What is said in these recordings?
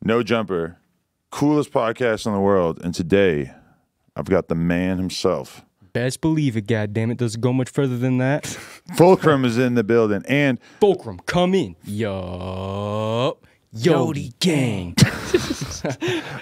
No Jumper, coolest podcast in the world. And today, I've got the man himself. Best believe it, goddammit. Does it go much further than that? Fulcrum is in the building. And Fulcrum, come in. Yup. Yodie gang.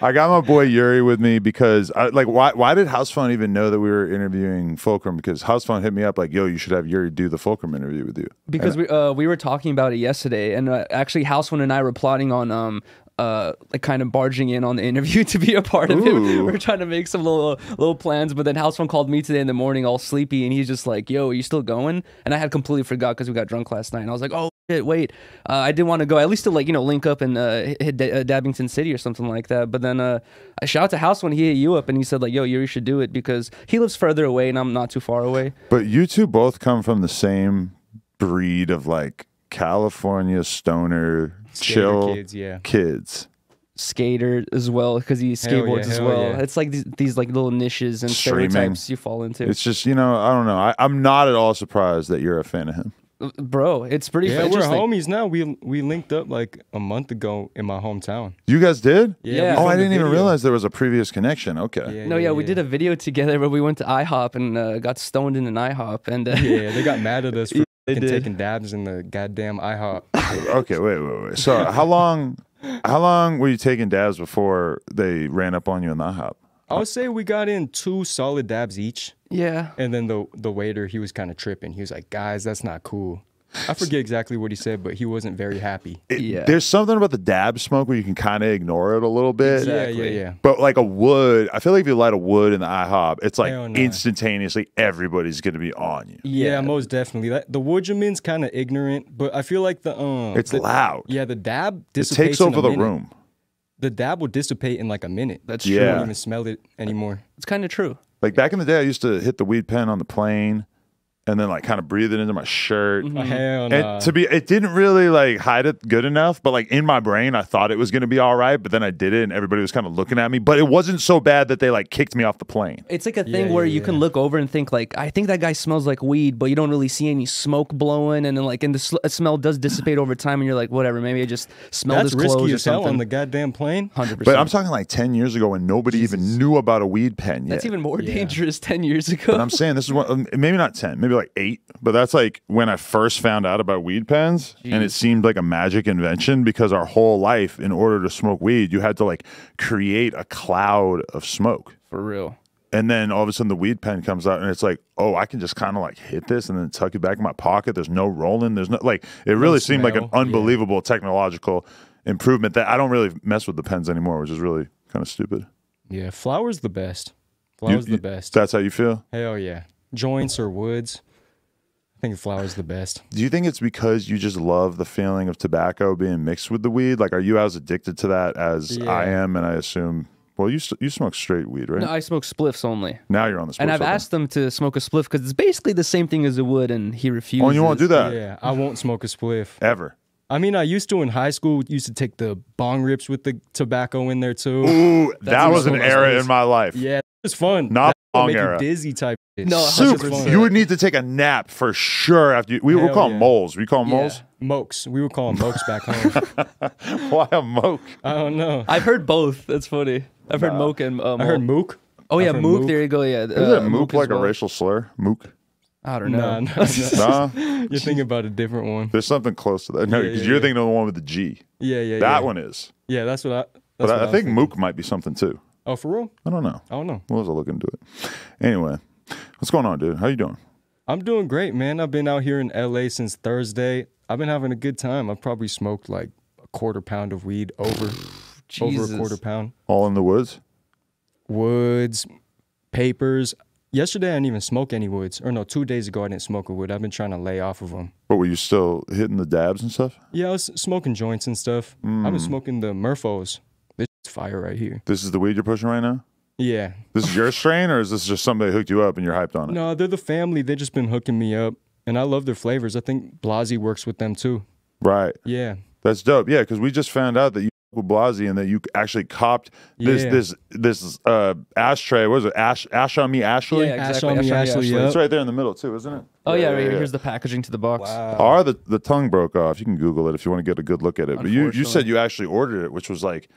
I got my boy Yuriy with me because, why did House Phone even know that we were interviewing Fulcrum? Because House Phone hit me up like, yo, you should have Yuriy do the Fulcrum interview with you. Because we were talking about it yesterday, and actually House Phone and I were plotting on like kind of barging in on the interview to be a part of it. We were trying to make some little plans, but then House Phone called me today in the morning all sleepy, and he's just like, yo, are you still going? And I had completely forgot because we got drunk last night, and I was like, oh shit, wait, I did want to go at least to link up and hit Dabbington City or something like that. But then I shout out to House when he hit you up, and he said like, yo, Yuriy should do it because he lives further away and I'm not too far away. But you two both come from the same breed of like California stoner chill kids. Skater as well because he skateboards as well. It's like these like little niches and stereotypes you fall into. It's just, I don't know. I'm not at all surprised that you're a fan of him. Bro, it's pretty we're homies now. We linked up like a month ago in my hometown. You guys did? Yeah. Oh, I didn't even realize there was a previous connection. Okay. We did a video together where we went to IHOP and got stoned in an IHOP. And they got mad at us for taking dabs in the goddamn IHOP. Okay, wait. So how long were you taking dabs before they ran up on you in the IHOP? I would say we got in 2 solid dabs each. Yeah. And then the waiter, he was kind of tripping. He was like, guys, that's not cool. I forget exactly what he said, but he wasn't very happy. There's something about the dab smoke where you can kind of ignore it a little bit. Exactly. Yeah. But like a wood, I feel like if you light a wood in the IHOP, it's like instantaneously everybody's going to be on you. Yeah, most definitely. The woodjamin's kind of ignorant, but I feel like it's loud. Yeah, the dab dissipates. It takes over the room. The dab will dissipate in like a minute. That's true. You don't even smell it anymore. It's kind of true. Like back in the day, I used to hit the weed pen on the plane and then like kind of breathe it into my shirt. Hell no. And it didn't really like hide it good enough, but like in my brain, I thought it was going to be all right, but then I did it and everybody was kind of looking at me, but it wasn't so bad that they like kicked me off the plane. It's like a thing where you can look over and think like, I think that guy smells like weed, but you don't really see any smoke blowing, and then like, and the smell does dissipate over time, and you're like, whatever, maybe I just smelled his clothes or something. That's risky as hell on the goddamn plane. 100%. But I'm talking like 10 years ago when nobody even knew about a weed pen yet. That's even more dangerous 10 years ago. But I'm saying this is what, maybe not 10, maybe like 8, but that's like when I first found out about weed pens. And it seemed like a magic invention because our whole life, in order to smoke weed, you had to like create a cloud of smoke. For real. And then all of a sudden the weed pen comes out and it's like, oh, I can just kind of like hit this and then tuck it back in my pocket. There's no rolling. There's no like, it really seemed like an unbelievable technological improvement that I don't really mess with the pens anymore, which is really kind of stupid. Yeah, flower's the best. Flower's the best. That's how you feel? Hell yeah. Joints or woods. I think flower's the best. Do you think it's because you just love the feeling of tobacco being mixed with the weed? Like, are you as addicted to that as I am? And I assume, well, you smoke straight weed, right? No, I smoke spliffs only. Now you're on the spliffs. And I've asked them to smoke a spliff because it's basically the same thing as a wood, and he refuses. Oh, and you won't do that? Yeah, I won't smoke a spliff. Ever? I mean, I used to in high school, used to take the bong rips with the tobacco in there too. Ooh, that was an era in my life. Yeah, it was fun. Not bong make era. You dizzy type. No, Soup. You would need to take a nap for sure after we would call them moles. We call them moles? Mokes. We would call them mokes back home. Why a moke? I don't know. I've heard both. That's funny. I've heard moke and I heard mook. Oh yeah, mook. There you go. Yeah. Is mook like a racial slur? Mook? I don't know. Nah. You're thinking about a different one. There's something close to that. No, because you're thinking of the one with the G. Yeah. That one is. Yeah, that's what I. But I think mook might be something too. Oh, for real? I don't know. We'll have to look into it. Anyway, what's going on, dude? How you doing? I'm doing great, man. I've been out here in LA since Thursday. I've been having a good time. I've probably smoked like a quarter pound of weed over a quarter pound. All in the woods? Woods, papers. Yesterday, I didn't even smoke any woods. Or no, 2 days ago, I didn't smoke a wood. I've been trying to lay off of them. But were you still hitting the dabs and stuff? Yeah, I was smoking joints and stuff. I've been smoking the Murphos. This is fire right here. This is the weed you're pushing right now? Yeah. This is your strain, or is this just somebody hooked you up and you're hyped on it? No, they're the family. They've just been hooking me up. And I love their flavors. I think Blazzy works with them too. Right. Yeah. That's dope. Yeah, because we just found out that you with Blazzy and that you actually copped this ashtray. What is it? Ash on me, Ashley? Yeah, exactly. Ash on me, Ashley. Yep. It's right there in the middle too, isn't it? Oh yeah, right here. Here's the packaging to the box. Wow. Or the tongue broke off. You can Google it if you want to get a good look at it. But you said you actually ordered it, which was like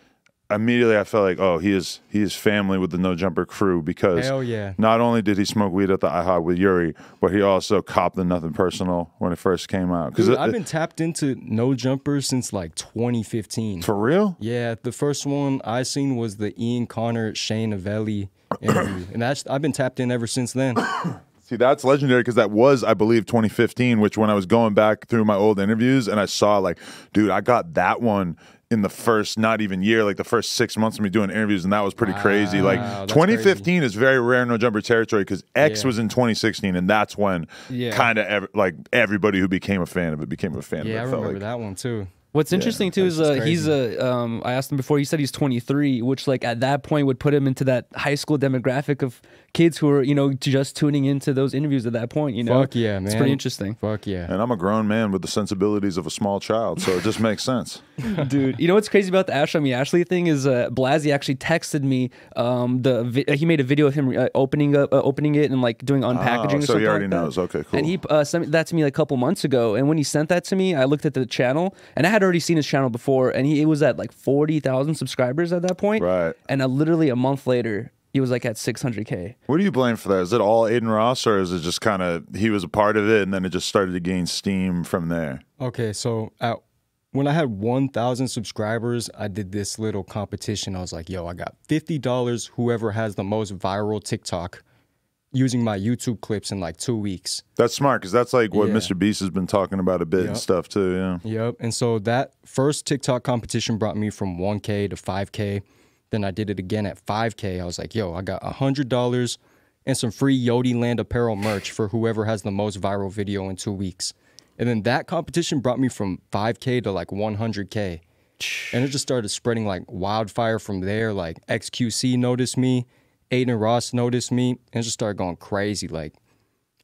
immediately I felt like, oh, he is family with the No Jumper crew, because hell yeah, not only did he smoke weed at the IHOP with Yuriy, but he also copped the Nothing Personal when it first came out. Because I've been tapped into No Jumper since like 2015. For real? Yeah, the first one I seen was the Ian Connor Shane Avelli interview, and I've been tapped in ever since then. See, that's legendary, because that was, I believe, 2015, which when I was going back through my old interviews and I saw like, dude, I got that one in the first, not even year, like the first 6 months of me doing interviews, and that was pretty crazy. Like 2015 is very rare No Jumper territory, because X was in 2016, and that's when kind of like everybody who became a fan of it became a fan of it. Yeah, I remember that one too. What's interesting too is he's I asked him before, he said he's 23, which like at that point would put him into that high school demographic of kids who are, you know, just tuning into those interviews at that point, you know. Fuck yeah, man. It's pretty interesting. Fuck yeah. And I'm a grown man with the sensibilities of a small child, so it just makes sense. Dude, you know what's crazy about the Ashley Me Ashley thing is Blazzy actually texted me he made a video of him opening it and like doing unpackaging or something. So he already like knows. Okay, cool. And he sent that to me like a couple months ago, and when he sent that to me, I looked at the channel, and I had already seen his channel before, and it was at like 40,000 subscribers at that point. Right. And literally a month later, he was like at 600K. What do you blame for that? Is it all Adin Ross, or is it just kind of he was a part of it and then it just started to gain steam from there? Okay, so when I had 1,000 subscribers, I did this little competition. I was like, yo, I got $50, whoever has the most viral TikTok, using my YouTube clips in like 2 weeks. That's smart, because that's like what Mr. Beast has been talking about a bit and stuff too. Yeah. Yep. And so that first TikTok competition brought me from 1K to 5K. Then I did it again at 5K. I was like, yo, I got $100 and some free Yodieland apparel merch for whoever has the most viral video in 2 weeks. And then that competition brought me from 5K to like 100K. And it just started spreading like wildfire from there. Like XQC noticed me, Adin Ross noticed me, and it just started going crazy. Like,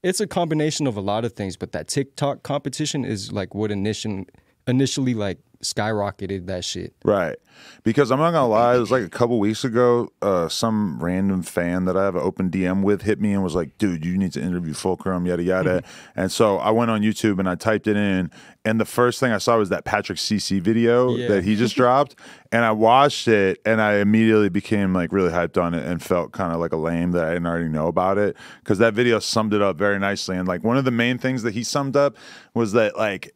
it's a combination of a lot of things, but that TikTok competition is like what initially like skyrocketed that shit. Right. Because I'm not gonna lie, it was like a couple weeks ago, some random fan that I have an open DM with hit me and was like, dude, you need to interview Fulcrum, yada yada. And so I went on YouTube and I typed it in, and the first thing I saw was that Patrick CC video that he just dropped, and I watched it and I immediately became like really hyped on it and felt kind of like a lame that I didn't already know about it, because that video summed it up very nicely. And like one of the main things that he summed up was that like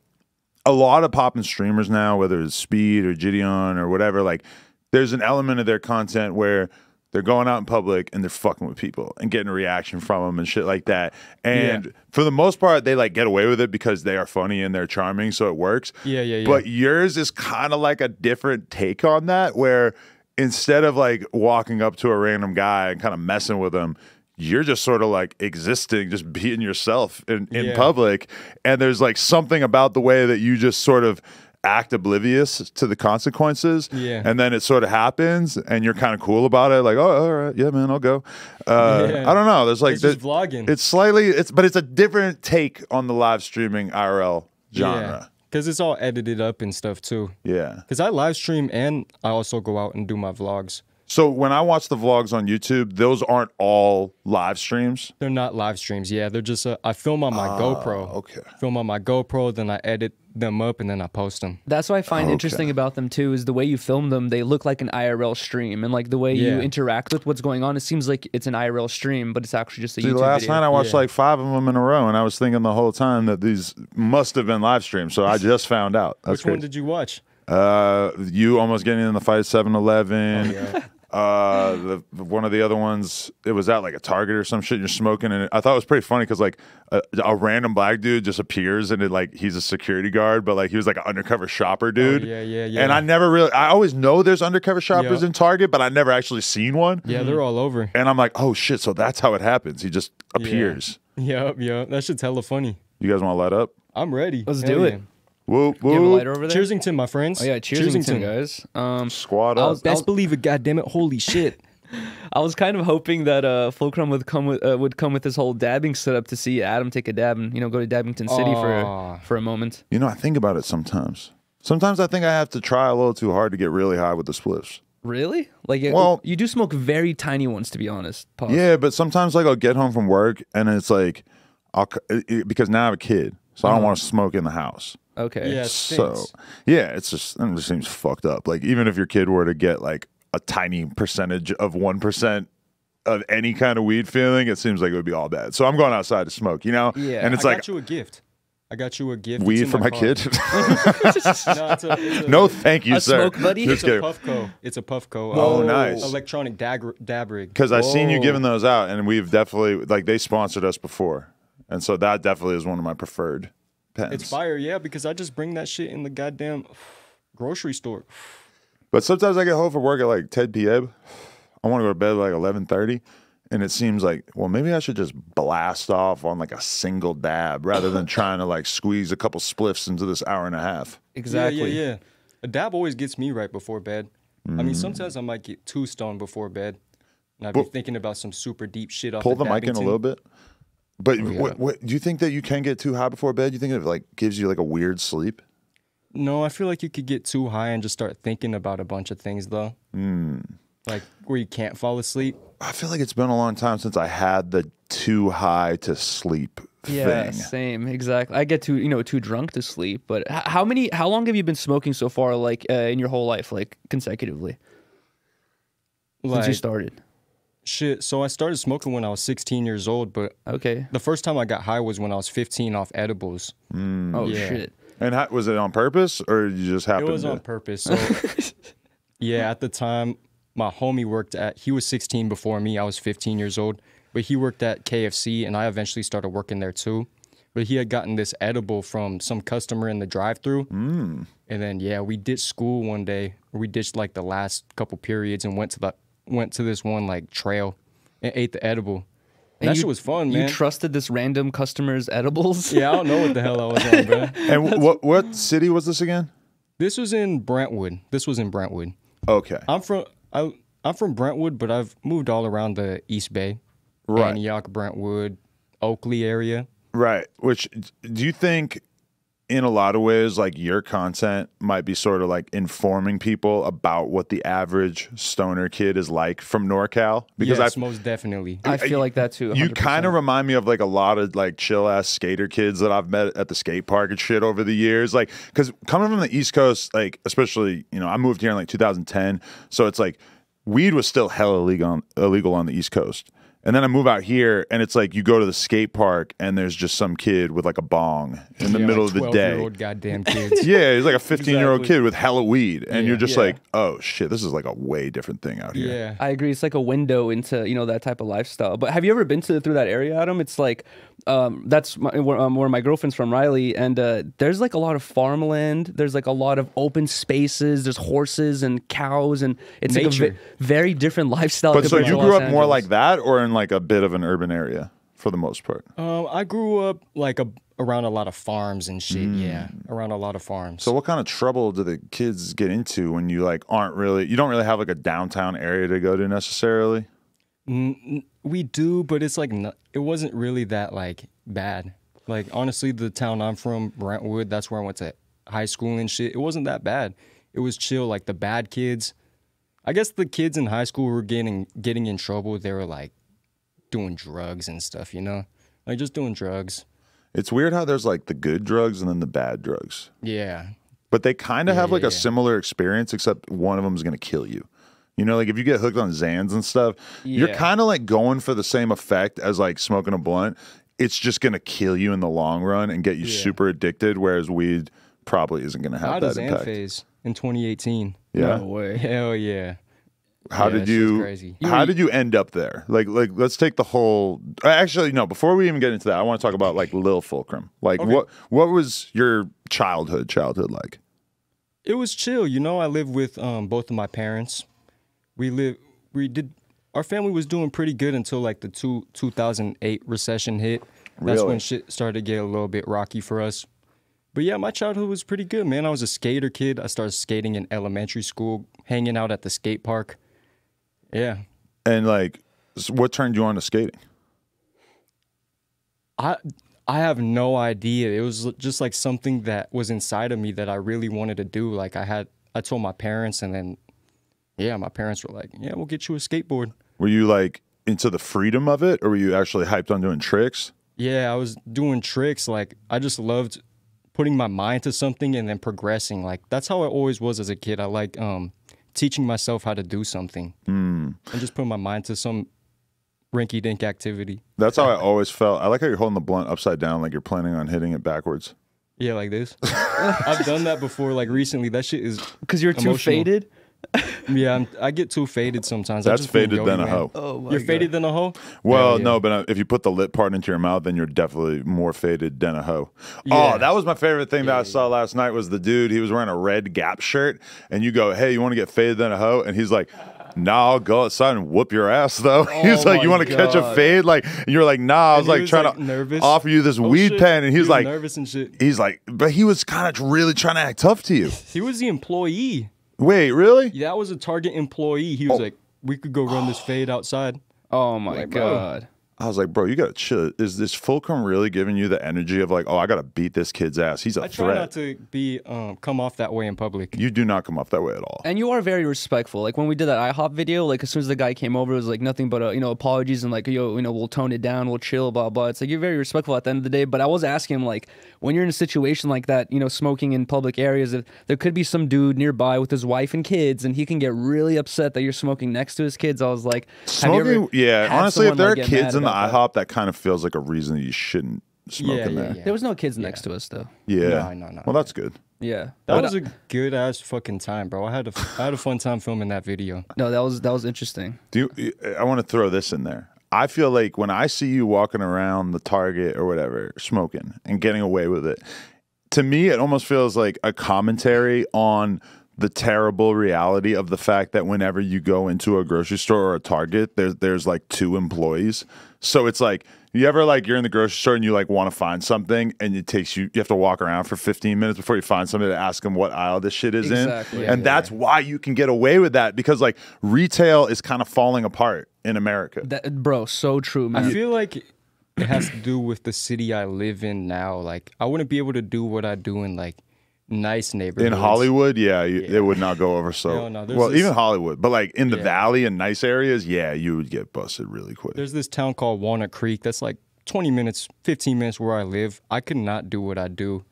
a lot of poppin' streamers now, whether it's Speed or Gideon or whatever, like there's an element of their content where they're going out in public and they're fucking with people and getting a reaction from them and shit like that. And for the most part, they like get away with it because they are funny and they're charming, so it works. Yeah. But yours is kind of like a different take on that, where instead of like walking up to a random guy and kind of messing with them, you're just sort of like existing, just being yourself in public. And there's like something about the way that you just sort of act oblivious to the consequences. Yeah. And then it sort of happens and you're kind of cool about it. Like, oh, all right. Yeah, man, I'll go. I don't know. There's like, it's just vlogging. It's slightly, but it's a different take on the live streaming IRL genre. Because it's all edited up and stuff too. Yeah. Because I live stream and I also go out and do my vlogs. So when I watch the vlogs on YouTube, those aren't all live streams? They're not live streams. Yeah, they're just I film on my GoPro. Okay. Film on my GoPro, then I edit them up and then I post them. That's what I find interesting about them too, is the way you film them. They look like an IRL stream, and like the way you interact with what's going on, it seems like it's an IRL stream, but it's actually just a YouTube last video. Night I watched like 5 of them in a row, and I was thinking the whole time that these must have been live streams. So I just found out. That's Which one did you watch? You almost getting in the fight at 7-Eleven. Oh, yeah. One of the other ones, it was at like a Target or some shit. You're smoking, and I thought it was pretty funny because like a random black dude just appears, and it like he's a security guard, but like he was like an undercover shopper dude. Oh, yeah. And I always know there's undercover shoppers in Target, but I never actually seen one. Yeah, they're all over. And I'm like, oh shit, so that's how it happens. He just appears. Yeah. That shit's hella funny. You guys want to light up? I'm ready. Let's do it. Whoop, You have a lighter over there? Cheersington, my friends. Oh yeah, cheersington, guys. Squad up. Best believe it, goddammit. Holy shit. I was kind of hoping that Fulcrum would come with this whole dabbing setup to see Adam take a dab and go to Dabbington City for a moment. You know, I think about it sometimes. Sometimes I think I have to try a little too hard to get really high with the spliffs. Really? Like, you do smoke very tiny ones, to be honest. Pause. Yeah, but sometimes like I'll get home from work and it's like, because now I have a kid, so I don't want to smoke in the house. Okay. Yeah, it just seems fucked up. Like even if your kid were to get like a tiny percentage of 1% of any kind of weed feeling, it seems like it would be all bad. So I'm going outside to smoke, you know? Yeah. And it's I like got you a gift. I got you a gift. weed It's in for my car. kid. No, it's a, No, thank you, A sir. smoke buddy? It's Just a kidding. Puffco. It's a Puffco. Oh, nice. Electronic dab rig. Because I've seen you Whoa. giving those out, and we've definitely, like, they sponsored us before. And so that definitely is one of my preferred pens. It's fire, yeah, because I just bring that shit in the goddamn grocery store. But sometimes I get home from work at like 10 p.m. I want to go to bed at like 11:30. And it seems like, well, maybe I should just blast off on like a single dab rather than trying to like squeeze a couple spliffs into this hour and a half. Exactly. Yeah. A dab always gets me right before bed. I mean, sometimes I might get too stoned before bed. And I'd be thinking about some super deep shit off Pull the mic in a little bit. But yeah. what do you think that you can get too high before bed? You think it like gives you like a weird sleep? No, I feel like you could get too high and just start thinking about a bunch of things, though. Like where you can't fall asleep. I feel like it's been a long time since I had the too high to sleep Yeah, thing. same, exactly. I get too drunk to sleep. But how long have you been smoking so far, like in your whole life, like consecutively since you started? Shit, so I started smoking when I was 16 years old, but Okay. the first time I got high was when I was 15 off edibles. Oh Yeah. shit. And was it on purpose or you just It happened was to? on purpose. So, yeah, at the time, my homie he was 16 before me. I was 15 years old, but he worked at KFC, and I eventually started working there too. But he had gotten this edible from some customer in the drive-thru, and then yeah, we ditched school one day. We ditched like the last couple periods and went to this one like trail and ate the edible. And that shit was fun, man. You trusted this random customer's edibles? Yeah, I don't know what the hell I was on, bro. And what city was this again? This was in Brentwood. Okay. I'm from Brentwood, but I've moved all around the East Bay, Right. Antioch, Brentwood, Oakley area. Right. Which do you think in a lot of ways like your content might be sort of like informing people about what the average stoner kid is like from NorCal? Because Yes, most definitely. I feel like that too. you 100%. kind of remind me of like a lot of like chill ass skater kids that I've met at the skate park and shit over the years. Like, because coming from the East Coast, like especially, you know, I moved here in like 2010, so it's like weed was still hella illegal on the East Coast. And then I move out here, and it's like you go to the skate park, and there's just some kid with like a bong in the middle of the day. 12-year-old goddamn kids. Yeah, he's like a 15-year-old Exactly. kid with hella weed, and you're just Yeah. like, oh shit, this is like a way different thing out here. Yeah. I agree. It's like a window into that type of lifestyle. But have you ever been through that area, Adam? It's like that's where my girlfriend's from, Riley, and there's like a lot of farmland. There's like a lot of open spaces. There's horses and cows, and it's like Nature. a very different lifestyle. But so compared you to grew Los up more Angeles. like that, or in like a bit of an urban area for the most part? I grew up like around a lot of farms and shit. Yeah, around a lot of farms. So what kind of trouble do the kids get into when you like you don't really have like a downtown area to go to necessarily? We do, but it's like it wasn't really that like bad. Like honestly, the town I'm from, Brentwood, that's where I went to high school and shit. It wasn't that bad. It was chill. Like the bad kids, I guess the kids in high school were getting in trouble. They were like doing drugs and stuff, you know, like just doing drugs. It's weird how there's like the good drugs and then the bad drugs. Yeah. But they kind of have like yeah. a similar experience, except one of them is going to kill you. You know, like if you get hooked on Xans and stuff, you're Yeah. kind of like going for the same effect as like smoking a blunt. It's just going to kill you in the long run and get you super addicted, whereas weed probably isn't going to have I that had a Xan impact. phase in 2018. Yeah. No way. Hell yeah. How Yeah, did that shit's you crazy. how did you end up there? Like let's take the whole actually no, before we even get into that, I want to talk about like Lil Fulcrum. Like what was your childhood like? It was chill, you know. I lived with both of my parents. Our family was doing pretty good until like the 2008 recession hit. That's Really? when shit started to get a little bit rocky for us. But yeah, my childhood was pretty good, man. I was a skater kid. I started skating in elementary school, hanging out at the skate park. Yeah. And like what turned you on to skating? I have no idea. It was just like something that was inside of me that I really wanted to do. Like I told my parents, and then yeah, my parents were like, "Yeah, we'll get you a skateboard." Were you like into the freedom of it, or were you actually hyped on doing tricks? Yeah, I was doing tricks. Like I just loved putting my mind to something and then progressing. Like that's how I always was as a kid. I like teaching myself how to do something and just putting my mind to some rinky-dink activity. That's how I always felt. I like how you're holding the blunt upside down like you're planning on hitting it backwards. Yeah, like this. I've done that before, like recently. That shit is because you're too faded. Yeah, I get too faded sometimes. That's faded than a hoe. Oh my You're God. faded than a hoe? Well, no, but if you put the lip part into your mouth, then you're definitely more faded than a hoe. Yeah. Oh, that was my favorite thing that I saw last night was the dude. He was wearing a red Gap shirt, and you go, "Hey, you want to get faded than a hoe?" And he's like, "Nah, I'll go outside and whoop your ass, though." He's like, "You want to catch a fade?" Like, and you're like, "Nah." I was like trying to nervous. offer you this weed shit. pen, and he was like, nervous and shit. he's like, but he was kind of really trying to act tough to you. He was the employee. Wait, really? Yeah, that was a Target employee. He was like, "We could go run this fade outside." Oh my Like, bro. God. I was like, bro, you gotta chill. Is this Fulcrum really giving you the energy of like, oh, I gotta beat this kid's ass? He's a I try threat. not to be come off that way in public. You do not come off that way at all. And you are very respectful. Like when we did that IHOP video, like as soon as the guy came over, it was like nothing but apologies and like we'll tone it down, we'll chill, blah blah. It's like you're very respectful at the end of the day. But I was asking him like when you're in a situation like that, smoking in public areas, if there could be some dude nearby with his wife and kids, and he can get really upset that you're smoking next to his kids. I was like, smoking, yeah. Honestly, if there are kids in the IHOP, IHOP, that kind of feels like a reason that you shouldn't smoke in there. there was no kids next to us though. Yeah. No. Well, that's good. Yeah, That was a good ass fucking time, bro. I had a fun time filming that video. No, that was interesting. I want to throw this in there. I feel like when I see you walking around the Target or whatever, smoking and getting away with it, to me, it almost feels like a commentary on the terrible reality of the fact that whenever you go into a grocery store or a Target, there's like 2 employees. So it's like, you ever like you're in the grocery store and you like want to find something and it takes you have to walk around for 15 minutes before you find something to ask them what aisle this shit is in. And that's why you can get away with that, because like retail is kind of falling apart in America. Bro, so true, man. I feel like it has to do with the city I live in now. Like I wouldn't be able to do what I do in like nice neighborhoods. In Hollywood, it would not go over so well. Even Hollywood, but like in the valley and nice areas, you would get busted really quick. There's this town called Walnut Creek that's like 20 minutes, 15 minutes where I live. I could not do what I do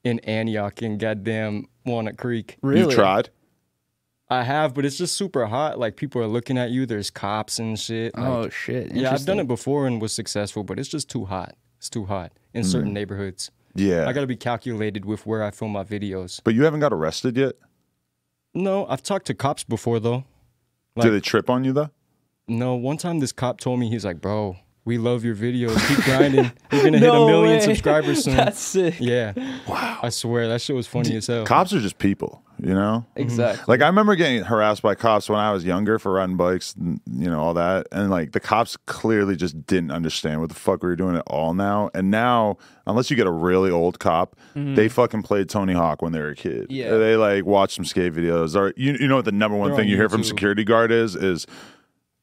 in Antioch and goddamn Walnut Creek. Really? You've tried? I have, but it's just super hot. Like people are looking at you. There's cops and shit. Like, Oh shit. yeah, I've done it before and was successful, but it's just too hot. It's too hot in certain neighborhoods. Yeah. I got to be calculated with where I film my videos. But you haven't got arrested yet? No, I've talked to cops before though. Did they trip on you though? No, one time this cop told me, he's like, "Bro, we love your videos. Keep grinding. You're gonna hit 1 million subscribers soon." That's sick. Yeah. Wow. I swear that shit was funny as hell. Cops are just people, Exactly. Like I remember getting harassed by cops when I was younger for riding bikes, and, all that. And like the cops clearly just didn't understand what the fuck we were doing at all now. And now, unless you get a really old cop, they fucking played Tony Hawk when they were a kid. Yeah. They like watch some skate videos. Or you know what the number one They're thing on you hear from YouTube. security guard is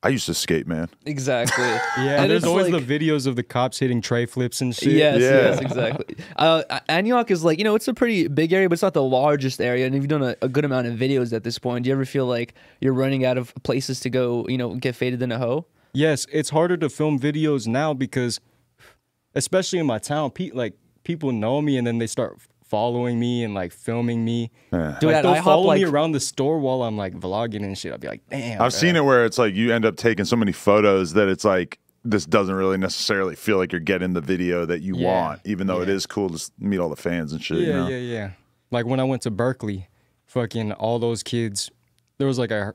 I used to skate, man. Exactly. Yeah, And there's it's always like- the videos of the cops hitting tray flips and shit. Yes, exactly. Antioch is like, it's a pretty big area, but it's not the largest area. And you've done a good amount of videos at this point. Do you ever feel like you're running out of places to go, get faded in a hoe? Yes, it's harder to film videos now because, especially in my town, people know me and then they start following me and like filming me. Yeah. Dude, Like, at they'll IHOP, follow like, me around the store while I'm like vlogging and shit. I'll be like, damn. I've seen it where it's like you end up taking so many photos that it's like this doesn't really necessarily feel like you're getting the video that you want, even though it is cool to meet all the fans and shit. Yeah. Like when I went to Berkeley, fucking all those kids, there was like a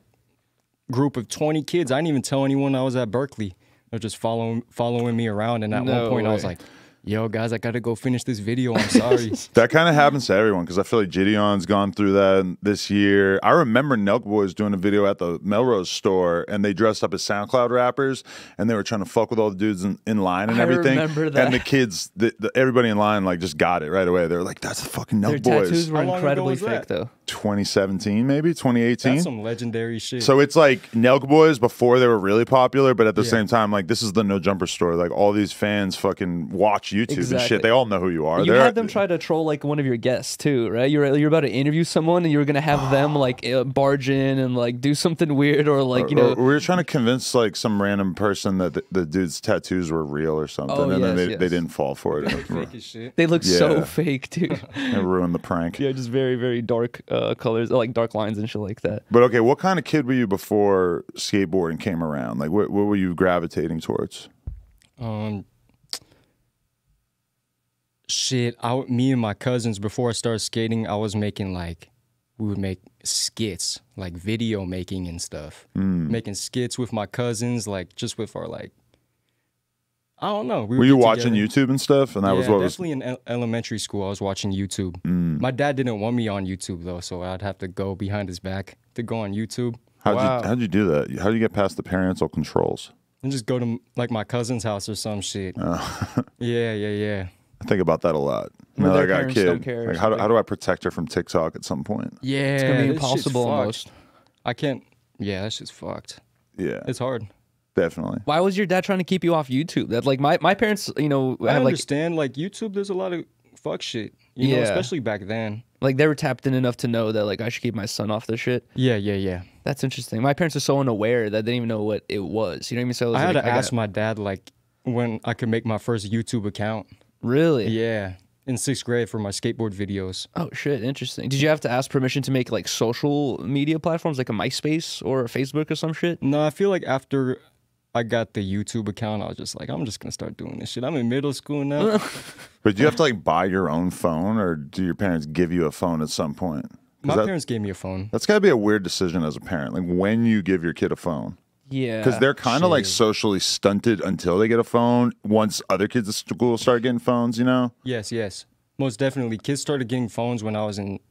group of 20 kids. I didn't even tell anyone I was at Berkeley. They're just following me around. And at one point I was like, yo, guys, I got to go finish this video. I'm sorry. That kind of happens to everyone because I feel like Gideon's gone through that this year. I remember Nelk Boys doing a video at the Melrose store and they dressed up as SoundCloud rappers and they were trying to fuck with all the dudes in line and everything. I remember that. And the kids, everybody in line like just got it right away. They were like, that's the fucking Their Nelk Boys. tattoos were How long ago incredibly was that? fake, though. 2017, maybe 2018. That's some legendary shit. So it's like Nelk Boys before they were really popular, but at the same time, like this is the No Jumper store. Like all these fans fucking watch YouTube and shit. They all know who you are. You had them try to troll like one of your guests too, right? You're about to interview someone and you were gonna have them like barge in and like do something weird or like, you know. We were trying to convince like some random person that the dude's tattoos were real or something, and then they didn't fall for it. Fake as shit. They look so fake, dude. It ruined the prank. Yeah, just very, very dark colors, like dark lines and shit like that. But okay, what kind of kid were you before skateboarding came around? Like, what were you gravitating towards? Shit, me and my cousins, before I started skating, I was making like, we would make skits, like video making and stuff. Making skits with my cousins, like just with our like, I don't know. Were you watching YouTube and stuff? And that was what definitely in elementary school, I was watching YouTube. My dad didn't want me on YouTube though, so I'd have to go behind his back to go on YouTube. How'd you do that? How'd you get past the parental controls? And just go to like my cousin's house or some shit. Yeah. I think about that a lot. Now that I got a kid, like, how do I protect her from TikTok at some point? Yeah, it's gonna be impossible almost. I can't. Yeah, that shit's fucked. Yeah, it's hard. Definitely. Why was your dad trying to keep you off YouTube? That like my parents, you know, I understand like YouTube. There's a lot of fuck shit. You know, especially back then. Like they were tapped in enough to know that like I should keep my son off this shit. Yeah. That's interesting. My parents are so unaware that they didn't even know what it was. You know what I mean? So I had to ask my dad like when I could make my first YouTube account. Really? Yeah. In 6th grade for my skateboard videos. Oh shit, interesting. Did you have to ask permission to make like social media platforms like a MySpace or a Facebook or some shit? No, I feel like after I got the YouTube account, I was just like, I'm just gonna start doing this shit. I'm in middle school now. But do you have to like buy your own phone, or do your parents give you a phone at some point? My parents gave me a phone. That's gotta be a weird decision as a parent, like when you give your kid a phone. Yeah, because they're kind of like socially stunted until they get a phone. Once other kids at school start getting phones, you know. Yes, most definitely. Kids started getting phones when I was in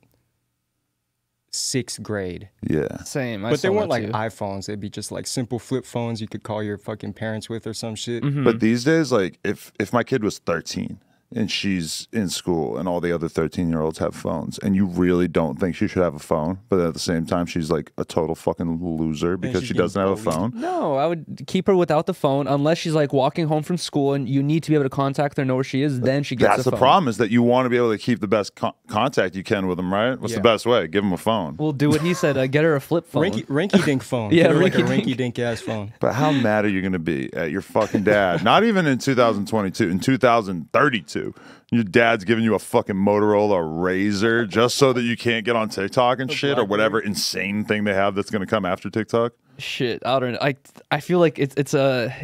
6th grade. Yeah, same. But they weren't like iPhones. They'd be just like simple flip phones you could call your fucking parents with or some shit. But these days, like if my kid was 13 and she's in school and all the other 13-year-olds have phones, and you really don't think she should have a phone, but at the same time she's like a total fucking loser because she doesn't have a phone. No, I would keep her without the phone unless she's like walking home from school and you need to be able to contact her, know where she is, then she gets a phone. That's the problem, is that you want to be able to keep the best contact you can with them, right? What's the best way? Give them a phone. We'll do what he said, get her a flip phone. Rinky dink phone. Yeah, like a rinky dink ass phone. But how mad are you going to be at your fucking dad? Not even in 2022, in 2032. Your dad's giving you a fucking Motorola Razr just so that you can't get on TikTok and shit, or whatever insane thing they have that's going to come after TikTok. Shit, I don't know. I feel like it's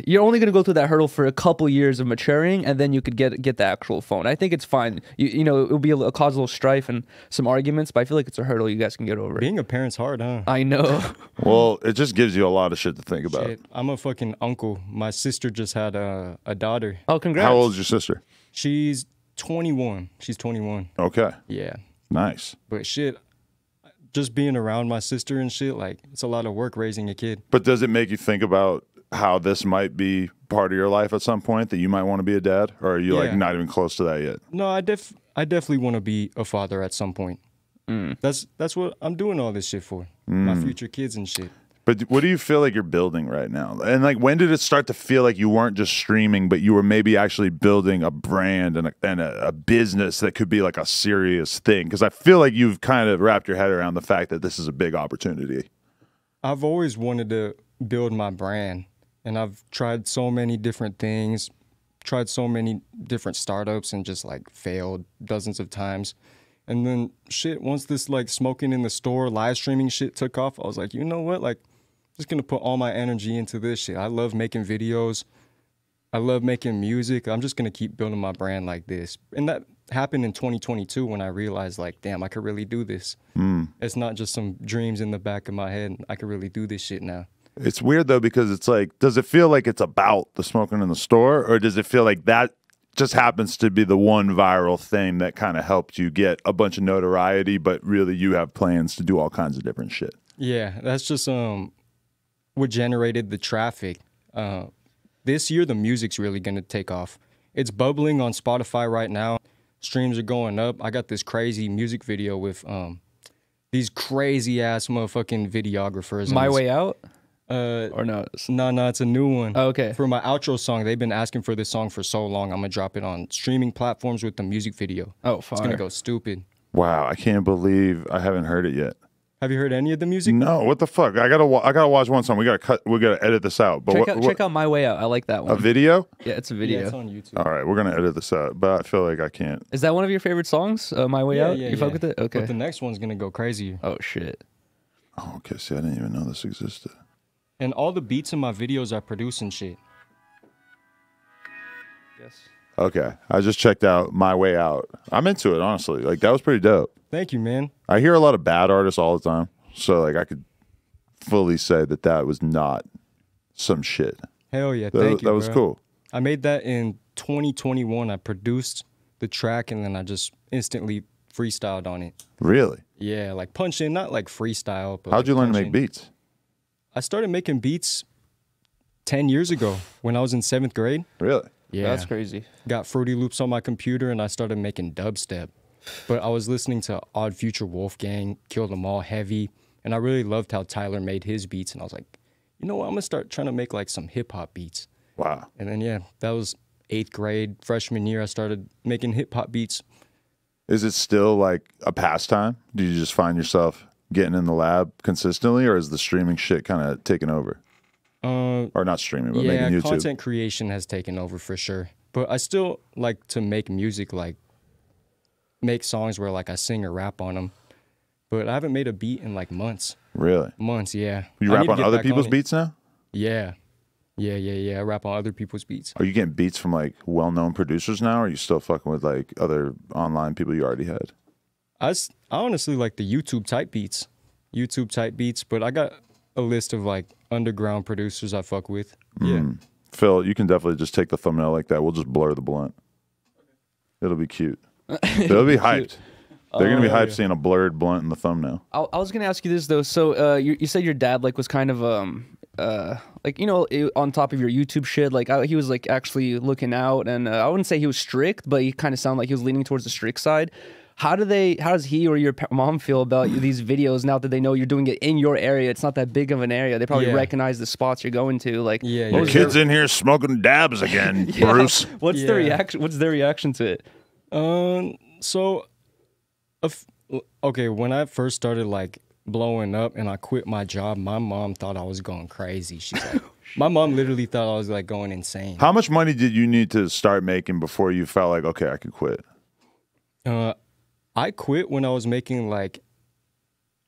you're only gonna go through that hurdle for a couple years of maturing, and then you could get the actual phone. I think it's fine. You know, it'll be a cause a little strife and some arguments, but I feel like it's a hurdle you guys can get over. Being a parent's hard, huh? I know. Well, it just gives you a lot of shit to think about. I'm a fucking uncle. My sister just had a daughter. Oh, congrats! How old is your sister? She's 21. She's 21. Okay. Yeah. Nice. But shit, just being around my sister and shit, like, it's a lot of work raising a kid. But does it make you think about how this might be part of your life at some point, that you might want to be a dad? Or are you like not even close to that yet? No, I definitely want to be a father at some point. That's what I'm doing all this shit for. My future kids and shit. But what do you feel like you're building right now? And like, when did it start to feel like you weren't just streaming, but you were maybe actually building a brand and a business that could be like a serious thing? Because I feel like you've kind of wrapped your head around the fact that this is a big opportunity. I've always wanted to build my brand, and I've tried so many different things, tried so many different startups, and just like failed dozens of times. And then shit, once this like smoking in the store, live streaming shit took off, I was like, you know what? Like, just gonna put all my energy into this shit. I love making videos. I love making music. I'm just gonna keep building my brand like this. And that happened in 2022 when I realized, like, damn, I could really do this. It's not just some dreams in the back of my head. I could really do this shit now. It's weird though, because it's like, does it feel like it's about the smoking in the store, or does it feel like that just happens to be the one viral thing that kind of helped you get a bunch of notoriety, but really you have plans to do all kinds of different shit? Yeah, that's just what generated the traffic. This year, the music's really going to take off. It's bubbling on Spotify right now. Streams are going up. I got this crazy music video with these crazy-ass motherfucking videographers. My Way Out? Or no? No, it's a new one. Oh, okay. For my outro song, they've been asking for this song for so long. I'm gonna drop it on streaming platforms with the music video. Oh, fire. It's gonna go stupid. Wow, I can't believe I haven't heard it yet. Have you heard any of the music? No, what the fuck? I gotta watch one song. We gotta edit this out. But check out My Way Out. I like that one. A video? Yeah, it's a video. Yeah, it's on YouTube. All right, we're gonna edit this out. But I feel like I can't. Is that one of your favorite songs? My Way Out? Yeah, You fuck with it? Okay. But the next one's gonna go crazy. Oh shit. Oh, okay. See, I didn't even know this existed. And all the beats in my videos I produce and shit. Yes. Okay, I just checked out My Way Out. I'm into it, honestly. Like, that was pretty dope. Thank you, man. I hear a lot of bad artists all the time. So, like, I could fully say that was not some shit. Hell yeah, thank you, That was bro. cool. I made that in 2021. I produced the track and then I just instantly freestyled on it. Really? Yeah, like punch in, not like freestyle. But How'd you learn to make beats? I started making beats 10 years ago when I was in 7th grade. Really? Yeah. That's crazy. Got Fruity Loops on my computer and I started making dubstep. But I was listening to Odd Future Wolfgang, Kill Them All Heavy, and I really loved how Tyler made his beats. And I was like, you know what, I'm going to start trying to make like some hip-hop beats. Wow. And then, yeah, that was 8th grade, freshman year, I started making hip-hop beats. Is it still like a pastime? Do you just find yourself getting in the lab consistently, or is the streaming shit kind of taking over? Or not streaming, but making YouTube. Content creation has taken over for sure. But I still like to make music, like make songs where like I sing or rap on them. But I haven't made a beat in like months. Really? Months, yeah. You rap on other people's beats now? Yeah. Yeah. I rap on other people's beats. Are you getting beats from like well-known producers now, or are you still fucking with like other online people you already had? I honestly like the YouTube type beats. But I got a list of like underground producers I fuck with. Yeah. Phil, you can definitely just take the thumbnail like that. We'll just blur the blunt. It'll be cute. It'll be hyped. They're gonna be hyped seeing a blurred blunt in the thumbnail. I was gonna ask you this though. So you said your dad like was kind of like, you know, on top of your YouTube shit. Like he was like actually looking out, and I wouldn't say he was strict, but he kind of sounded like he was leaning towards the strict side. How does he or your mom feel about these videos now that they know you're doing it in your area? It's not that big of an area. They probably recognize the spots you're going to. Like, your kid's in here smoking dabs again, Bruce. What's their reaction? What's their reaction to it? Okay, when I first started like blowing up and I quit my job, my mom thought I was going crazy. She's like, my mom literally thought I was like going insane. How much money did you need to start making before you felt like, okay, I could quit? I quit when I was making like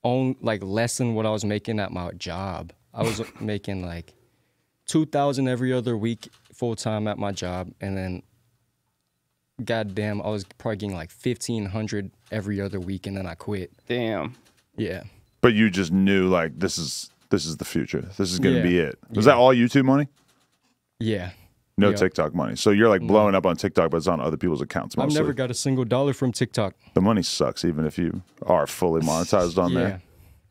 less than what I was making at my job. I was making like $2,000 every other week full time at my job, and then goddamn, I was probably getting like $1,500 every other week, and then I quit. Damn. Yeah. But you just knew like this is the future. This is gonna be it. Was that all YouTube money? Yeah. No TikTok money. So you're like blowing up on TikTok, but it's on other people's accounts mostly. I've never got a single dollar from TikTok. The money sucks, even if you are fully monetized on there.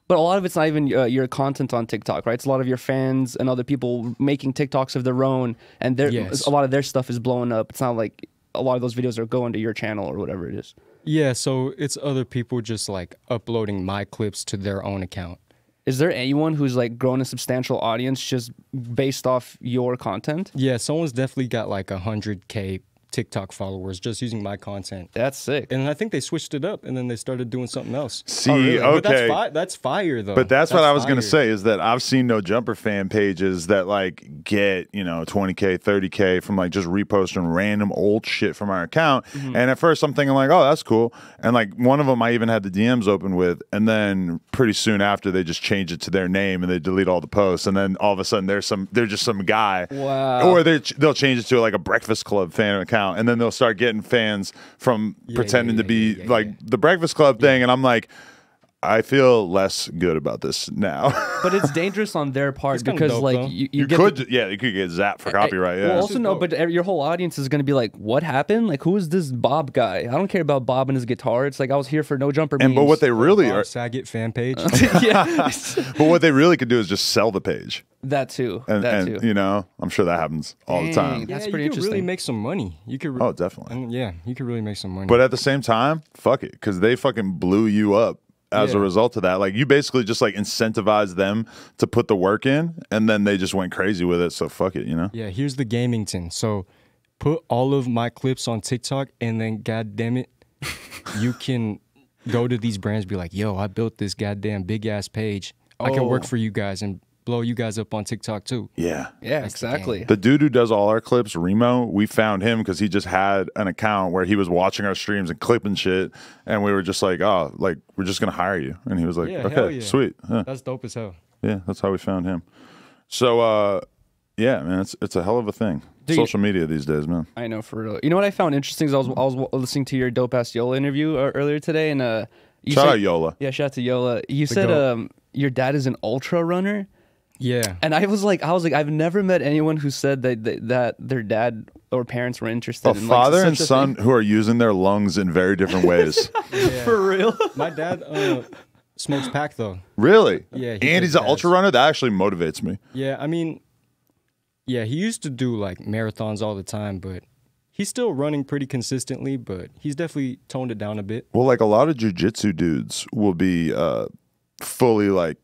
But a lot of it's not even your content on TikTok, right? It's a lot of your fans and other people making TikToks of their own, and a lot of their stuff is blowing up. It's not like a lot of those videos are going to your channel or whatever it is. Yeah, so it's other people just like uploading my clips to their own account. Is there anyone who's like grown a substantial audience just based off your content? Yeah, someone's definitely got like 100K TikTok followers just using my content. That's sick. And I think they switched it up and then they started doing something else. See, okay. But that's fire though. But that's what I was going to say is that I've seen No Jumper fan pages that like get, 20K, 30K from like just reposting random old shit from our account. And at first I'm thinking like, oh, that's cool. And like one of them I even had the DMs open with, and then pretty soon after they just change it to their name and they delete all the posts. And then all of a sudden they're just some guy. Wow. Or they'll change it to like a Breakfast Club fan account. And then they'll start getting fans from pretending to be like the Breakfast Club thing. And I'm like, I feel less good about this now. But it's dangerous on their part because dope, like though. you could get zapped for copyright. Well, also no, but your whole audience is going to be like, what happened? Like, who is this Bob guy? I don't care about Bob and his guitar. It's like I was here for No Jumper memes. But what they really Bob are Saget fan page. Yeah. But what they really could do is just sell the page. That too. And I'm sure that happens all the time. That's you pretty could interesting. really make some money. You could. Oh, definitely. And yeah, you could really make some money. But at the same time, fuck it, because they fucking blew you up as a result of that. Like you basically just like incentivized them to put the work in, and then they just went crazy with it. So fuck it, you know? Yeah, here's the gamington. So put all of my clips on TikTok, and then god damn it, you can go to these brands, be like, yo, I built this goddamn big ass page. I can work for you guys and blow you guys up on TikTok too. Yeah. Yeah, That's exactly. The dude who does all our clips, Remo, we found him because he just had an account where he was watching our streams and clipping shit, and we were just like, oh, like we're just gonna hire you, and he was like, Yeah, hell okay, yeah. sweet. Huh. That's dope as hell. Yeah, that's how we found him. So, yeah, man, it's a hell of a thing. Dude, Social media these days, man. I know, for real. You know what I found interesting is I was listening to your dope ass Yola interview earlier today, and you Shout said, out Yola. Yeah, shout out to Yola. You said your dad is an ultra runner. Yeah. And I was like, I've never met anyone who said that their dad or parents were interested in father like, and son who are using their lungs in very different ways. Yeah. For real. My dad smokes pack though. Really? Yeah. And he's an ultra runner? That actually motivates me. Yeah, I mean, yeah, he used to do like marathons all the time, but he's still running pretty consistently, but he's definitely toned it down a bit. Well, like a lot of jujitsu dudes will be fully like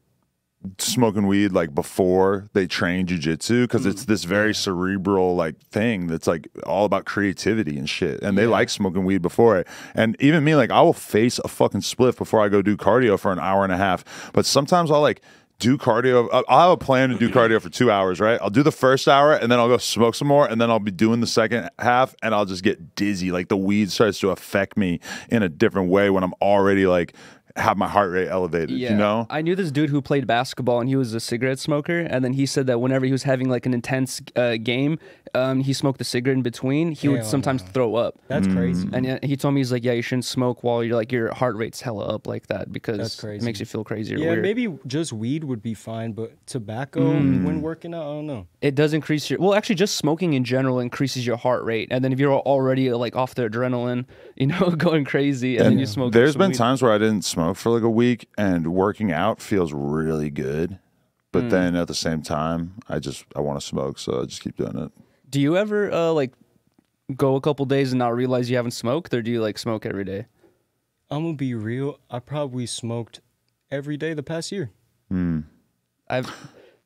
smoking weed like before they train jujitsu because it's this very cerebral like thing that's like all about creativity and shit, and they like smoking weed before it. And even me, like I will face a fucking spliff before I go do cardio for an hour and a half, but sometimes I'll like do cardio. I'll have a plan to do cardio for 2 hours, right? I'll do the first hour and then I'll go smoke some more, and then I'll be doing the second half and I'll just get dizzy. Like the weed starts to affect me in a different way when I'm already like have my heart rate elevated, you know? I knew this dude who played basketball, and he was a cigarette smoker, and then he said that whenever he was having like an intense game, he smoked a cigarette in between, he would sometimes throw up. That's crazy. And he told me, he's like, yeah, you shouldn't smoke while you're like your heart rate's hella up like that, because That's crazy. it makes you feel crazy or Yeah, weird. maybe just weed would be fine, but tobacco when working out, I don't know. It does increase your, well, actually just smoking in general increases your heart rate, and then if you're already like off the adrenaline, you know, going crazy, and then you smoke. There's been weed. times where I didn't smoke for like a week, and working out feels really good, but then at the same time I want to smoke, so I just keep doing it. Do you ever like go a couple days and not realize you haven't smoked, or do you like smoke every day? I'm gonna be real, I probably smoked every day the past year. I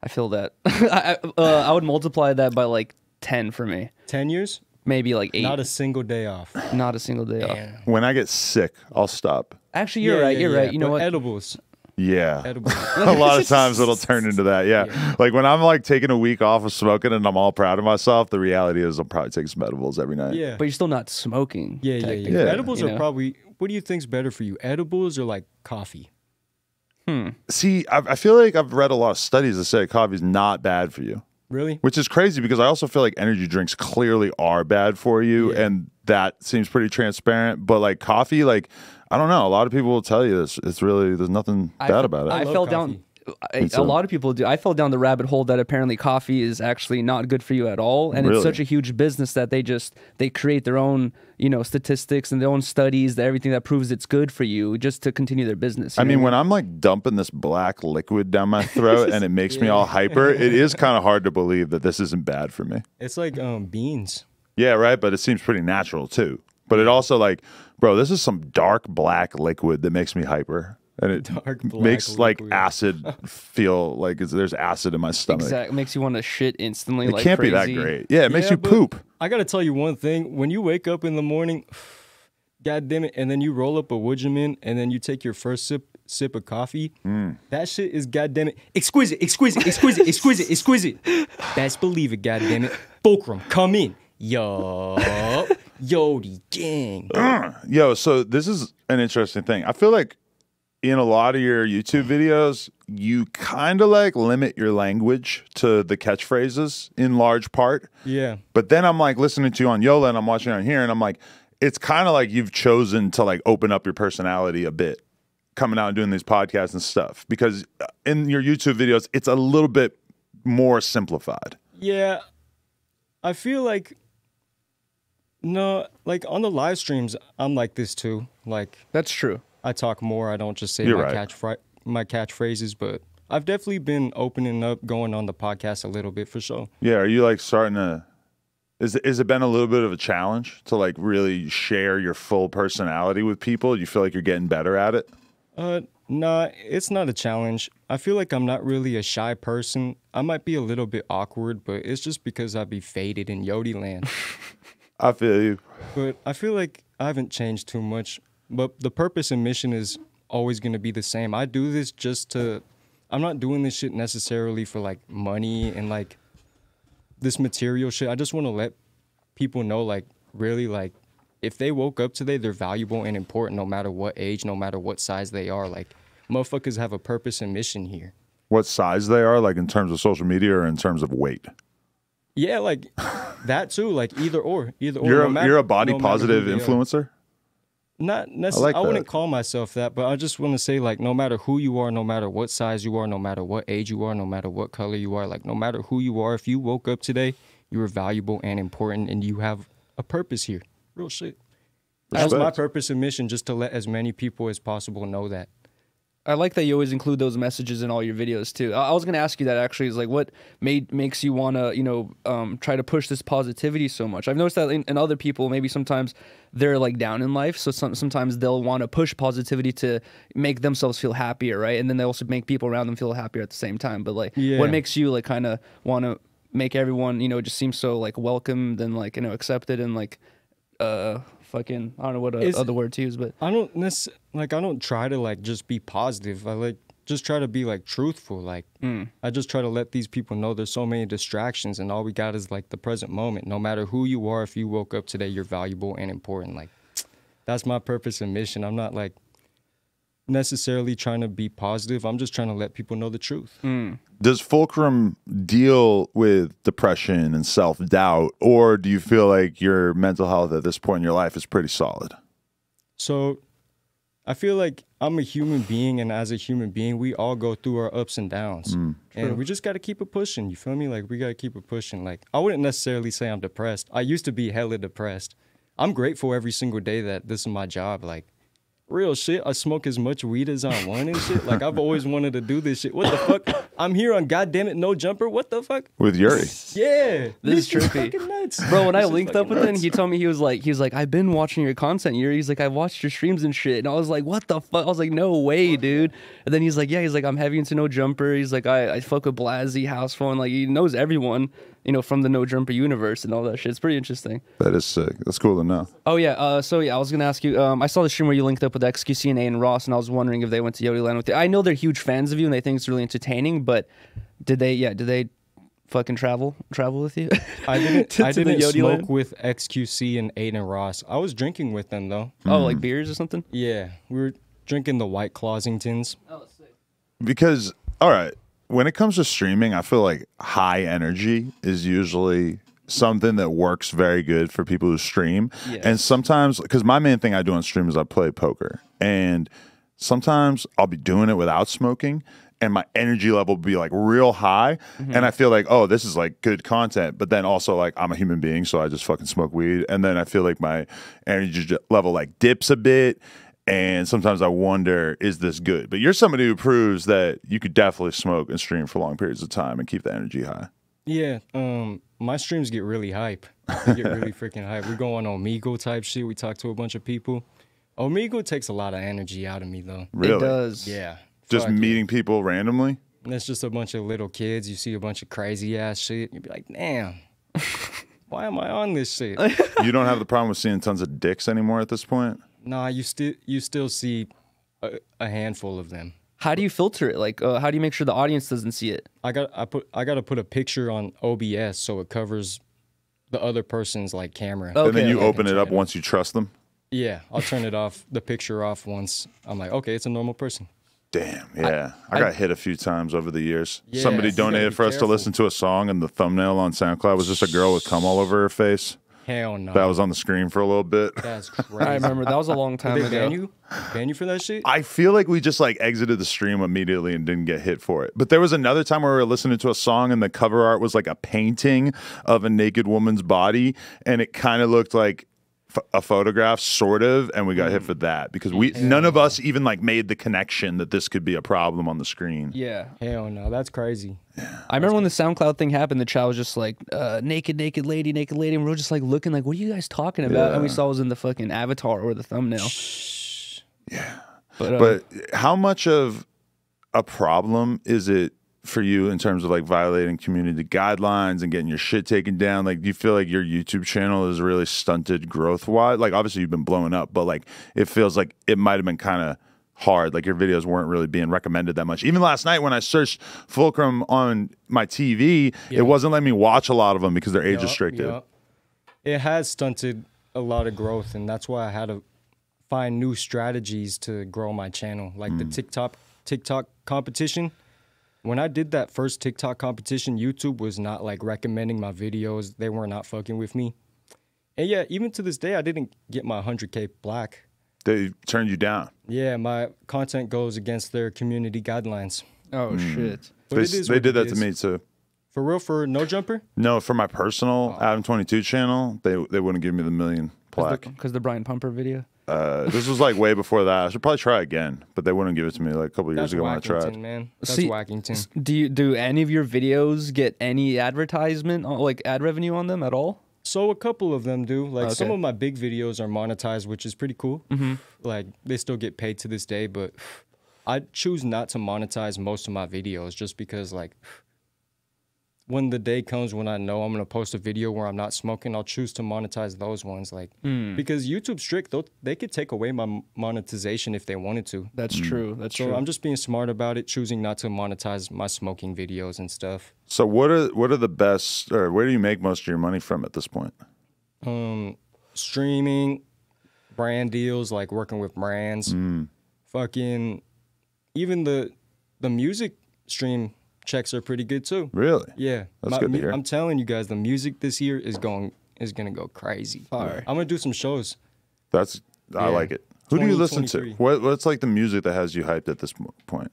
feel that. I would multiply that by like 10 for me. 10 years? Maybe like 8. Not a single day off. Not a single day off. When I get sick, I'll stop. Actually, you're right. You're right. You know but what? Edibles. Yeah. Edibles. A lot of times it'll turn into that. Yeah. Like when I'm like taking a week off of smoking and I'm all proud of myself, the reality is I'll probably take some edibles every night. Yeah. But you're still not smoking. Yeah. Yeah. Edibles You are know? probably, what do you think's better for you? Edibles or like coffee? See, I feel like I've read a lot of studies that say coffee's not bad for you. Really? Which is crazy because I also feel like energy drinks clearly are bad for you, and that seems pretty transparent. But like coffee, like I don't know, a lot of people will tell you this. It's really there's nothing bad about it. I love fell coffee. down. A lot of people do. I fell down the rabbit hole that apparently coffee is actually not good for you at all, and Really? it's such a huge business that they create their own, you know, statistics and their own studies, everything that proves it's good for you just to continue their business. I mean, when I'm like dumping this black liquid down my throat and it makes me all hyper, it is kind of hard to believe that this isn't bad for me. It's like beans. Yeah, right. But it seems pretty natural too. But it also like, bro, this is some dark black liquid that makes me hyper. And it Dark black makes like liquid. acid feel like there's acid in my stomach. Exactly, makes you want to shit instantly. It like can't crazy. be that great. Yeah, it makes Yeah, you but poop. I gotta tell you one thing. When you wake up in the morning, god damn it, and then you roll up a Woodjamin and then you take your first sip of coffee, that shit is goddamn it exquisite. Best believe it, goddamn it. Fulcrum, come in. Yo, Yodie gang. Yo, so this is an interesting thing. I feel like in a lot of your YouTube videos, you kind of like limit your language to the catchphrases in large part. Yeah. But then I'm like listening to you on Yola and I'm watching on here and I'm like, it's kind of like you've chosen to like open up your personality a bit coming out and doing these podcasts and stuff, because in your YouTube videos, it's a little bit more simplified. Yeah. I feel like, no, like on the live streams, I'm like this too. Like, That's true. I talk more. I don't just say You're my right. my catchphrases, but I've definitely been opening up, going on the podcast a little bit for sure. Yeah, are you like starting to? Is it been a little bit of a challenge to like really share your full personality with people? Do you feel like you're getting better at it? Nah, it's not a challenge. I feel like I'm not really a shy person. I might be a little bit awkward, but it's just because I be faded in Yodieland. I feel you. But I feel like I haven't changed too much. But the purpose and mission is always going to be the same. I do this just to... I'm not doing this shit necessarily for, like, money and, like, this material shit. I just want to let people know, like, really, like, if they woke up today, they're valuable and important no matter what age, no matter what size they are. Like, motherfuckers have a purpose and mission here. What size they are, like in terms of social media or in terms of weight? Yeah, like that too. Like either or. You're a body positive influencer? Not necessarily. I wouldn't call myself that, but I just want to say, like, no matter who you are, no matter what size you are, no matter what age you are, no matter what color you are, like, no matter who you are, if you woke up today, you are valuable and important, and you have a purpose here. Real shit. That's my purpose and mission, just to let as many people as possible know that. I like that you always include those messages in all your videos too. I was gonna ask you that actually. Is like what makes you wanna try to push this positivity so much? I've noticed that in other people, maybe sometimes they're like down in life, so sometimes they'll want to push positivity to make themselves feel happier, right? And then they also make people around them feel happier at the same time. But like, what makes you like kind of want to make everyone just seem so like welcomed and like accepted and like fucking, I don't know what other word to use, but I don't try to like just be positive. I like just try to be like truthful. Like I just try to let these people know there's so many distractions and all we got is like the present moment. No matter who you are, if you woke up today, you're valuable and important. Like that's my purpose and mission. I'm not like necessarily trying to be positive. I'm just trying to let people know the truth. Does Fulcrum deal with depression and self-doubt, or do you feel like your mental health at this point in your life is pretty solid? So I feel like I'm a human being, and as a human being, we all go through our ups and downs. And we just got to keep it pushing. You feel me? Like, we got to keep it pushing. Like, I wouldn't necessarily say I'm depressed. I used to be hella depressed. I'm grateful every single day that this is my job. Like, real shit, I smoke as much weed as I want and shit. Like, I've always wanted to do this shit. What the fuck? I'm here on goddamn it No Jumper. What the fuck? With Yuriy. Yeah. This is trippy. Fucking nuts. Bro, when I linked up with him, he told me he was like, I've been watching your content, Yuriy. He's like, I watched your streams and shit. And I was like, what the fuck? I was like, no way, dude. And then he's like, I'm heavy into No Jumper. He's like, I fuck with Blazzy, House Phone. Like, he knows everyone, from the No Jumper universe and all that shit. It's pretty interesting. That is sick. That's cool to know. Oh, yeah. I was going to ask you, I saw the stream where you linked up with XQC and Adin Ross, and I was wondering if they went to Yodieland with you. I know they're huge fans of you and they think it's really entertaining, but did they fucking travel with you? I didn't smoke with XQC and Adin Ross. I was drinking with them, though. Oh, like beers or something? Yeah. We were drinking the White Claws ingtons. Oh, sick. Because, all right, when it comes to streaming, I feel like high energy is usually something that works very good for people who stream. Yeah. And sometimes, because my main thing I do on stream is I play poker. And sometimes I'll be doing it without smoking, and my energy level will be like real high. And I feel like, oh, this is like good content. But then also like I'm a human being, so I just fucking smoke weed. And then I feel like my energy level like dips a bit. And sometimes I wonder, is this good? But you're somebody who proves that you could definitely smoke and stream for long periods of time and keep the energy high. Yeah, my streams get really hype. They get really freaking hype. We go on Omegle type shit. We talk to a bunch of people. Omegle takes a lot of energy out of me, though. Really? It does. Yeah. Just meeting people randomly? And it's just a bunch of little kids. You see a bunch of crazy ass shit. You'd be like, damn, why am I on this shit? You don't have the problem with seeing tons of dicks anymore at this point? Nah, you still see a handful of them. How do you filter it? Like, how do you make sure the audience doesn't see it? I got to put a picture on OBS so it covers the other person's like camera. Okay, and then you open it up once you trust them? Yeah, I'll turn it off, the picture off once I'm like, okay, it's a normal person. Damn, yeah. I got hit a few times over the years. Yeah, Somebody donated for us to listen to a song, and the thumbnail on SoundCloud was just a girl with cum all over her face. Hell no. That was on the screen for a little bit. That's crazy. I remember. That was a long time Did they ago. ban you for that shit? I feel like we just like exited the stream immediately and didn't get hit for it. But there was another time where we were listening to a song and the cover art was like a painting of a naked woman's body, and it kind of looked like a photograph, sort of, and we got hit for that because none of us even like made the connection that this could be a problem on the screen. Yeah. Hell no, that's crazy. I remember when the SoundCloud thing happened, the chat was just like, naked lady, and we were just like looking like, what are you guys talking about? And we saw it was in the fucking avatar or the thumbnail. Yeah. But how much of a problem is it for you in terms of like violating community guidelines and getting your shit taken down? Like, do you feel like your YouTube channel is really stunted growth wise? Like, obviously you've been blowing up, but like it feels like it might have been kind of hard. Like your videos weren't really being recommended that much. Even last night when I searched Fulcrum on my TV, it wasn't letting me watch a lot of them because they're age restricted. It has stunted a lot of growth, and that's why I had to find new strategies to grow my channel. Like the TikTok competition. When I did that first TikTok competition, YouTube was not like recommending my videos. They were not fucking with me. And yeah, even to this day, I didn't get my 100K plaque. They turned you down. Yeah, my content goes against their community guidelines. Oh, shit. They did that to me too. For real, for No Jumper? No, for my personal Adam22 channel, they wouldn't give me the 1 million plaque. Because the Brian Pumper video? This was like way before that. I should probably try again, but they wouldn't give it to me like a couple of years ago when I tried. Man. That's Wackington. Do any of your videos get any advertisement, like ad revenue on them at all? So a couple of them do. Like some of my big videos are monetized, which is pretty cool. Like they still get paid to this day, but I choose not to monetize most of my videos just because like when the day comes when I know I'm going to post a video where I'm not smoking, I'll choose to monetize those ones. Like because YouTube's strict, they could take away my monetization if they wanted to. That's true. That's true. So I'm just being smart about it, choosing not to monetize my smoking videos and stuff. So what are the best, or where do you make most of your money from at this point? Streaming, brand deals, like working with brands, fucking even the music stream checks are pretty good too. Really? Yeah. That's good to hear. I'm telling you guys, the music this year is gonna go crazy. Fire. I'm gonna do some shows. I like it. Who do you listen to? What's like the music that has you hyped at this point?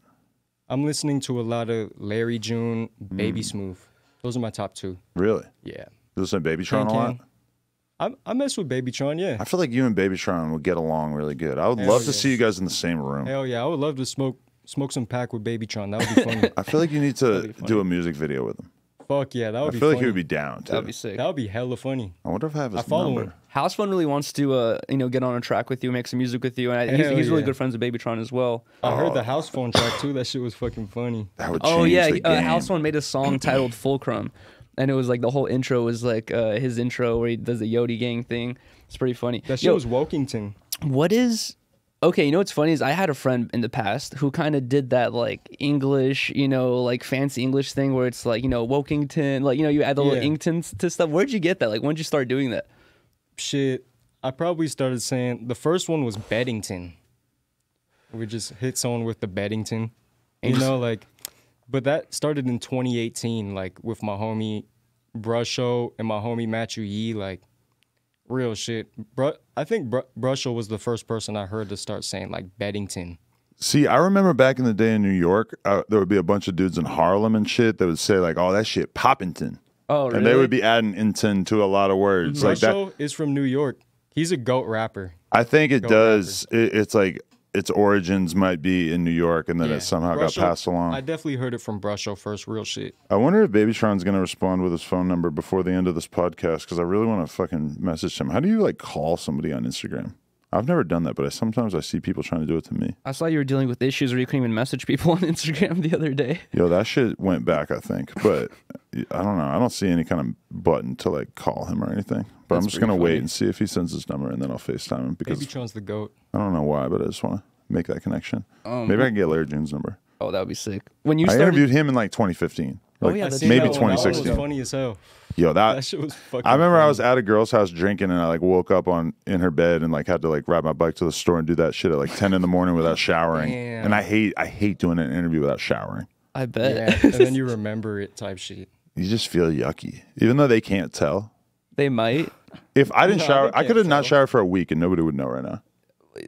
I'm listening to a lot of Larry June, Baby Smooth. Those are my top 2. Really? Yeah. You listen to Babytron a lot? I mess with Babytron, yeah. I feel like you and Babytron would get along really good. I would love to see you guys in the same room. Hell yeah, I would love to smoke some pack with Babytron. That would be funny. I feel like you need to do a music video with him. Fuck yeah, that would be funny. I feel like he would be down too. That'd be sick. That would be hella funny. I wonder if I have his number. Him. House Fun really wants to, get on a track with you, make some music with you, and he's really good friends with Babytron as well. I heard the House Phone track too. That shit was fucking funny. That would change the game. House Fun made a song titled Fulcrum, and it was like the whole intro was like his intro where he does the Yodie gang thing. It's pretty funny. That shit was Wokington. What is? Okay, you know what's funny is I had a friend in the past who kind of did that like English, like fancy English thing where it's like, Wokington, like, you add the little ingtons to stuff. Where'd you get that? Like, when'd you start doing that? Shit, I probably started saying, the first one was Beddington. We just hit someone with the Beddington, but that started in 2018, like with my homie Brusho and my homie Matthew Yee, like, real shit. I think Brusho was the first person I heard to start saying like Beddington. See, I remember back in the day in New York, there would be a bunch of dudes in Harlem and shit that would say like, "Oh, that shit Poppington." Oh, really? And they would be adding inton to a lot of words. Brusho is from New York. He's a GOAT rapper. I think it does. It's like its origins might be in New York, and then it somehow got passed along. I definitely heard it from Brusho first. Real shit. I wonder if Babytron's going to respond with his phone number before the end of this podcast, because I really want to fucking message him. How do you like call somebody on Instagram? I've never done that, but sometimes I see people trying to do it to me. I saw you were dealing with issues where you couldn't even message people on Instagram the other day. Yo, that shit went back, I think. But I don't know. I don't see any kind of button to like call him or anything. But I'm just going to wait and see if he sends his number, and then I'll FaceTime him. Because Babytron's the GOAT. I don't know why, but I just want to make that connection. Maybe I can get Larry June's number. Oh, that would be sick. I interviewed him in like 2015. Like, that's maybe that 2016. That was funny as hell. Yo, that shit was fucking I remember funny. I was at a girl's house drinking, and I like woke up in her bed and like had to like ride my bike to the store and do that shit at like 10 in the morning without showering. Damn. And I hate doing an interview without showering. I bet. Yeah, and then you remember it type shit. You just feel yucky, even though they can't tell. They might. If I didn't shower, I could have not showered for a week, and nobody would know right now.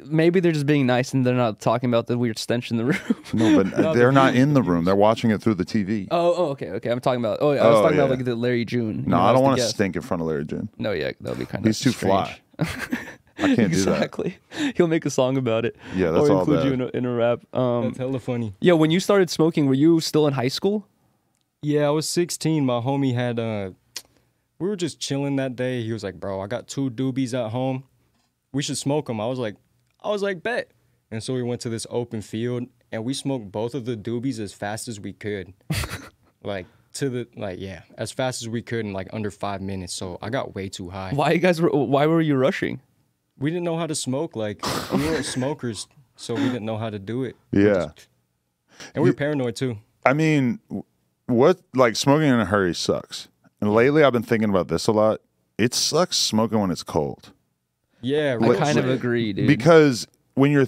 Maybe they're just being nice and they're not talking about the weird stench in the room. No, but they're not in the room. They're watching it through the TV. Oh, okay. I'm talking about. I was talking about like the Larry June. No, I don't want to stink in front of Larry June. No, yeah, that would be kind of. He's too fly. I can't do that. Exactly. He'll make a song about it. Yeah, that's all bad. Include you in a rap. That's hella funny. Yeah, when you started smoking, were you still in high school? Yeah, I was 16. My homie had we were just chilling that day. He was like, "Bro, I got 2 doobies at home. We should smoke them." I was like, bet. And so we went to this open field, and we smoked both of the doobies as fast as we could. As fast as we could in like under 5 minutes. So I got way too high. Why were you rushing? We didn't know how to smoke. Like, we weren't smokers, so we didn't know how to do it. Yeah. And we were paranoid too. I mean, smoking in a hurry sucks. And lately I've been thinking about this a lot. It sucks smoking when it's cold. Yeah, I kind of agree, dude. Because when you're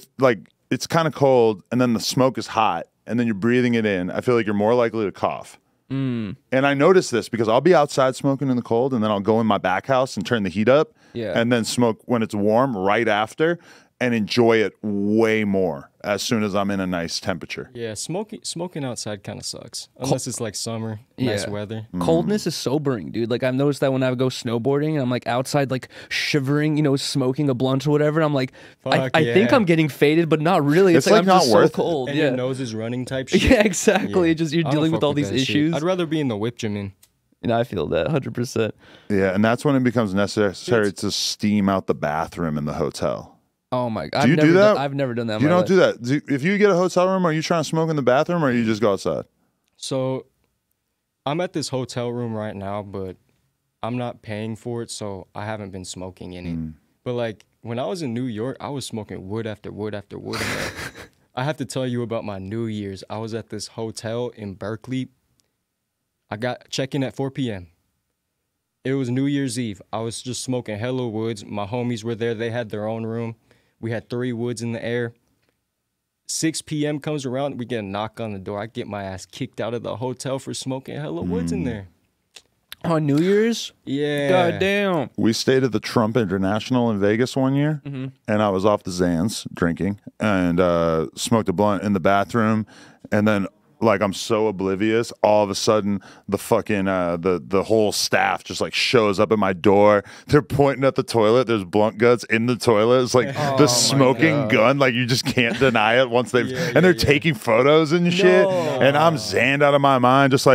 it's kind of cold and then the smoke is hot and then you're breathing it in, I feel like you're more likely to cough. And I notice this because I'll be outside smoking in the cold and then I'll go in my back house and turn the heat up and then smoke when it's warm right after and enjoy it way more as soon as I'm in a nice temperature. Yeah, smoking outside kind of sucks. Unless it's like summer, nice weather. Coldness is sobering, dude. Like, I've noticed that when I go snowboarding and I'm like outside, like shivering, smoking a blunt or whatever. I'm like, I think I'm getting faded, but not really. It's like I'm not just worth so cold. And your nose is running type shit. Yeah, exactly. Yeah. Just you're I don't dealing fuck with all these that shit. issues. I'd rather be in the whip gym in. I feel that 100%. Yeah, and that's when it becomes necessary to steam out the bathroom in the hotel. Oh my god! Do you do that? I've never done that. You don't do that. If you get a hotel room, are you trying to smoke in the bathroom or you just go outside? So I'm at this hotel room right now, but I'm not paying for it, so I haven't been smoking in it. But like when I was in New York, I was smoking wood after wood after wood. I have to tell you about my New Year's. I was at this hotel in Berkeley. I got check-in at 4 p.m. It was New Year's Eve. I was just smoking hella woods. My homies were there. They had their own room. We had 3 woods in the air. 6 p.m. comes around. We get a knock on the door. I get my ass kicked out of the hotel for smoking hella woods in there. On New Year's? Yeah. God damn. We stayed at the Trump International in Vegas one year, and I was off the Xans drinking and smoked a blunt in the bathroom, and then I'm so oblivious. All of a sudden, the fucking the whole staff just shows up at my door. They're pointing at the toilet. There's blunt guts in the toilet. It's the smoking gun. You just can't deny it once they've and they're taking photos and shit. And I'm zanned out of my mind. Just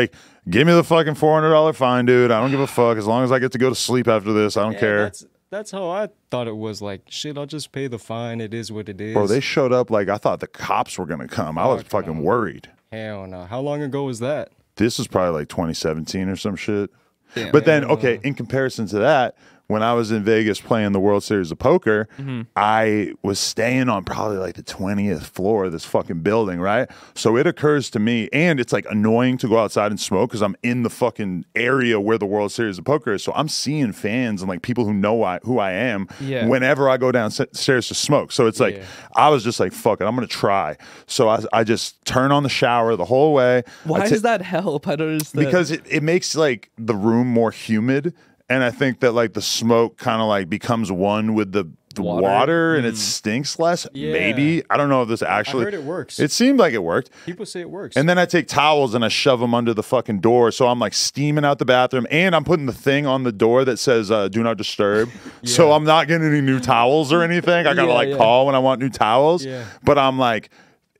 give me the fucking $400 fine, dude. I don't give a fuck as long as I get to go to sleep after this. I don't care. That's how I thought it was. Shit, I'll just pay the fine. It is what it is. Bro, they showed up I thought the cops were gonna come. I was fucking worried. Hell no. How long ago was that? This was probably 2017 or some shit. Damn, but then, okay, in comparison to that, when I was in Vegas playing the World Series of Poker, I was staying on probably the 20th floor of this fucking building, right? So it occurs to me, and it's annoying to go outside and smoke because I'm in the fucking area where the World Series of Poker is. So I'm seeing fans and people who know who I am whenever I go downstairs to smoke. So it's I was just fuck it, I'm going to try. So I just turn on the shower the whole way. Why does that help? I don't understand. Because it makes the room more humid. And I think that the smoke kind of becomes one with the water and it stinks less. Yeah. Maybe. I don't know if this actually. I heard it works. It seemed like it worked. People say it works. And then I take towels and I shove them under the fucking door. So I'm steaming out the bathroom and I'm putting the thing on the door that says do not disturb. So I'm not getting any new towels or anything. I got to call when I want new towels. Yeah. But I'm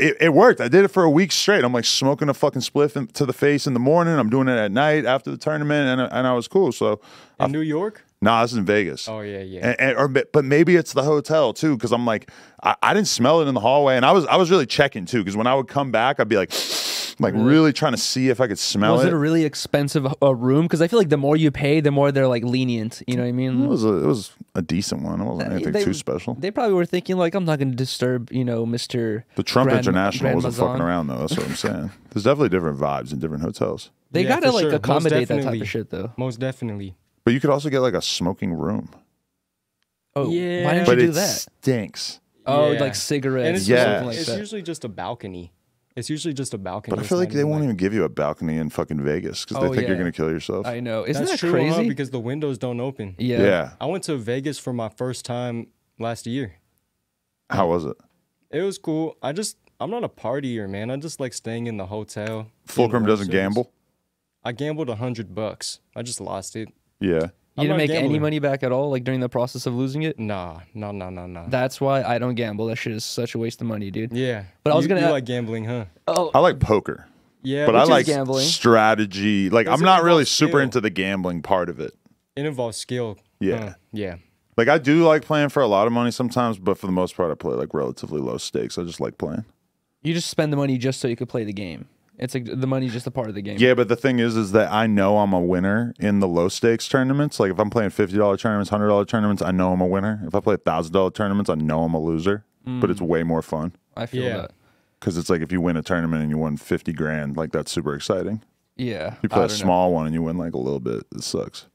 it worked. I did it for a week straight. I'm smoking a fucking spliff to the face in the morning. I'm doing it at night after the tournament, and I was cool. So in New York? Nah, this is in Vegas. Oh yeah. But maybe it's the hotel too, because I'm I didn't smell it in the hallway, and I was really checking too, because when I would come back, I'd be really trying to see if I could smell it. Was it a really expensive room? Because I feel the more you pay, the more they're lenient. You know what I mean? It was a decent one. It wasn't anything too special. They probably were thinking I'm not going to disturb Mr. The Trump International Grand wasn't fucking around though. That's what I'm saying. There's definitely different vibes in different hotels. They gotta sure. accommodate that type of shit though. Most definitely. But you could also get a smoking room. Oh yeah. Why didn't but you do it that? stinks. Oh, Yeah. cigarettes. And it's or something like it's that. usually just a balcony. It's usually just a balcony. But I feel they won't even give you a balcony in fucking Vegas because they think you're going to kill yourself. I know. Isn't That's that true, crazy? because the windows don't open. Yeah. I went to Vegas for my first time last year. How was it? It was cool. I'm not a partier, man. I just like staying in the hotel. Fulcrum doesn't gamble? I gambled $100. I just lost it. Yeah. You didn't make any money back at all, during the process of losing it? Nah. That's why I don't gamble. That shit is such a waste of money, dude. Yeah. But I was gonna You like gambling, huh? Oh, I like poker. Yeah. But I which is like gambling. strategy. I'm it not really involves super skill. into the gambling part of it. It involves skill. Yeah. Yeah. Like I do like playing for a lot of money sometimes, but for the most part, I play like relatively low stakes. I just like playing. You just spend the money just so you could play the game. It's like the money's just a part of the game. Yeah, but the thing is that I know I'm a winner in the low stakes tournaments. Like if I'm playing $50 tournaments, $100 tournaments, I know I'm a winner. If I play $1,000 tournaments, I know I'm a loser. But it's way more fun. I feel that. Because it's like if you win a tournament and you win 50 grand, like that's super exciting. Yeah. You play a small one and you win like a little bit, it sucks.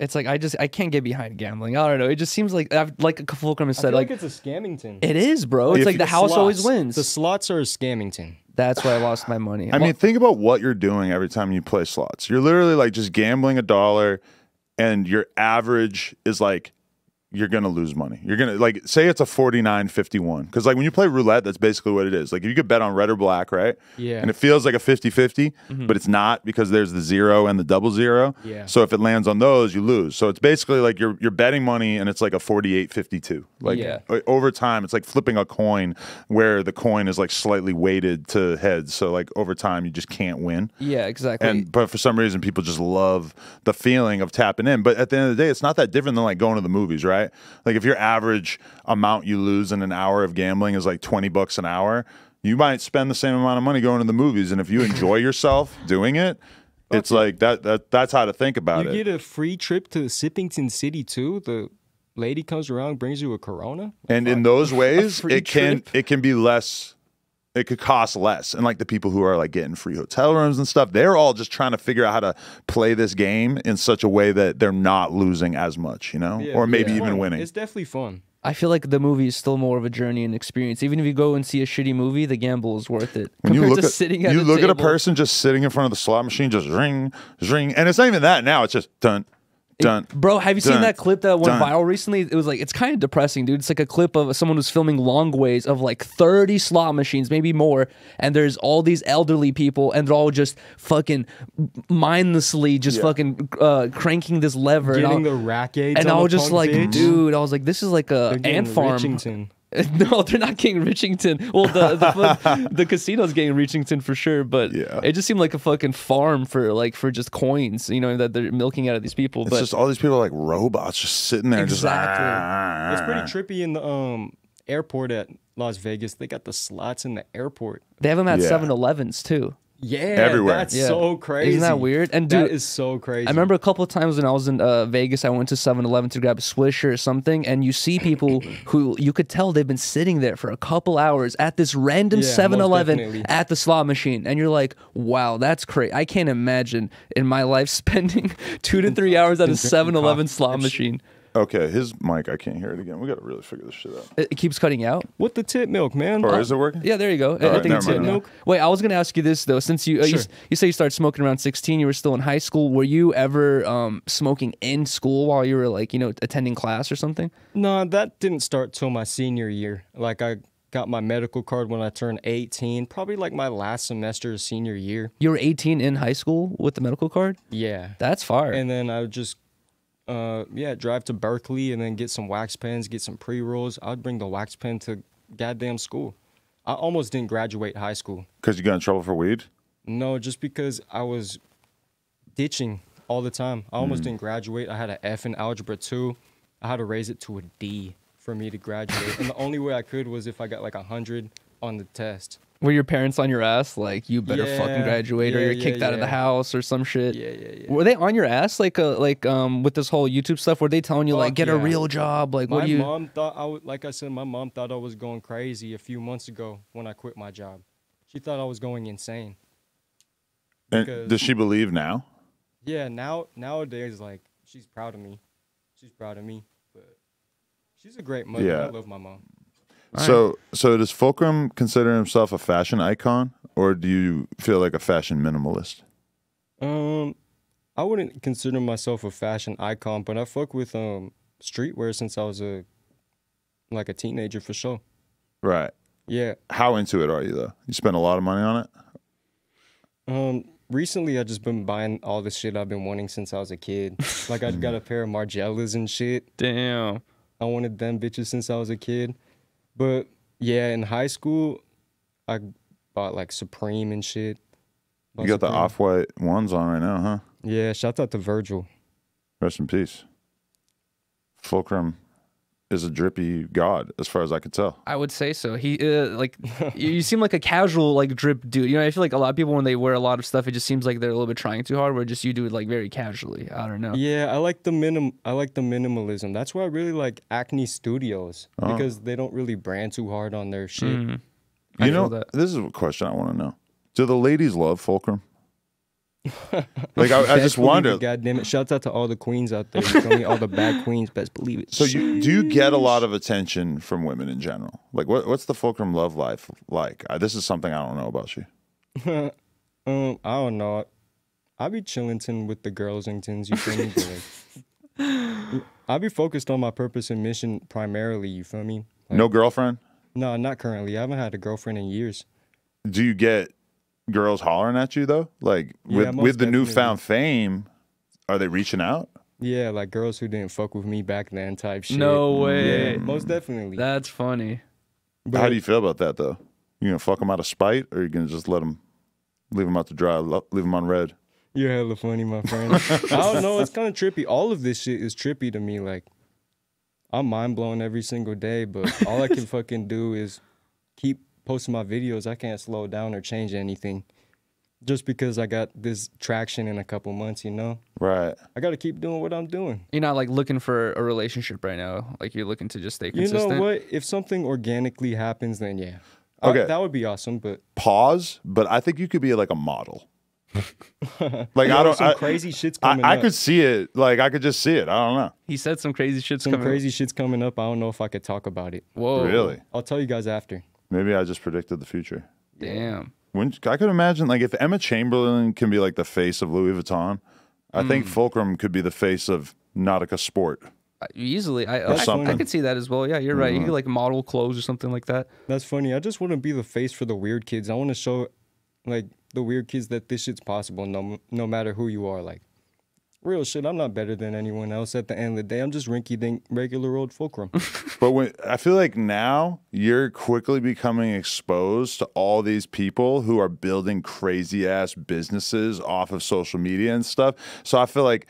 It's like I can't get behind gambling. I don't know. It just seems like like Fulcrum has said, like it's a scammington. It is, bro. It's like the house always wins. The slots are a scammington. That's where I lost my money. I mean, think about what you're doing every time you play slots. You're literally like just gambling $1 and your average is like you're gonna lose money. You're gonna like say it's a 49-51. Because like when you play roulette, that's basically what it is. Like you could bet on red or black, right? Yeah. And it feels like a 50-50, but it's not because there's the 0 and the double 0. Yeah. So if it lands on those, you lose. So it's basically like you're betting money and it's like a 48-52. Like over time, it's like flipping a coin where the coin is like slightly weighted to heads. So like over time, you just can't win. Yeah, exactly. But for some reason, people just love the feeling of tapping in. But at the end of the day, it's not that different than like going to the movies, right? Like if your average amount you lose in an hour of gambling is like $20 an hour, you might spend the same amount of money going to the movies. And if you enjoy yourself doing it, it's like that's how to think about it. You get a free trip to Sippington City too. The lady comes around, brings you a Corona. And in those ways, it can be less. It could cost less. And like the people who are like getting free hotel rooms and stuff, they're all just trying to figure out how to play this game in such a way that they're not losing as much, you know, or maybe even winning. It's definitely fun. I feel like the movie is still more of a journey and experience. Even if you go and see a shitty movie, the gamble is worth it. When you look at a person just sitting in front of the slot machine, just ring, and it's not even that now. It's just dun. Bro, have you seen that clip that went viral recently? It was like, it's kind of depressing, dude. It's like a clip of someone who's filming long ways of like 30 slot machines, maybe more. And there's all these elderly people and they're all just fucking mindlessly just fucking cranking this lever. Getting the rack aids. And I was just like, dude, I was like, this is like a ant farm. Richington. No, they're not getting Richington. Well, the casino's getting Richington for sure, but it just seemed like a fucking farm for just coins, you know, that they're milking out of these people. It's just all these people like robots just sitting there. Exactly. It's pretty trippy in the airport at Las Vegas. They got the slots in the airport. They have them at 7-Elevens too. Yeah, everywhere. That's so crazy. Isn't that weird? And dude, that is so crazy. I remember a couple of times when I was in Vegas, I went to 7-Eleven to grab a Swisher or something, and you see people who you could tell they've been sitting there for a couple hours at this random 7-Eleven at the slot machine, and you're like, wow, that's crazy. I can't imagine in my life spending 2 to 3 hours at a 7-Eleven slot machine. Okay, his mic, I can't hear it again. We got to really figure this shit out. It keeps cutting out. What the tip milk, man? Or is it working? Yeah, there you go. I think it's tip milk. Wait, I was going to ask you this, though. Since you say you started smoking around 16, you were still in high school. Were you ever smoking in school while you were, like, you know, attending class or something? No, that didn't start till my senior year. Like, I got my medical card when I turned 18, probably like my last semester of senior year. You were 18 in high school with the medical card? Yeah. That's fire. And then I would just drive to Berkeley and then get some wax pens, get some pre-rolls. I'd bring the wax pen to goddamn school. I almost didn't graduate high school. Because you got in trouble for weed? No, just because I was ditching all the time. I almost didn't graduate. I had an F in Algebra 2. I had to raise it to a D for me to graduate. And the only way I could was if I got like 100 on the test. Were your parents on your ass? Like, you better fucking graduate or you're kicked out of the house or some shit? Yeah. Were they on your ass like with this whole YouTube stuff? Were they telling you like, get a real job? Like, what do you... My mom thought like I said, my mom thought I was going crazy a few months ago when I quit my job. She thought I was going insane. And does she believe now? Yeah, nowadays, like, she's proud of me. She's proud of me. But she's a great mother. Yeah. I love my mom. So does Fulcrum consider himself a fashion icon, or do you feel like a fashion minimalist? I wouldn't consider myself a fashion icon, but I fuck with streetwear since I was a teenager for sure. Right. Yeah. How into it are you though? You spend a lot of money on it? Recently I just been buying all the shit I've been wanting since I was a kid. Like I got a pair of Margielas and shit. Damn. I wanted them bitches since I was a kid. But yeah, in high school, I bought like Supreme and shit. You got the off-white ones on right now, huh? Yeah, shout out to Virgil. Rest in peace. Fulcrum is a drippy god, as far as I could tell. I would say so. He like you seem like a casual like drip dude. You know, I feel like a lot of people when they wear a lot of stuff, it just seems like they're a little bit trying too hard. Where just you do it like very casually. I don't know. Yeah, I like the minimalism. That's why I really like Acne Studios because they don't really brand too hard on their shit. You know, this is a question I want to know. Do the ladies love Fulcrum? Like I just wonder. God damn it! Shouts out to all the queens out there. You feel me? All the bad queens, best believe it. So do you get a lot of attention from women in general? Like what's the Fulcrum love life like? This is something I don't know about you. I don't know. I be chillington with the girls ingtons. You feel me? Like, I be focused on my purpose and mission primarily. You feel me? Like, no girlfriend? No, not currently. I haven't had a girlfriend in years. Do you get girls hollering at you though? Like with the newfound fame, are they reaching out? Yeah, like girls who didn't fuck with me back then type shit. No way. Yeah, most definitely. That's funny. But how do you feel about that though? You gonna fuck them out of spite, or you gonna just leave them out to dry, leave them on red? You're hella funny, my friend. I don't know. It's kind of trippy. All of this shit is trippy to me. Like, I'm mind blown every single day, but all I can fucking do is keep posting my videos. I can't slow down or change anything just because I got this traction in a couple months, you know? Right. I got to keep doing what I'm doing. You're not like looking for a relationship right now. Like you're looking to just stay consistent. You know what? If something organically happens, then yeah. Okay. That would be awesome, but... Pause, but I think you could be like a model. Like crazy shit's coming I up. could see it. Like I could just see it. I don't know. He said some crazy shit's coming up. I don't know if I could talk about it. Whoa. Really? I'll tell you guys after. Maybe I just predicted the future. Damn. I could imagine, like, if Emma Chamberlain can be like the face of Louis Vuitton, I think Fulcrum could be the face of Nautica Sport. Easily. I could see that as well. Yeah, you're right. You could like model clothes or something like that. That's funny. I just want to be the face for the weird kids. I want to show, like, the weird kids that this shit's possible no matter who you are. Like, real shit, I'm not better than anyone else at the end of the day. I'm just rinky-dink, regular old Fulcrum. But I feel like now you're quickly becoming exposed to all these people who are building crazy-ass businesses off of social media and stuff. So I feel like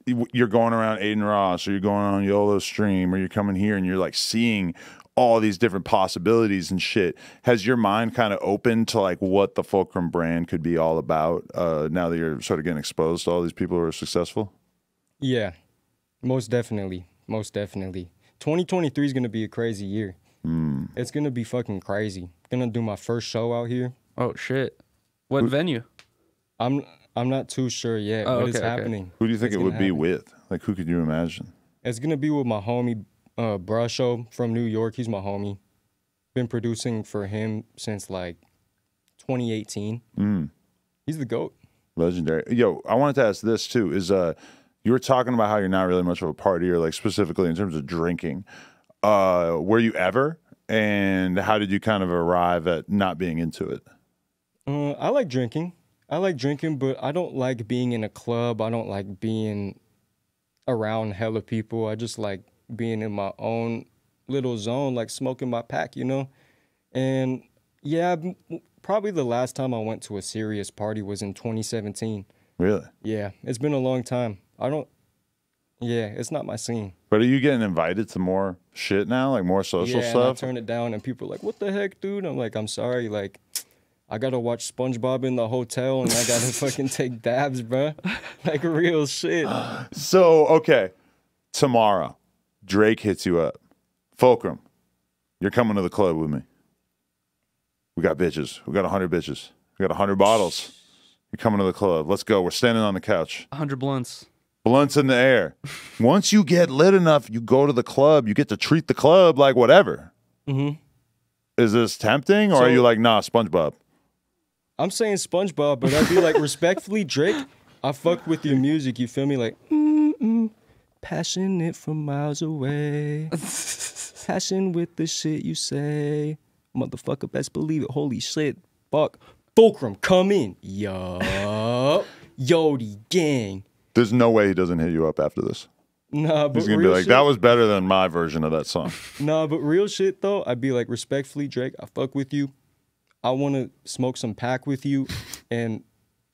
you're going around Adin Ross, or you're going on YOLO's stream, or you're coming here and you're like seeing all these different possibilities and shit. Has your mind kind of opened to like what the Fulcrum brand could be all about now that you're sort of getting exposed to all these people who are successful? Yeah, most definitely. Most definitely. 2023 is going to be a crazy year. It's going to be fucking crazy. Going to do my first show out here. Oh, shit. What venue? I'm not too sure yet, but it's happening. Who do you think it would be with? Like, who could you imagine? It's going to be with my homie, Brusho from New York. He's my homie. Been producing for him since like 2018. He's the GOAT. Legendary. Yo, I wanted to ask this too, is you were talking about how you're not really much of a partier, like specifically in terms of drinking. Were you ever? And how did you kind of arrive at not being into it? I like drinking. But I don't like being in a club. I don't like being around hella people. I just like being in my own little zone, like smoking my pack, you know? And yeah, probably the last time I went to a serious party was in 2017. Really? Yeah, it's been a long time. It's not my scene. But are you getting invited to more shit now, like more social stuff? I turn it down and people are like, what the heck, dude? I'm like, I'm sorry, like, I gotta watch SpongeBob in the hotel and I gotta fucking take dabs, bro. Like real shit. So, okay, tomorrow, Drake hits you up. Fulcrum, you're coming to the club with me. We got bitches. We got 100 bitches. We got 100 bottles. You're coming to the club. Let's go. We're standing on the couch. 100 blunts. Blunts in the air. Once you get lit enough, you go to the club. You get to treat the club like whatever. Is this tempting, or are you like, nah, SpongeBob? I'm saying SpongeBob, but I'd be like, respectfully, Drake, I fuck with your music. You feel me? Like, passionate from miles away. Passion with the shit you say. Motherfucker, best believe it. Holy shit. Fuck. Fulcrum, come in. Yup. Yodie gang. There's no way he doesn't hit you up after this. Nah, but he's gonna be like, that was better than my version of that song. Nah, but real shit though, I'd be like, respectfully, Drake, I fuck with you. I want to smoke some pack with you and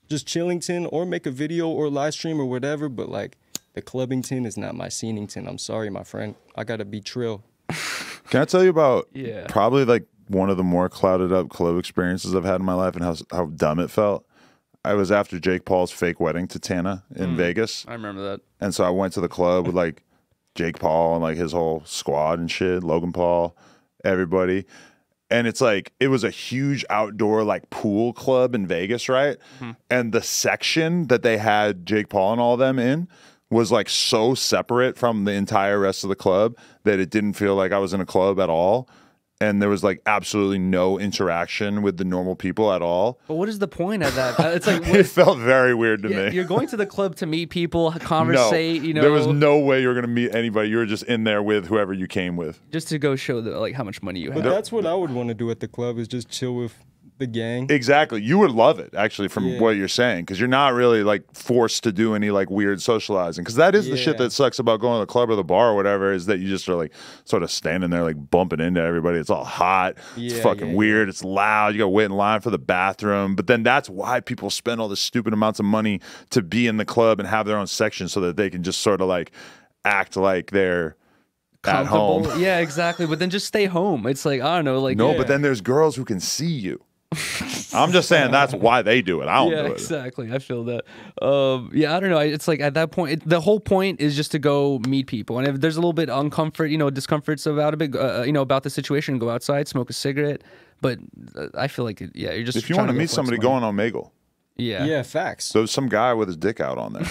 just chillington or make a video or live stream or whatever. But like, the clubbington is not my scenington. I'm sorry, my friend. I gotta be trill. Can I tell you about Yeah. probably like one of the more clouded up club experiences I've had in my life and how dumb it felt? I was after Jake Paul's fake wedding to Tana in Vegas. I remember that. And so I went to the club with like Jake Paul and like his whole squad and shit, Logan Paul, everybody. And it's like, it was a huge outdoor like pool club in Vegas, right? And the section that they had Jake Paul and all of them in was like so separate from the entire rest of the club that it didn't feel like I was in a club at all. And there was like absolutely no interaction with the normal people at all. But what is the point of that? It's like It felt very weird to me. you're going to the club to meet people, conversate. No, you know, there was no way you were going to meet anybody. You were just in there with whoever you came with. just to go show like how much money you have. But that's what I would want to do at the club is just chill with the gang. Exactly. You would love it, actually, from Yeah. what you're saying, because you're not really like forced to do any like weird socializing. Because that is the shit Yeah. that sucks about going to the club or the bar or whatever, is that you just are like sort of standing there like bumping into everybody. It's all hot. It's Yeah, fucking yeah, weird. It's loud. You got to wait in line for the bathroom. But then that's why people spend all this stupid amounts of money to be in the club and have their own section so that they can just sort of like act like they're at home. Yeah, exactly. But then just stay home. It's like, I don't know, like No, but then there's girls who can see you. I'm just saying that's why they do it. I don't yeah, do it. exactly. I feel that. Yeah, I don't know. It's like at that point, the whole point is just to go meet people, and if there's a little bit discomforts about a bit, about the situation, go outside, smoke a cigarette. But I feel like, yeah, you're just. If you trying want to go meet flex somebody, money. go on Omegle. Yeah. Yeah, facts. So some guy with his dick out on there.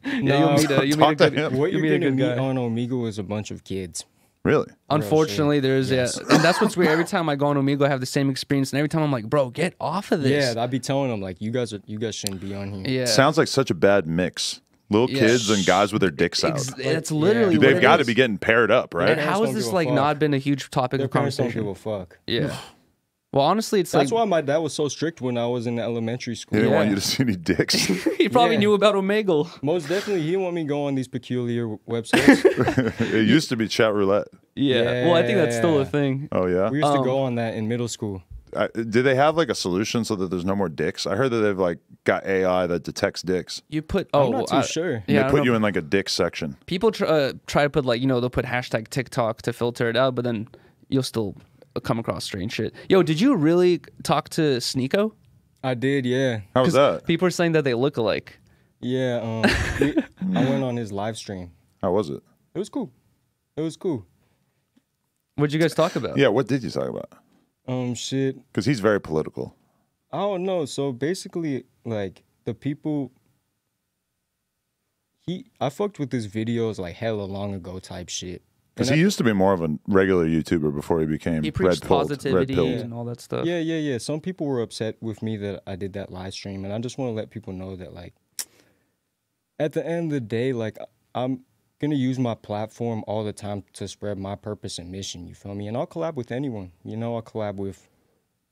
Yeah, you'll Talk meet to a good, him. What you'll you're meet a gonna good meet guy. on Omegle is a bunch of kids. Really? Unfortunately, there's Yes. and that's what's weird. Every time I go on Omegle, I have the same experience, and every time I'm like, bro, get off of this. Yeah, I'd be telling them like, you guys shouldn't be on here. Yeah. Sounds like such a bad mix. Little Yeah. kids and guys with their dicks out. It's literally what They've it got to is. be getting paired up, right? And how Parents has don't this give a like fuck. not been a huge topic Their of parents don't conversation? give a fuck. Yeah. Well, honestly, it's That's like why my dad was so strict when I was in elementary He school. didn't want Yeah. you to see any dicks. he probably Yeah. knew about Omegle. Most definitely, he didn't want me to go on these peculiar websites. It used to be chat roulette. Yeah. Well, I think that's still a Yeah. thing. Oh, yeah? We used to go on that in middle school. Do they have like a solution so that there's no more dicks? I heard that they've like got AI that detects dicks. You put I'm not too sure. Yeah, I They don't put know. you in like a dick section. People try to put like they'll put hashtag TikTok to filter it out, but then you'll still come across strange shit. Yo, did you really talk to SNEAKO? I did, yeah. How was that? People are saying that they look alike. Yeah, I went on his live stream. How was it? It was cool. It was cool. What'd you guys talk about? Yeah, what did you talk about? Shit. Because he's very political. I don't know. So basically, like the people, I fucked with his videos like hella long ago type shit. Because he used to be more of a regular YouTuber before he became He preached red-pilled. positivity Red-pilled. and all that stuff. Yeah. Some people were upset with me that I did that live stream, and I just want to let people know that like, at the end of the day, like I'm gonna use my platform all the time to spread my purpose and mission. You feel me? And I'll collab with anyone. You know, I'll collab with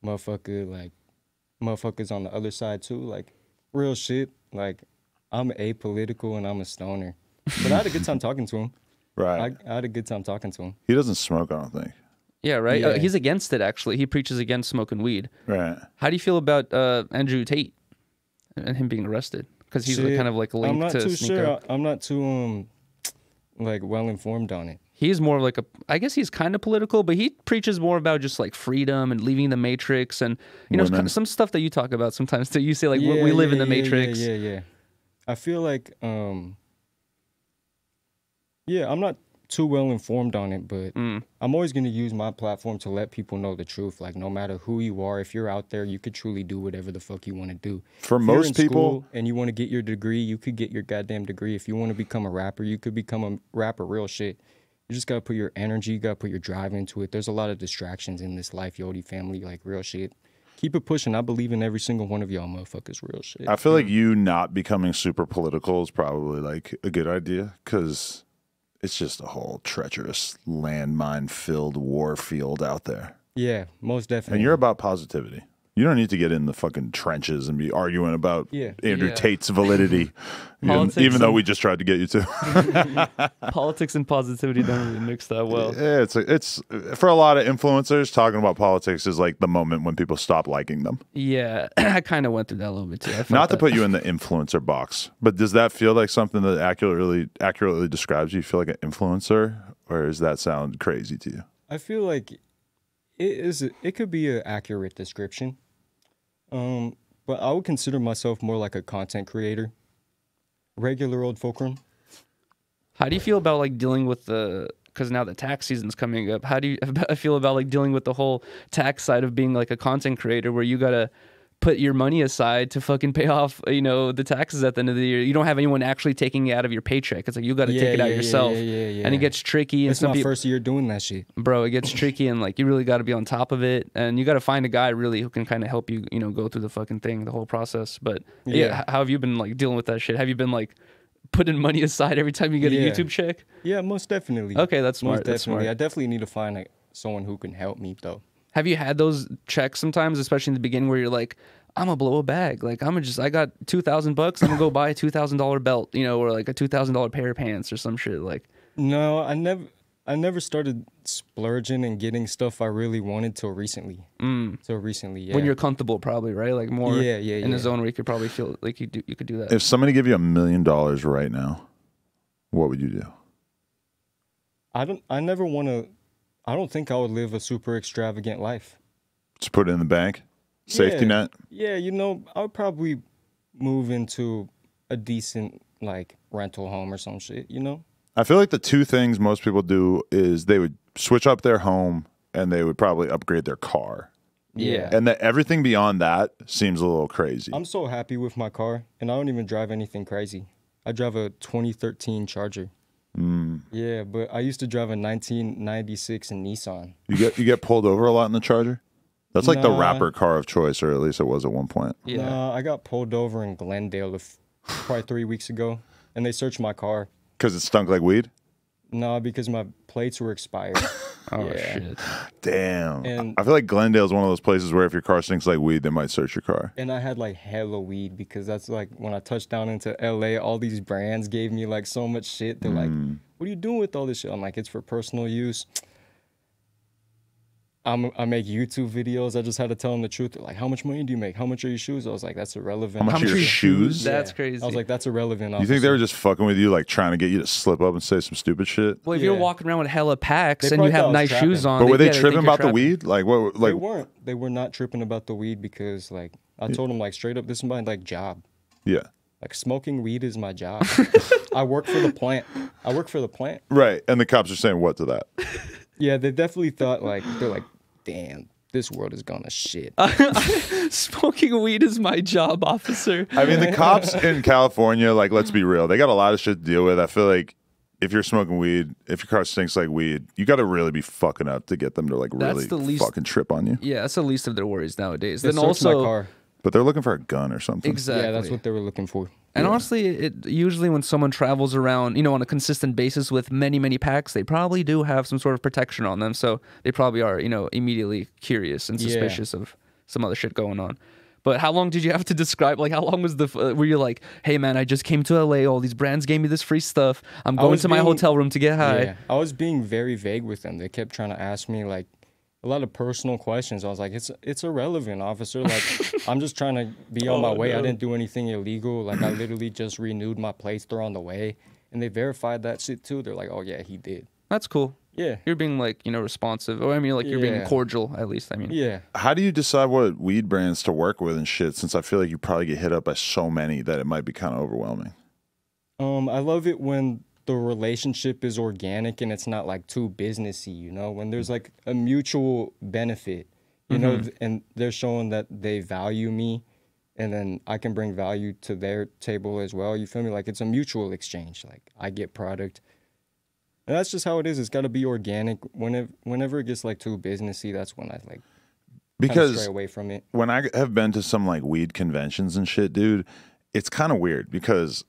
motherfuckers on the other side too. Like real shit. Like I'm apolitical and I'm a stoner, but I had a good time talking to him. Right. I had a good time talking to him. He doesn't smoke, I don't think. Yeah, right. Yeah. He's against it actually. He preaches against smoking weed. Right. How do you feel about Andrew Tate and him being arrested? Because he's Shit, kind of like linked I'm not to too SNEAKO. sure. I'm not too like well informed on it. He's more like I guess he's kind of political, but he preaches more about just like freedom and leaving the matrix and Women. some stuff that you talk about sometimes too. You say like we live in the matrix. Yeah. I feel like I'm not too well informed on it, but I'm always going to use my platform to let people know the truth. Like no matter who you are, if you're out there, you could truly do whatever the fuck you want to do. For If you're most in people- school and you want to get your degree, you could get your goddamn degree. If you want to become a rapper, you could become a rapper. Real shit. You just gotta put your energy, you gotta put your drive into it. There's a lot of distractions in this life, Yodie family. Like real shit. Keep it pushing. I believe in every single one of y'all motherfuckers. Real shit. I feel like you not becoming super political is probably like a good idea because it's just a whole treacherous landmine-filled war field out there. Yeah, most definitely. And you're about positivity. You don't need to get in the fucking trenches and be arguing about Andrew Yeah. Tate's validity, even though we just tried to get you to. Politics and positivity don't really mix that well. Yeah, it's for a lot of influencers, talking about politics is like the moment when people stop liking them. Yeah, I kind of went through that a little bit too. Not to put you in the influencer box, but does that feel like something that accurately describes you? You feel like an influencer, or does that sound crazy to you? I feel like it could be an accurate description. But I would consider myself more like a content creator. Regular old Fulcrum. How do you feel about like dealing with because now the tax season's coming up, how do you feel about like dealing with the whole tax side of being like a content creator where you gotta put your money aside to fucking pay off, the taxes at the end of the year? You don't have anyone actually taking it out of your paycheck. It's like you got to take it out yourself. And it gets tricky. It's my first year doing that shit. Bro, it gets tricky and like you really got to be on top of it. And you got to find a guy really who can kind of help you, go through the fucking thing, the whole process. But yeah, how have you been like dealing with that shit? Have you been like putting money aside every time you get a YouTube check? Yeah, most definitely. Okay, that's smart. Most definitely. I definitely need to find someone who can help me though. Have you had those checks sometimes, especially in the beginning, where you're like, I'm gonna blow a bag. Like I got $2,000. I'm gonna go buy a $2,000 belt, or like a $2,000 pair of pants or some shit. Like, no, I never started splurging and getting stuff I really wanted till recently. Till recently, yeah. When you're comfortable, probably, right? Like more in a zone where you could probably feel like you could do that. If somebody gave you $1 million right now, what would you do? I don't think I would live a super extravagant life. Just put it in the bank? Safety net? Yeah, I would probably move into a decent like rental home or some shit, I feel like the two things most people do is they would switch up their home and they would probably upgrade their car. Yeah. And that everything beyond that seems a little crazy. I'm so happy with my car, and I don't even drive anything crazy. I drive a 2013 Charger. Yeah, but I used to drive a 1996 Nissan. You get pulled over a lot in the Charger? That's like the rapper car of choice, or at least it was at one point. Yeah. Nah, I got pulled over in Glendale probably 3 weeks ago, and they searched my car. Because it stunk like weed? No, because my plates were expired. Shit. Damn. And I feel like Glendale is one of those places where if your car stinks like weed, they might search your car. And I had like hella weed because that's like when I touched down into LA, all these brands gave me like so much shit. They're like, what are you doing with all this shit? I'm like, it's for personal use. I make YouTube videos. I just had to tell them the truth. They're like, how much money do you make? How much are your shoes? I was like, that's irrelevant. How much are your shoes? That's crazy. I was like, that's irrelevant. You think they were just fucking with you, like trying to get you to slip up and say some stupid shit? Well, if you're walking around with hella packs and you have nice shoes on. But were they tripping about the weed? Like what? Like they weren't. They were not tripping about the weed because like I told them like straight up, this is my like job. Yeah. Like smoking weed is my job. I work for the plant. Right. And the cops are saying what to that? Yeah, they definitely thought they're like, damn, this world is gonna shit. Smoking weed is my job, officer. I mean, the cops in California, like, let's be real, they got a lot of shit to deal with. I feel like if you're smoking weed, if your car stinks like weed, you got to really be fucking up to get them to like really fucking trip on you. Yeah, that's the least of their worries nowadays. Then also, my car. But they're looking for a gun or something. Exactly. Yeah, that's what they were looking for. And honestly, it usually when someone travels around, on a consistent basis with many, many packs, they probably do have some sort of protection on them. So they probably are, immediately curious and suspicious of some other shit going on. But how long did you have to describe? Like, how long was were you like, hey, man, I just came to LA. All these brands gave me this free stuff. I'm going to my hotel room to get high. Yeah, I was being very vague with them. They kept trying to ask me, like, a lot of personal questions. I was like, it's irrelevant, officer. Like, I'm just trying to be on my way. No. I didn't do anything illegal. Like, I literally just renewed my plates. They're on the way. And they verified that shit, too. They're like, oh, yeah, he did. That's cool. Yeah. You're being, like, responsive. Or, I mean, like, you're being cordial, at least. I mean. Yeah. How do you decide what weed brands to work with and shit, since I feel like you probably get hit up by so many that it might be kind of overwhelming? I love it when the relationship is organic and it's not like too businessy, when there's like a mutual benefit, and they're showing that they value me and then I can bring value to their table as well. You feel me? Like it's a mutual exchange. Like I get product. And that's just how it is. It's got to be organic. Whenever it gets like too businessy, that's when I like stray away from it. When I have been to some like weed conventions and shit, dude, it's kind of weird because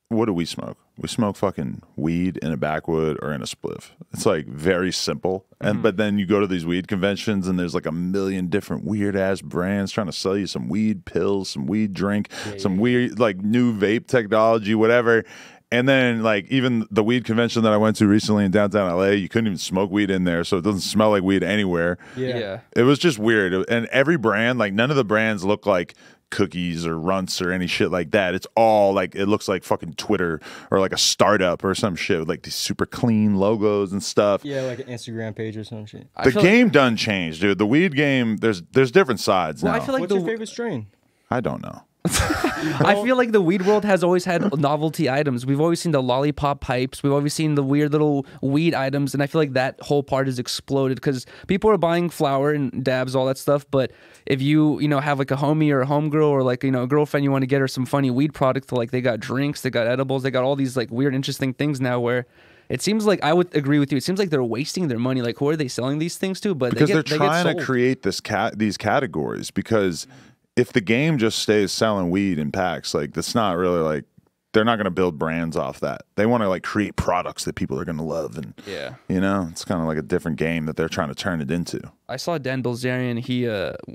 what do we smoke? We smoke fucking weed in a backwood or in a spliff. It's like very simple. And but then you go to these weed conventions and there's like a million different weird ass brands trying to sell you some weed pills, some weed drink, some weird like new vape technology, whatever. And then like even the weed convention that I went to recently in downtown LA, you couldn't even smoke weed in there, so it doesn't smell like weed anywhere. Yeah. It was just weird. And every brand, like none of the brands look like cookies or runts or any shit like that. It's all like, it looks like fucking Twitter or like a startup or some shit with like these super clean logos and stuff. Yeah, like an Instagram page or some shit. The game done changed, dude. The weed game, there's different sides now. I feel like What's your favorite strain? I don't know. I feel like the weed world has always had novelty items. We've always seen the lollipop pipes. We've always seen the weird little weed items, and I feel like that whole part has exploded because people are buying flower and dabs, all that stuff. But if you have like a homie or a homegirl or like a girlfriend, you want to get her some funny weed product. Like they got drinks, they got edibles, they got all these like weird, interesting things now. Where it seems like I would agree with you. It seems like they're wasting their money. Like who are they selling these things to? But because they're trying to create these categories because. If the game just stays selling weed in packs, like that's not really like they're not going to build brands off that. They want to like create products that people are going to love, and it's kind of like a different game that they're trying to turn it into. I saw Dan Bilzerian. He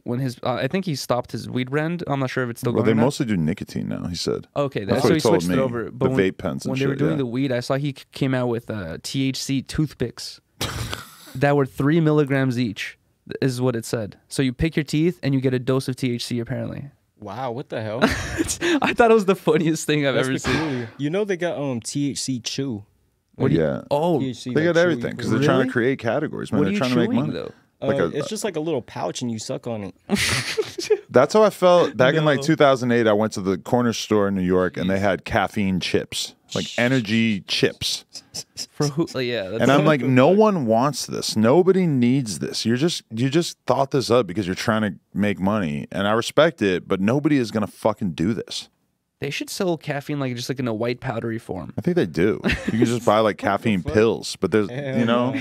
when his I think he stopped his weed brand. I'm not sure if it's still going. Well, they mostly do nicotine now. He said. Okay, that's so what he switched it over. But the vape pens. When they were doing the weed, I saw he came out with THC toothpicks that were 3 milligrams each. Is what it said. So you pick your teeth and you get a dose of THC apparently. Wow, what the hell? I thought it was the funniest thing I've ever seen. You know they got THC chew. Oh, THC, they got everything because they're trying to create categories, man. They're trying to make money. Though? It's just like a little pouch and you suck on it. That's how I felt back in like 2008. I went to the corner store in New York and they had caffeine chips, like energy chips. For who? And I'm like, no one wants this. Nobody needs this. You just thought this up because you're trying to make money, and I respect it, but nobody is gonna fucking do this. They should sell caffeine just like in a white powdery form. I think they do. You can just buy like caffeine pills, but there's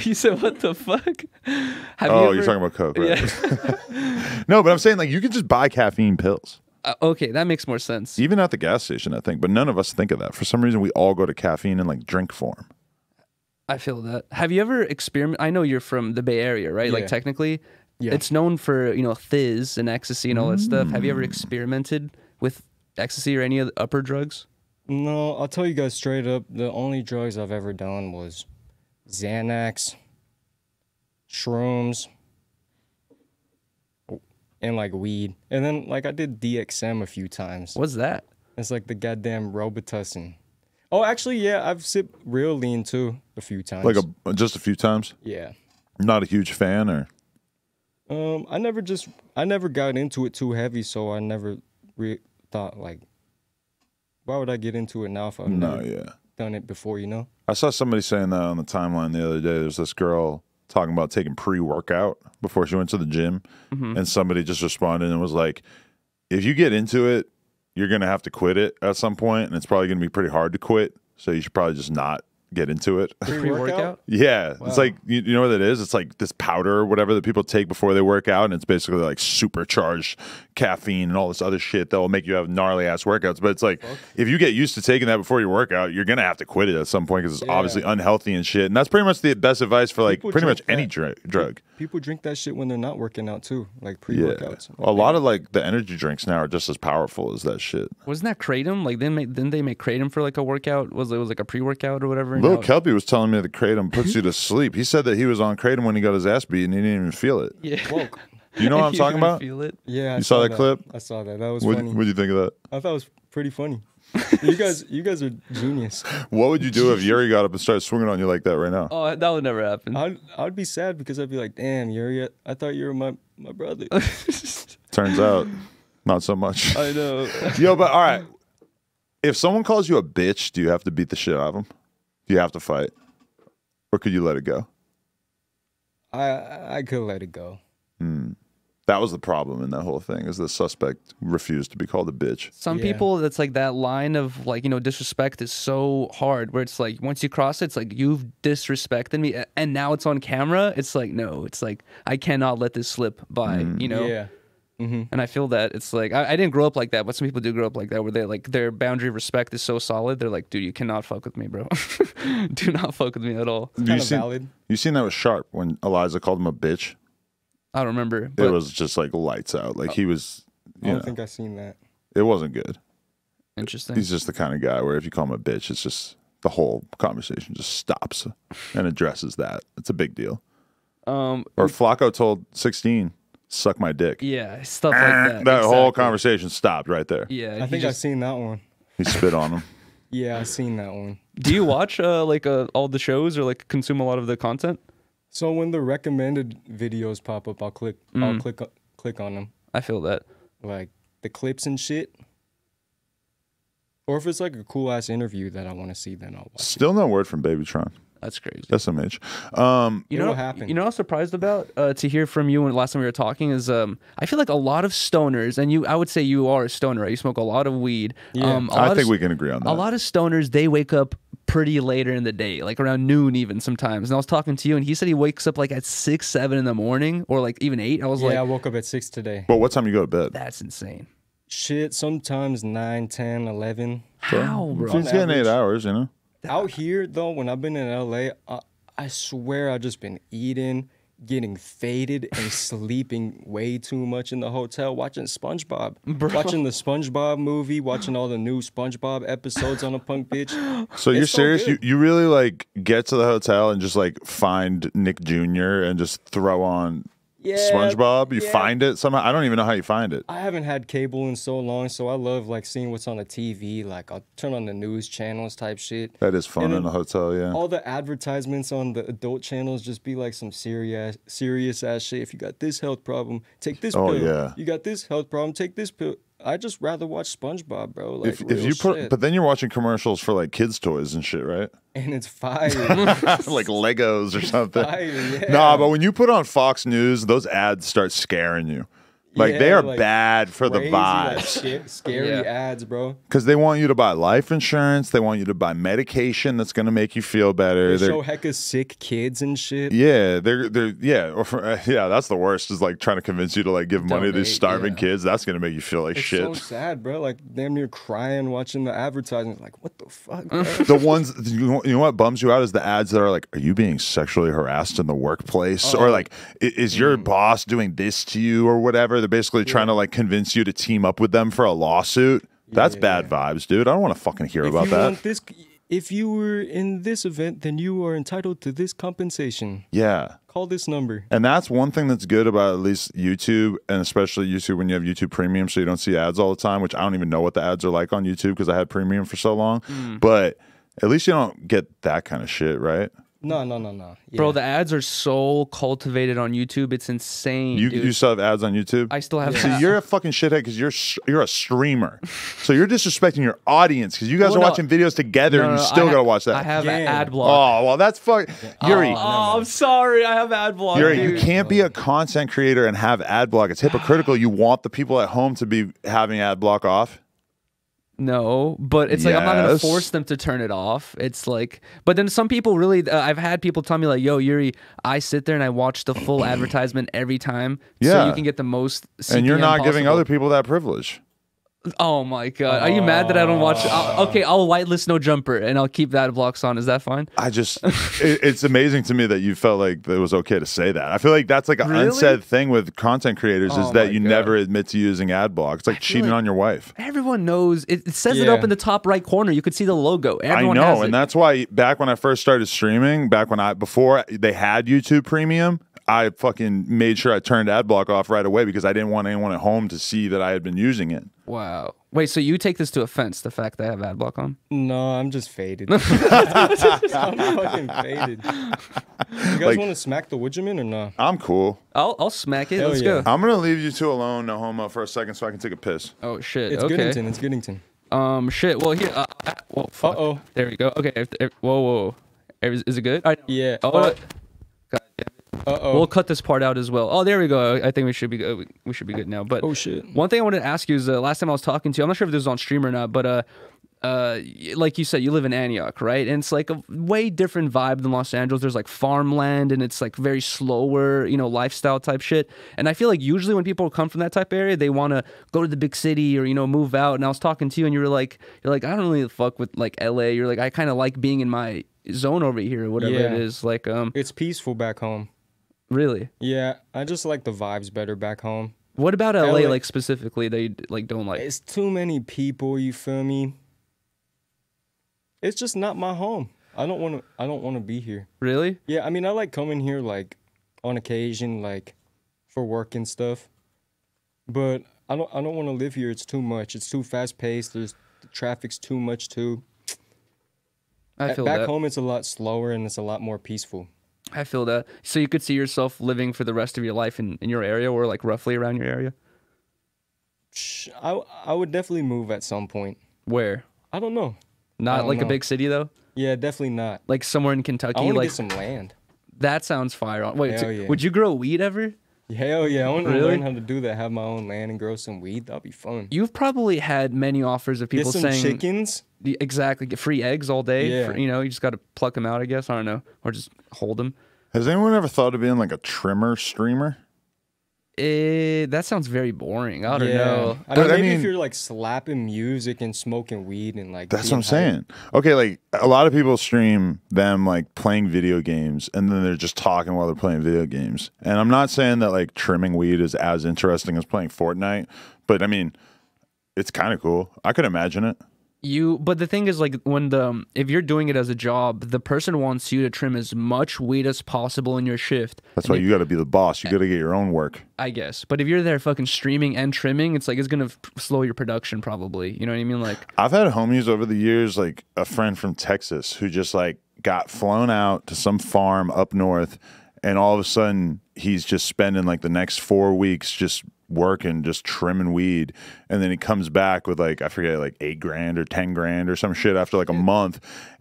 You said what the fuck? You're talking about Coke, right? Yeah. No, but I'm saying like you can just buy caffeine pills. Okay, that makes more sense. Even at the gas station, I think, but none of us think of that. For some reason, we all go to caffeine in like drink form. I feel that. Have you ever experimented? I know you're from the Bay Area, right? Yeah. Like technically, it's known for fizz and ecstasy and all that stuff. Have you ever experimented with ecstasy or any of the upper drugs? No, I'll tell you guys straight up. The only drugs I've ever done was Xanax, shrooms, and like weed. And then like I did DXM a few times. What's that? It's like the goddamn Robitussin. Oh, actually, yeah, I've sipped real lean too a few times. Like just a few times? Yeah. Not a huge fan, or? I never got into it too heavy, so I never thought like, why would I get into it now if I've never done it before? I saw somebody saying that on the timeline the other day. There's this girl talking about taking pre-workout before she went to the gym, and somebody just responded and was like, if you get into it, you're going to have to quit it at some point, and it's probably going to be pretty hard to quit, so you should probably just not get into it. Pre-workout? Yeah. Wow. It's like, you know what it is? It's like this powder or whatever that people take before they work out, and it's basically like supercharged caffeine and all this other shit that will make you have gnarly-ass workouts. But it's like, if you get used to taking that before your workout, you're going to have to quit it at some point because it's obviously unhealthy and shit. And that's pretty much the best advice for like pretty much any drug. People drink that shit when they're not working out too, like pre-workouts. Yeah. A lot of like the energy drinks now are just as powerful as that shit. Wasn't that Kratom? Like didn't they make Kratom for like a workout? It was like a pre-workout or whatever? Little Kelpy was telling me that Kratom puts you to sleep. He said that he was on Kratom when he got his ass beat and he didn't even feel it. Yeah. Whoa. You know what I'm talking about? Feel it? Yeah. You saw that clip? I saw that. That was funny. What did you think of that? I thought it was pretty funny. You guys are genius. What would you do if Yuriy got up and started swinging on you like that right now? Oh, that would never happen. I'd be sad because I'd be like, damn, Yuriy, I thought you were my brother. Turns out, not so much. I know. Yo, but all right. If someone calls you a bitch, do you have to beat the shit out of them? Do you have to fight? Or could you let it go? I could let it go. That was the problem in that whole thing, is the suspect refused to be called a bitch. Some people, that's like that line of like, disrespect is so hard where it's like, once you cross it, it's like, you've disrespected me. And now it's on camera. It's like, no, it's like, I cannot let this slip by, Yeah. And I feel that it's like I didn't grow up like that, but some people do grow up like that, where they like their boundary of respect is so solid. They're like, dude, you cannot fuck with me, bro. Do not fuck with me at all. Kind of valid. You seen that with Sharp when Eliza called him a bitch? I don't remember. But It was just like lights out. Like he was. I don't think I've seen that. It wasn't good. Interesting. He's just the kind of guy where if you call him a bitch, it's just the whole conversation just stops and addresses that. It's a big deal. Or Flacco told 16, suck my dick. Yeah, stuff like that. That whole conversation stopped right there. Yeah, I think I've seen that one. He spit on him. Yeah, I've seen that one. Do you watch like all the shows or like consume a lot of the content? So when the recommended videos pop up, I'll click on them. I feel that. Like the clips and shit. Or if it's like a cool ass interview that I want to see, then I'll watch. Still no word from Babytron. That's crazy. SMH. You know what happened? You know what I was surprised about to hear from you when last time we were talking is I feel like a lot of stoners, and I would say you are a stoner, right? You smoke a lot of weed. Yeah. I think we can agree on that. A lot of stoners, they wake up pretty later in the day, like around noon even sometimes. And I was talking to you, and he said he wakes up like at 6, 7 in the morning, or like even 8. I was like, I woke up at 6 today. But what time you go to bed? That's insane. Shit, sometimes 9, 10, 11. How, bro? He's getting 8 hours, you know? Out here, though, when I've been in LA, I swear I've just been eating, getting faded, and sleeping way too much in the hotel, watching SpongeBob. Watching the SpongeBob movie, watching all the new SpongeBob episodes on a punk bitch. So you're serious? You really like get to the hotel and just like find Nick Jr. and just throw on SpongeBob? You find it somehow? I don't even know how you find it. I haven't had cable in so long, so I love like seeing what's on the TV. Like I'll turn on the news channels type shit. That is fun in a hotel, yeah. All the advertisements on the adult channels just be like some serious ass shit. If you got this health problem, take this pill. Yeah. You got this health problem, take this pill. I just rather watch SpongeBob, bro. Like if you put, but then you're watching commercials for like kids' toys and shit, right? And it's fire. Like Legos or something. Fire, yeah. Nah, but when you put on Fox News, those ads start scaring you. Like they are like bad for the vibes. Like scary ads, bro. Because they want you to buy life insurance. They want you to buy medication that's going to make you feel better. They show hecka sick kids and shit. Yeah, that's the worst. Is like trying to convince you to like give money to these starving kids. That's going to make you feel like shit. It's so sad, bro. Like damn near crying watching the advertisements. Like what the fuck, bro? The ones you know what bums you out is the ads that are like, "Are you being sexually harassed in the workplace?" Or like, "Is your boss doing this to you?" or whatever. They're basically trying to like convince you to team up with them for a lawsuit. That's bad vibes, dude. I don't want to fucking hear about that. If you were in this event, then you are entitled to this compensation. Yeah. Call this number. And that's one thing that's good about at least YouTube, and especially YouTube when you have YouTube Premium, so you don't see ads all the time, which I don't even know what the ads are like on YouTube because I had Premium for so long. But at least you don't get that kind of shit, right? No. Yeah. Bro, the ads are so cultivated on YouTube. It's insane. You still have ads on YouTube? I still have. So you're a fucking shithead because you're a streamer. So you're disrespecting your audience because you guys are watching videos together and you still gotta watch that. I have ad block. Oh well, that's fucking Yuriy. Oh, I'm sorry. I have ad block. Yuriy, you can't be a content creator and have ad block. It's hypocritical. You want the people at home to be having ad block off. No, but it's like I'm not gonna force them to turn it off. It's like, but then some people really, I've had people tell me like, "Yo, Yuriy, I sit there and I watch the full advertisement every time, so you can get the most." CPM and you're not possible. giving other people that privilege. Oh my god, are you mad that I don't watch? Okay, I'll whitelist No Jumper and I'll keep that blocks on. Is that fine? I just, it's amazing to me that you felt like it was okay to say that. I feel like that's like an unsaid thing with content creators is that you never admit to using ad block. It's like cheating on your wife. Everyone knows. It says it up in the top right corner. You could see the logo. Everyone I know, has it. and that's why back when I first started streaming, before they had YouTube Premium, I fucking made sure I turned ad block off right away because I didn't want anyone at home to see that I had been using it. Wow. Wait, so you take this to offense, the fact that I have ad block on? No, I'm just faded. I'm fucking faded. You guys want to smack the Woodjamin or no? I'm cool. I'll smack it. Let's go. I'm gonna leave you two alone, no homo, for a second so I can take a piss. Oh shit. It's Goodington. It's Goodington. Shit. Well, here. Well, fuck. Uh-oh. There we go. Okay. Whoa. Is it good? Yeah. Oh. God damn it. Uh-oh. We'll cut this part out as well. Oh, there we go. I think we should be good. We should be good now. But oh shit. One thing I wanted to ask you is last time I was talking to you, I'm not sure if this was on stream or not, but like you said, you live in Antioch, right? And it's like a way different vibe than Los Angeles. There's like farmland and it's like very slower, you know, lifestyle type shit. And I feel like usually when people come from that type of area, they want to go to the big city or, you know, move out. And I was talking to you and you're like, I don't really fuck with like LA. You're like, I kind of like being in my zone over here or whatever it is. Like, it's peaceful back home. Really? Yeah, I just like the vibes better back home. What about LA like specifically that you like don't like? It's too many people, you feel me? It's just not my home. I don't want to be here. Really? Yeah, I mean, I like coming here like on occasion, like for work and stuff. But I don't want to live here. It's too much. It's too fast paced. The traffic's too much too. I feel back that. home it's a lot slower and it's a lot more peaceful. I feel that. So you could see yourself living for the rest of your life in your area or like roughly around your area? I would definitely move at some point. Where? I don't know. Not like a big city though? Yeah, definitely not. Like somewhere in Kentucky? I want to like get some land. That sounds fire. Wait, Hell yeah. Would you grow weed ever? Hell yeah, I want to Really? learn how to do that, have my own land and grow some weed. That'd be fun. You've probably had many offers of people Get some saying chickens. Exactly, get free eggs all day. Yeah. You know, you just got to pluck them out, I guess. I don't know, or just hold them. Has anyone ever thought of being like a trimmer streamer? That sounds very boring. I don't know. I mean, But, I maybe mean- if you're like slapping music and smoking weed and like That's what being I'm hype. saying. Okay, like a lot of people stream them like playing video games and then they're just talking while they're playing video games. And I'm not saying that like trimming weed is as interesting as playing Fortnite, but I mean, it's kind of cool. I could imagine it. But the thing is, like, if you're doing it as a job, the person wants you to trim as much weed as possible in your shift. That's why you got to be the boss. You got to get your own work. I guess. But if you're there fucking streaming and trimming, it's like it's gonna slow your production probably. You know what I mean? Like, I've had homies over the years, like a friend from Texas who just like got flown out to some farm up north, and all of a sudden he's just spending like the next 4 weeks just working, just trimming weed, and then he comes back with like, I forget, like $8,000 or $10,000 or some shit after like a month,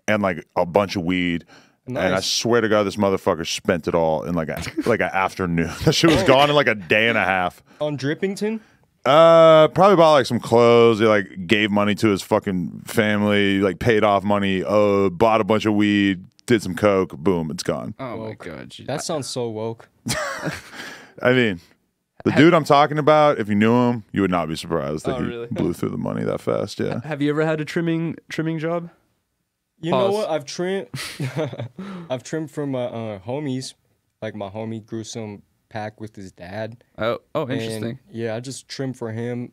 and like a bunch of weed. Nice. And I swear to God, this motherfucker spent it all in like an afternoon. That shit was gone in like a day and a half. On Drippington? Probably bought like some clothes. He like gave money to his fucking family, like paid off money, bought a bunch of weed, did some coke, boom, it's gone. oh my god, That sounds so woke. I mean, the dude I'm talking about, if you knew him, you would not be surprised that Oh, he really? blew through the money that fast. Yeah. Have you ever had a trimming job? You Pause. know what? I've trimmed for my homies. Like my homie grew some pack with his dad. Oh, And, interesting. yeah, I just trimmed for him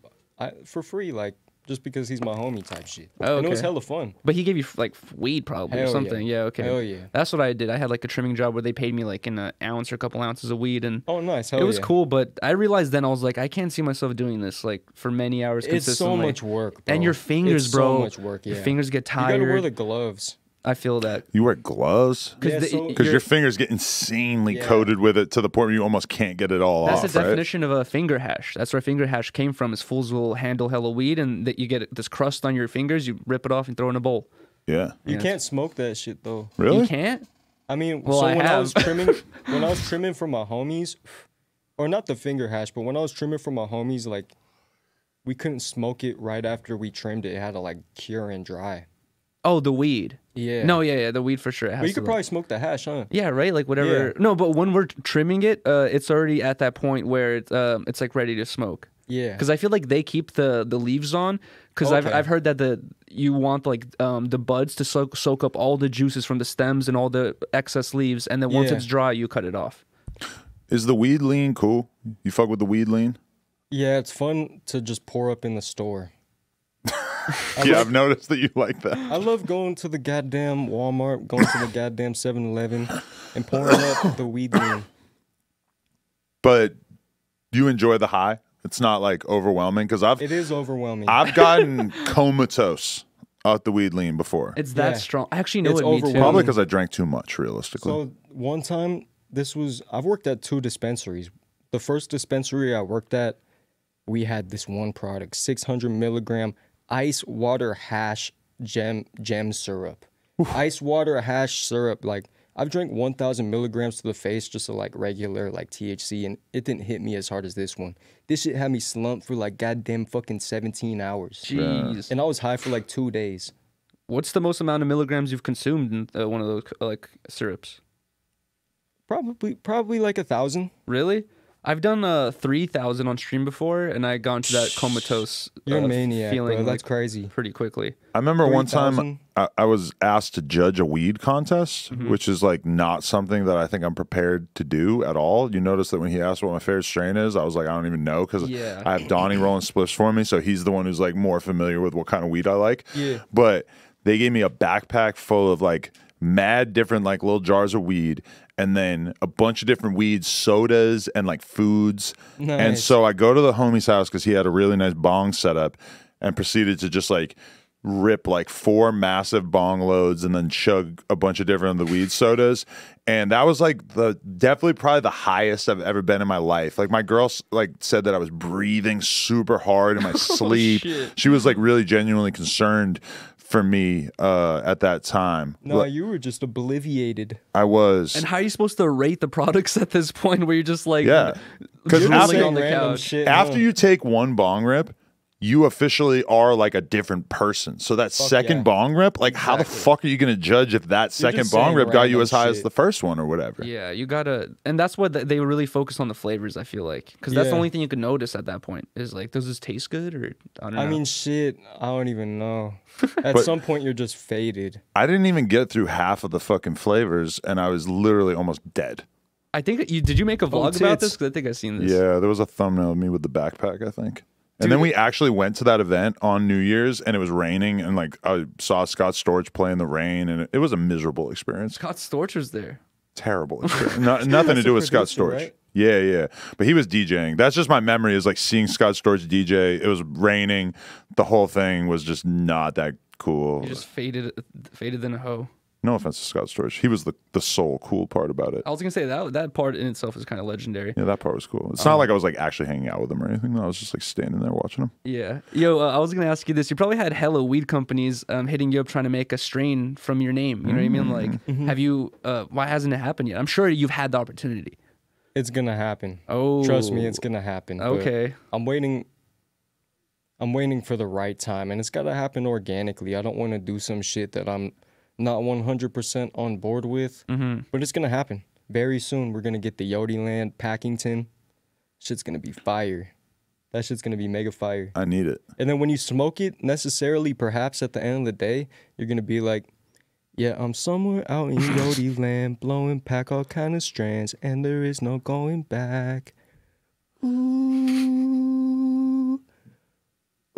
for free, like just because he's my homie type shit. Oh, And it was okay. hella fun. But he gave you like weed probably or Hell something. yeah. Yeah, okay. Hell yeah. That's what I did. I had like a trimming job where they paid me like an ounce or a couple ounces of weed, and Oh, nice. Hell it was yeah. cool. But I realized then I was like, I can't see myself doing this like for many hours It's so consistently. much work, bro. And your fingers, It's bro. so much work, yeah. Your fingers get You tired. gotta wear the gloves. I feel that. You wear gloves? Yeah, Because your fingers get insanely Yeah. coated with it to the point where you almost can't get it all That's off, the right? definition of a finger hash. That's where finger hash came from. Is fools will handle hella weed, and that you get this crust on your fingers. You rip it off and throw it in a bowl. Yeah. You Yes. can't smoke that shit though. Really? You can't. I mean, Well, so I when I have. was trimming for my homies, or not the finger hash, but when I was trimming for my homies, like we couldn't smoke it right after we trimmed it. It had to like cure and dry. Oh, the weed. Yeah. No, yeah, the weed for sure. It has But you to, could like- probably smoke the hash, huh? Yeah, right. Like whatever. Yeah. No, but when we're trimming it, it's already at that point where it's like ready to smoke. Yeah. Because I feel like they keep the leaves on. Because Okay. I've heard that you want like the buds to soak up all the juices from the stems and all the excess leaves, and then once Yeah. it's dry, you cut it off. Is the weed lean cool? You fuck with the weed lean? Yeah, it's fun to just pour up in the store. Yeah, I've noticed that you like that. I love going to the goddamn Walmart, going to the goddamn 7-Eleven, and pouring up the weed lean. But you enjoy the high? It's not like overwhelming because It is overwhelming. I've gotten comatose out the weed lean before. It's that Yeah. strong. I actually know It's it. Me too. overwhelming. Probably because I drank too much, realistically. So one time, I've worked at 2 dispensaries. The first dispensary I worked at, we had this one product, 600 milligram ice water hash gem syrup. Ice water hash syrup, like I've drank 1,000 milligrams to the face just of like regular like THC, and it didn't hit me as hard as this one. This shit had me slumped for like goddamn fucking 17 hours. Jeez. And I was high for like 2 days. What's the most amount of milligrams you've consumed in one of those like syrups? Probably like 1,000. Really? I've done 3,000 on stream before, and I got into that comatose You're a maniac, feeling bro. That's like, crazy. pretty quickly. I remember one 3,000? time I was asked to judge a weed contest, which is like not something that I think I'm prepared to do at all. You notice that when he asked what my favorite strain is, I was like, I don't even know, because Yeah. I have Donnie rolling spliffs for me, so he's the one who's like more familiar with what kind of weed I like. Yeah. But they gave me a backpack full of like mad different like little jars of weed, and then a bunch of different weeds, sodas, and like foods. Nice. And so I go to the homie's house because he had a really nice bong setup, and proceeded to just like rip like 4 massive bong loads and then chug a bunch of different of the weed sodas. And that was like definitely probably the highest I've ever been in my life. Like my girl like said that I was breathing super hard in my sleep. shit. She was like really genuinely concerned for me at that time. No, Like, you were just obliviated. I was. And how are you supposed to rate the products at this point where you're just like, Yeah. Because You're after, just on the Random couch. shit, after huh? you take one bong rip, you officially are like a different person. So that second yeah. bong rip, like how the fuck are you going to judge if that second just bong saying rip got you random as high as shit. the first one or whatever? Yeah, you gotta, and that's what they really focus on the flavors. I feel like because that's the Yeah. only thing you can notice at that point is like, does this taste good or I don't know. I mean, shit, I don't even know. At But- some point, you're just faded. I didn't even get through half of the fucking flavors, and I was literally almost dead. I think did you make a vlog about tits. this? Because I think I've seen this. Yeah, there was a thumbnail of me with the backpack, I think. And then we actually went to that event on New Year's, and it was raining, and like I saw Scott Storch play in the rain, and it was a miserable experience. Scott Storch was there. Terrible experience. Nothing to do with Scott producer, Storch. right? Yeah. But he was DJing. That's just my memory, is like seeing Scott Storch DJ. It was raining. The whole thing was just not that cool. You just faded in a hoe. No offense to Scott Storch. He was the sole cool part about it. I was gonna say that part in itself is kind of legendary. Yeah, that part was cool. It's not like I was like actually hanging out with him or anything. I was just like standing there watching him. Yeah. Yo, I was gonna ask you this. You probably had hella weed companies hitting you up trying to make a strain from your name. You know what I mean? Like, have you? Why hasn't it happened yet? I'm sure you've had the opportunity. It's gonna happen. Oh, Trust me, it's gonna happen. but Okay. I'm waiting for the right time, and it's gotta happen organically. I don't want to do some shit that I'm not 100% on board with, but it's gonna happen very soon. We're gonna get the Yodieland Packington. Shit's gonna be fire. That shit's gonna be mega fire. I need it. And then when you smoke it, necessarily, perhaps at the end of the day, you're gonna be like, yeah, I'm somewhere out in Yodieland, blowing pack all kind of strands, and there is no going back. Ooh,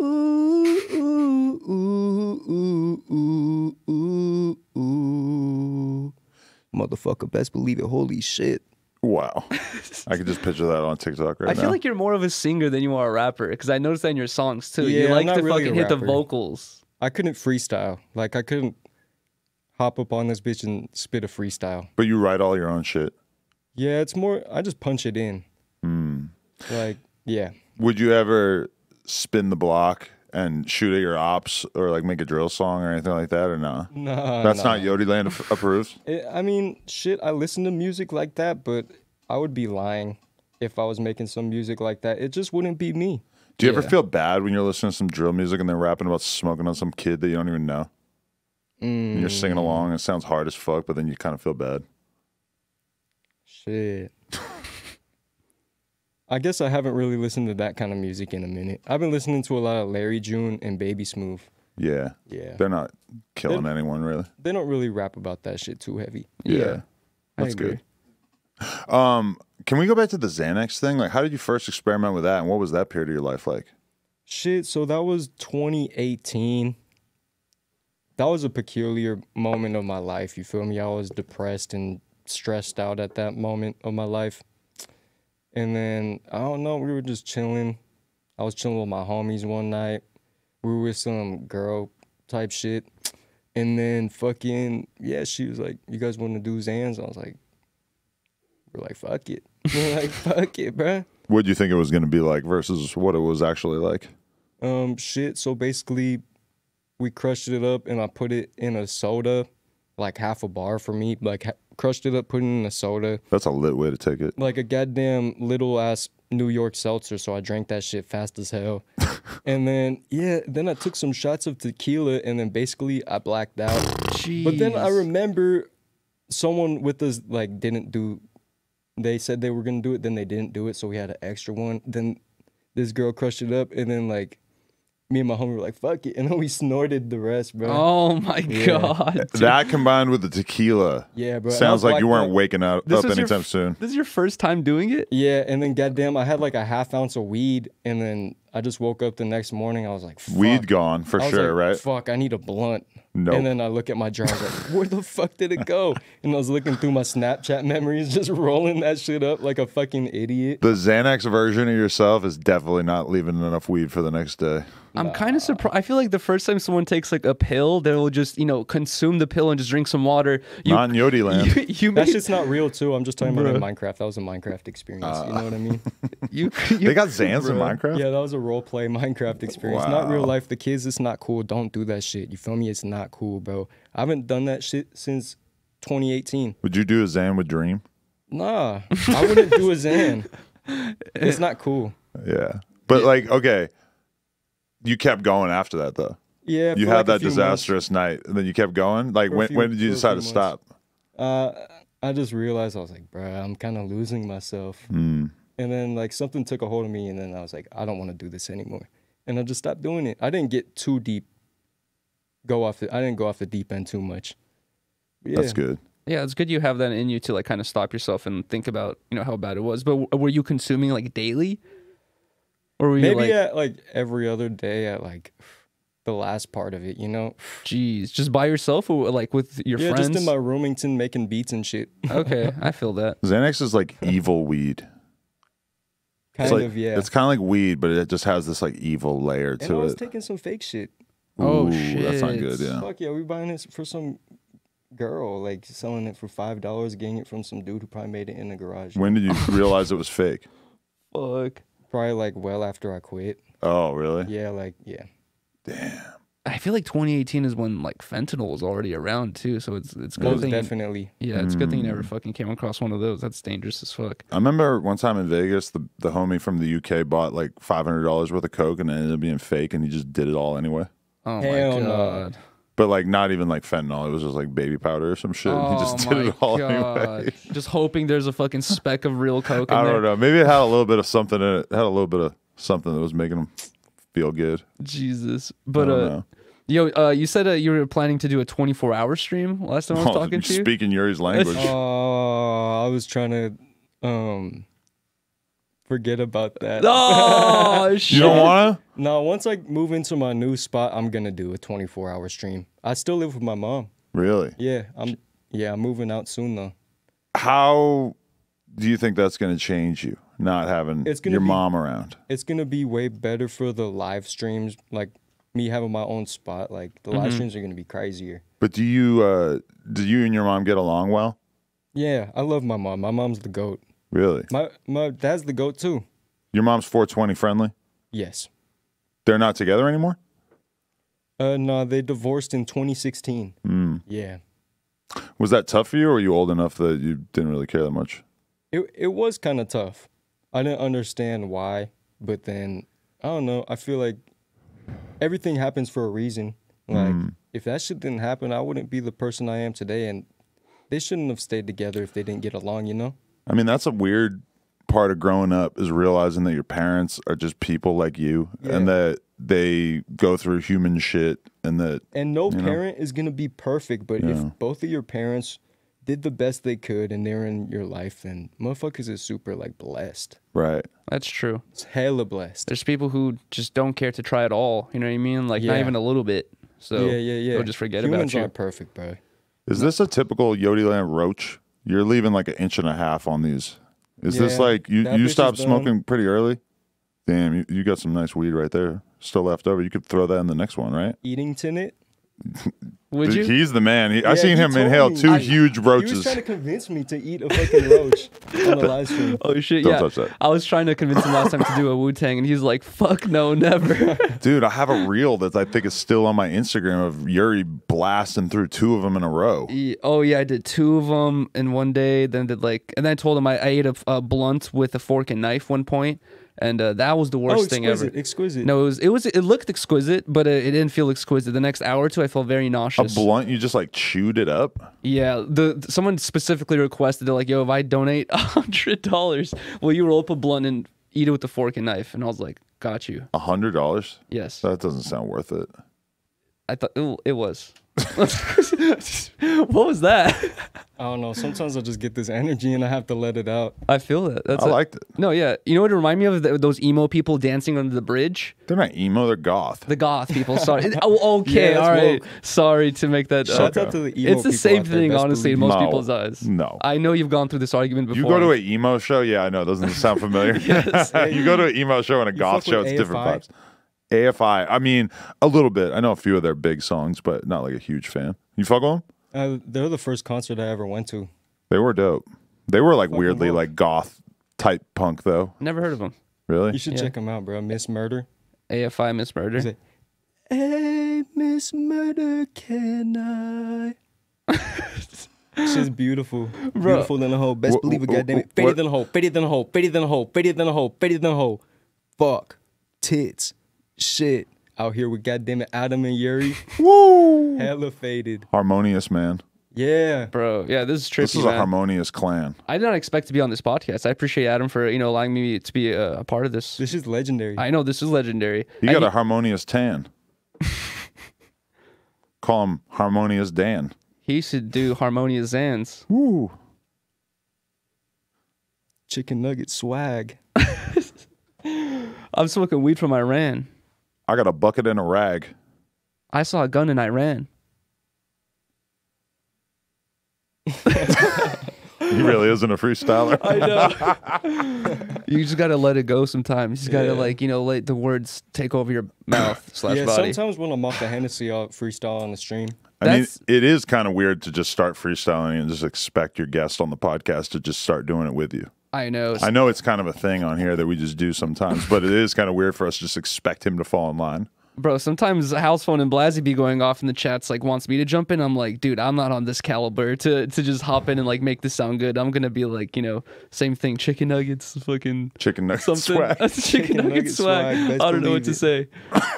ooh, ooh, ooh, ooh, ooh, ooh, ooh. Motherfucker, best believe it. Holy shit. Wow. I could just picture that on TikTok right I now. feel like you're more of a singer than you are a rapper because I noticed that in your songs too. Yeah, you I'm like not to really a fucking hit the rapper. vocals. I couldn't freestyle. Like, I couldn't hop up on this bitch and spit a freestyle. But you write all your own shit. Yeah, it's more, I just punch it in. Like, yeah. Would you ever spin the block and shoot at your ops or like make a drill song or anything like that, or no? No, That's not Yodieland approved? I mean, shit, I listen to music like that, but I would be lying if I was making some music like that. It just wouldn't be me. Do you ever Yeah. feel bad when you're listening to some drill music and they're rapping about smoking on some kid that you don't even know? And you're singing along and it sounds hard as fuck, but then you kind of feel bad. Shit. I guess I haven't really listened to that kind of music in a minute. I've been listening to a lot of Larry June and Baby Smooth. Yeah. Yeah. They're not killing anyone, really. They don't really rap about that shit too heavy. Yeah. I That's agree. good. Can we go back to the Xanax thing? Like, how did you first experiment with that, and what was that period of your life like? Shit, so that was 2018. That was a peculiar moment of my life, you feel me? I was depressed and stressed out at that moment of my life. And then, I don't know, we were just chilling. I was chilling with my homies one night. We were with some girl type shit. And then fucking, yeah, she was like, you guys want to do Xans? I was like, we're like, fuck it. We're like, fuck it, bruh. What do you think it was going to be like versus what it was actually like? Shit, so basically we crushed it up and I put it in a soda like half a bar for me, like crushed it up, put it in a soda. That's a lit way to take it. Like a goddamn little ass New York seltzer, so I drank that shit fast as hell. And then then I took some shots of tequila, and then basically I blacked out. Jeez. But then I remember someone with us like didn't do. They said they were gonna do it, then they didn't do it, so we had an extra one. Then this girl crushed it up, and then like me and my homie were like, "Fuck it," and then we snorted the rest, bro. Oh my god. That combined with the tequila. Yeah, bro. Sounds like you weren't out. waking up anytime soon. This is your first time doing it? Yeah, and then goddamn, I had like a half ounce of weed, and then I just woke up the next morning. I was like, fuck. Weed gone for I was sure, like, right? Fuck, I need a blunt. Nope. And then I look at my jar, I was like, where the fuck did it go? And I was looking through my Snapchat memories, just rolling that shit up like a fucking idiot. The Xanax version of yourself is definitely not leaving enough weed for the next day. I'm kind of surprised. I feel like the first time someone takes like a pill, they will just, consume the pill and just drink some water. Not in Yodieland. That shit's not real too. I'm just talking about in Minecraft. That was a Minecraft experience. You know what I mean? They got Xans in Minecraft? Yeah, that was a role play Minecraft experience. Not real life. The kids, it's not cool. Don't do that shit. You feel me? It's not cool, bro. I haven't done that shit since 2018. Would you do a Xan with Dream? Nah, I wouldn't do a Xan. It's not cool. Yeah. But like, okay. You kept going after that though. Yeah. You for had like a that few disastrous night and then you kept going? Like when did you decide to stop? I just realized I was like, bro, I'm kind of losing myself. And then like something took a hold of me, and then I was like, I don't want to do this anymore. And I just stopped doing it. I didn't get too deep. I didn't go off the deep end too much. Yeah. That's good. Yeah, it's good you have that in you to like kind of stop yourself and think about, how bad it was. But were you consuming like daily? Or were you Maybe at like every other day at like the last part of it, Jeez, just by yourself or like with your friends? Yeah, just in my Roomington making beats and shit. Okay, I feel that. Xanax is like evil weed. Kind of, yeah. It's kind of like weed, but it just has this like evil layer to and I was it. taking some fake shit. Oh, Ooh, shit. That's not good, yeah. Fuck yeah, we buying this for some girl, like selling it for $5, getting it from some dude who probably made it in the garage. When did you realize it was fake? Fuck. Probably like well after I quit. Oh, really? Yeah. Damn. I feel like 2018 is when like fentanyl was already around too, so it's good Most thing. definitely. Yeah, it's a good thing you never fucking came across one of those. That's dangerous as fuck. I remember one time in Vegas, the homie from the UK bought like $500 worth of coke and it ended up being fake, and he just did it all anyway. Oh Hell my no. god. But like not even like fentanyl. It was just like baby powder or some shit. Oh He just did it all my anyway. god. Just hoping there's a fucking speck of real coke in I there. don't know. Maybe it had a little bit of something in it. It had a little bit of something that was making him feel good. Jesus. I But don't know. you said you were planning to do a 24-hour stream last time I was talking to you. Speaking Yuri's language. Oh, I was trying to forget about that. Oh shit. You don't want to? No, once I move into my new spot, I'm gonna do a 24-hour stream. I still live with my mom. Really? Yeah, I'm moving out soon though. How do you think that's going to change you, not having It's gonna your be- mom around? It's gonna be way better for the live streams, like me having my own spot. Like the live streams are gonna be crazier. But do you and your mom get along well? Yeah, I love my mom. My mom's the GOAT. Really? My dad's the GOAT too. Your mom's 420 friendly? Yes. They're not together anymore? No, they divorced in 2016. Yeah. Was that tough for you, or were you old enough that you didn't really care that much? It was kind of tough. I didn't understand why, but then I don't know. I feel like everything happens for a reason. Like if that shit didn't happen, I wouldn't be the person I am today, and they shouldn't have stayed together if they didn't get along. I mean, that's a weird part of growing up, is realizing that your parents are just people like you, and that they go through human shit, and that no parent is gonna be perfect, but if both of your parents did the best they could and they're in your life, then motherfuckers is super like blessed. right. That's true. It's hella blessed. There's people who just don't care to try at all. You know what I mean? Like not Yeah. even a little bit. So Yeah. they'll just forget Humans about you. aren't perfect, bro. Is this a typical Yodieland roach? You're leaving like 1.5 inches on these. Is this Yeah, like that bitch you is stopped done. smoking pretty early? Damn, you got some nice weed right there still left over. You could throw that in the next one, right? Eating tin it? Would you? He's the man. I Yeah, seen he him told inhale me. two huge He was roaches. trying to convince me to eat a fucking roach on the live stream. Oh shit! Don't Yeah, touch that. I was trying to convince him last time to do a Wu-Tang, and he's like, "Fuck no, never." Dude, I have a reel that I think is still on my Instagram of Yuriy blasting through 2 of them in a row. Oh yeah, I did 2 of them in one day. Then did and then I told him I ate a blunt with a fork and knife one point, and that was the worst thing ever. Exquisite. No, it looked exquisite, but it didn't feel exquisite. The next hour or two, I felt very A nauseous. blunt, you just like chewed it up? Yeah, someone specifically requested, they're like, "Yo, if I donate $100, will you roll up a blunt and eat it with a fork and knife?" And I was like, "Got you." $100? Yes, That doesn't sound worth it. I thought it was. What was that? I don't know. Sometimes I just get this energy and I have to let it out. I feel that. I liked it. No, yeah. You know what it reminded me of? Those emo people dancing under the bridge. They're not emo, they're goth. The goth people. Sorry. Oh, okay. Yeah, all that's right. woke. Sorry to make that. Shout out to the emo It's the people same out there, thing, best honestly, in believe. most No. people's eyes. No. I know you've gone through this argument before. You go to an emo show? Yeah, I know. Doesn't it sound familiar? Yes. You go to an emo show and a goth fuck show, with it's different AFI? vibes. AFI, I mean, a little bit. I know a few of their big songs, but not like a huge fan. You fuck with them? They're the first concert I ever went to. They were dope. They were like Fucking weirdly woke. like goth type punk though. Never heard of them. Really? You should Yeah. check them out, bro. Miss Murder. AFI Miss Murder. He's like, hey, Miss Murder, can I? She's beautiful. Beautiful than a hoe. Best believer, goddammit. Prettier than a hoe. Prettier than a hoe. Prettier than a hoe. Prettier than a hoe. Prettier than a hoe. Fuck. Tits. Shit. Out here with goddammit Adam and Yuriy. Woo! Hella faded. Harmonious, man. Yeah. Bro, yeah, this is trippy, This is a man. harmonious clan. I did not expect to be on this podcast. I appreciate Adam for allowing me to be a part of this. This is legendary. I know this is legendary. You And got a harmonious tan. Call him Harmonious Dan. he should do Harmonious Zans. Woo! Chicken nugget swag. I'm smoking weed from Iran. I got a bucket and a rag. I saw a gun in Iran. He really isn't a freestyler. I know. You just gotta let it go sometimes. You just gotta let the words take over your mouth / Yeah, body. sometimes when I'm off the Hennessy, I'll freestyle on the stream. I mean, That's- it is kind of weird to just start freestyling and just expect your guest on the podcast to just start doing it with you. I know. I know it's kind of a thing on here that we just do sometimes, but it is kind of weird for us to just expect him to fall in line. Bro, sometimes House Phone and Blazzy be going off in the chats, like, wants me to jump in. I'm like, dude, I'm not on this caliber to just hop in and, like, make this sound good. I'm going to be like, same thing. Chicken nuggets, fucking Chicken nugget something. swag. Chicken nugget nugget swag. swag, best I don't know what believe to it. say.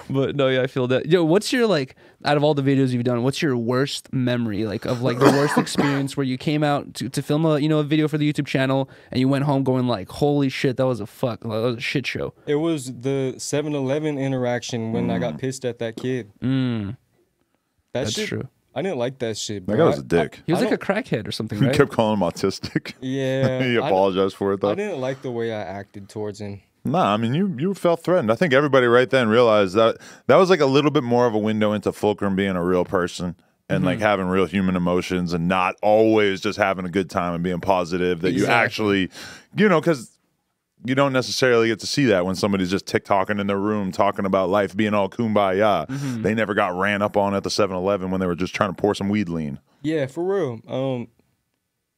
But, no, yeah, I feel that. Yo, what's your, like, out of all the videos you've done, what's your worst memory, like, of, like, the worst experience where you came out to film a video for the YouTube channel and you went home going, like, holy shit, that was a shit show. It was the 7-Eleven interaction when I got pissed at that kid. That's shit, true. I didn't like that shit, bro. That guy was a dick. He was I like a crackhead or something, He right? kept calling him autistic. Yeah. He apologized for it, though. I didn't like the way I acted towards him. Nah, I mean, you felt threatened. I think everybody right then realized that was like a little bit more of a window into Fulcrum being a real person and like having real human emotions and not always just having a good time and being positive. That you actually, because you don't necessarily get to see that when somebody's just TikToking in their room talking about life being all kumbaya. They never got ran up on at the 7-Eleven when they were just trying to pour some weed lean. Yeah, for real.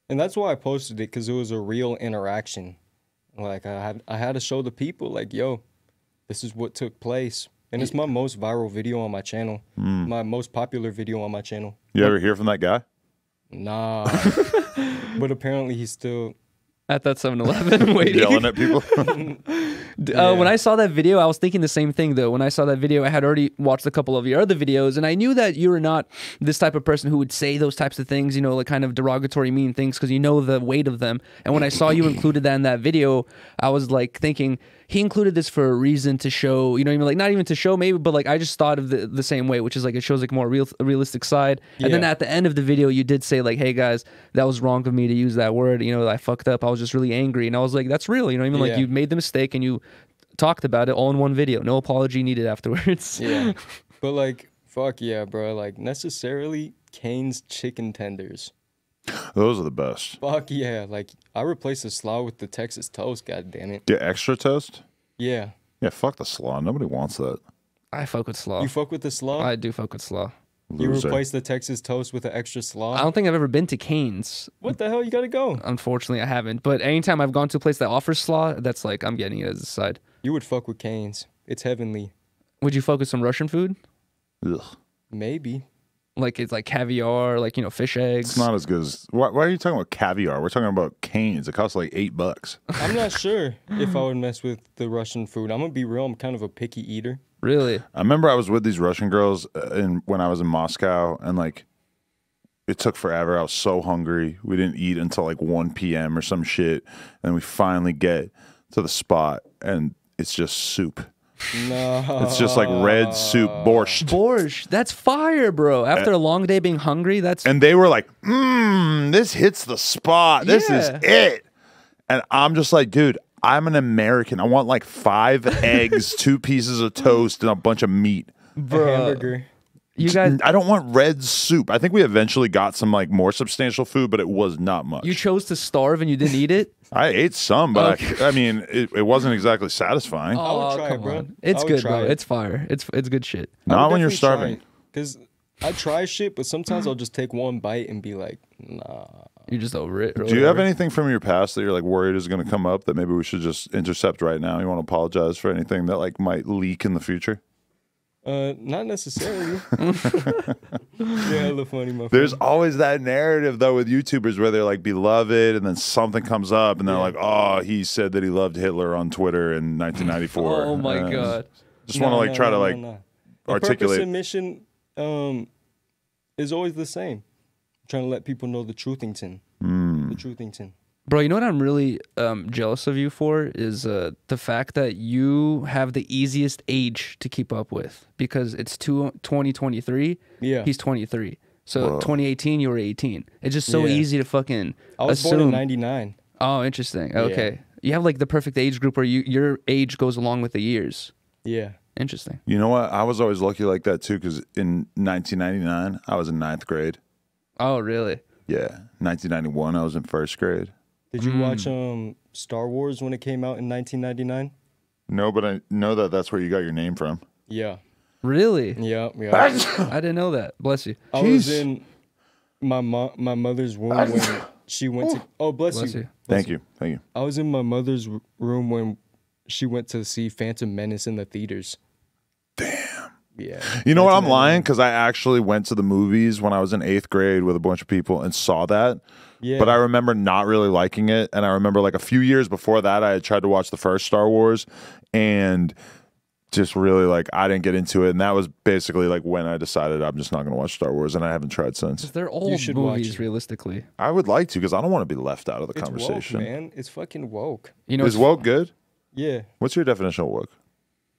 And that's why I posted it, because it was a real interaction. Like I had to show the people, like, yo, this is what took place. And it's my most viral video on my channel. My most popular video on my channel. You ever hear from that guy? Nah. But apparently he's still... At that 7-Eleven waiting. Yelling at people? When I saw that video, I was thinking the same thing, though. When I saw that video, I had already watched a couple of your other videos, and I knew that you were not this type of person who would say those types of things, like kind of derogatory, mean things, because you know the weight of them. And when I saw you included that in that video, I was like thinking, he included this for a reason to show, like not even to show maybe, but like I just thought of the same way, which is like it shows like more realistic side. And then at the end of the video, you did say like, hey guys, that was wrong of me to use that word. I fucked up. I was just really angry. And I was like, that's real. Like you made the mistake and you talked about it all in one video. No apology needed afterwards. Yeah. But like, fuck yeah, bro. Like necessarily Kane's chicken tenders. Those are the best. Fuck yeah. Like I replaced the slaw with the Texas toast, god damn it. Get extra toast? Yeah. Yeah, fuck the slaw. Nobody wants that. I fuck with slaw. You fuck with the slaw? I do fuck with slaw. You Loser. replace the Texas toast with an extra slaw? I don't think I've ever been to Cane's. What the hell? You gotta go. Unfortunately, I haven't. But anytime I've gone to a place that offers slaw, that's like I'm getting it as a side. You would fuck with Cane's. It's heavenly. Would you focus on Russian food? Ugh. Maybe. Like it's like caviar, like fish eggs. It's not as good as. Why are you talking about caviar? We're talking about Cane's. It costs like $8. I'm not sure if I would mess with the Russian food. I'm gonna be real. I'm kind of a picky eater. Really? I remember I was with these Russian girls when I was in Moscow, and like it took forever. I was so hungry. We didn't eat until like 1 p.m. or some shit, and we finally get to the spot, and it's just soup. No. It's just like red soup, borscht. Borscht. That's fire, bro. After a long day being hungry, that's. And they were like, this hits the spot. This is it. And I'm just like, dude, I'm an American. I want like 5 eggs, 2 pieces of toast, and a bunch of meat. Bro. A hamburger. You guys, I don't want red soup. I think we eventually got some like more substantial food, but it was not much. you chose to starve and you didn't eat it? I ate some, but Okay. I mean, it wasn't exactly satisfying. I would try it, come bro. on. It's I would good, try bro. it. It's fire. It's good shit. Not when you're starving. Because I try shit, but sometimes I'll just take one bite and be like, nah. You're just over it. Do you have anything from your past that you're like worried is going to come up that maybe we should just intercept right now? You want to apologize for anything that like might leak in the future? Not necessarily. Yeah, hella funny, my friend. There's always that narrative though with YouTubers where they're like beloved, and then something comes up, and they're like, "Oh, he said that he loved Hitler on Twitter in 1994." Oh my god. Just want to like try to like The articulate. purpose and mission is always the same. Trying to let people know the truthington. The truthington. Bro, you know what I'm really jealous of you for is the fact that you have the easiest age to keep up with because it's 2023. Yeah. He's 23. So 2018, you were 18. It's just so Yeah. easy to fucking I was assume. born in 99. Oh, interesting. Okay. You have like the perfect age group where your age goes along with the years. Yeah. Interesting. You know what? I was always lucky like that too, because in 1999 I was in 9th grade. Oh, really? Yeah, 1991 I was in 1st grade. Did you watch Star Wars when it came out in 1999? No, but I know that that's where you got your name from. Yeah. Really? Yeah. I didn't know that. Bless you. I was in my mother's room when she went to. Oh, bless you. Thank you. I was in my mother's room when she went to see Phantom Menace in the theaters. Damn. Yeah. You know what? I'm lying because I actually went to the movies when I was in 8th grade with a bunch of people and saw that. Yeah. But I remember not really liking it. And I remember like a few years before that, I had tried to watch the first Star Wars and just really like, I didn't get into it. And that was basically like when I decided I'm just not going to watch Star Wars. And I haven't tried since. They're old should watch movies, it. realistically. I would like to because I don't want to be left out of the It's conversation. woke, man. It's fucking woke. You know, Is woke good? Yeah. What's your definition of woke?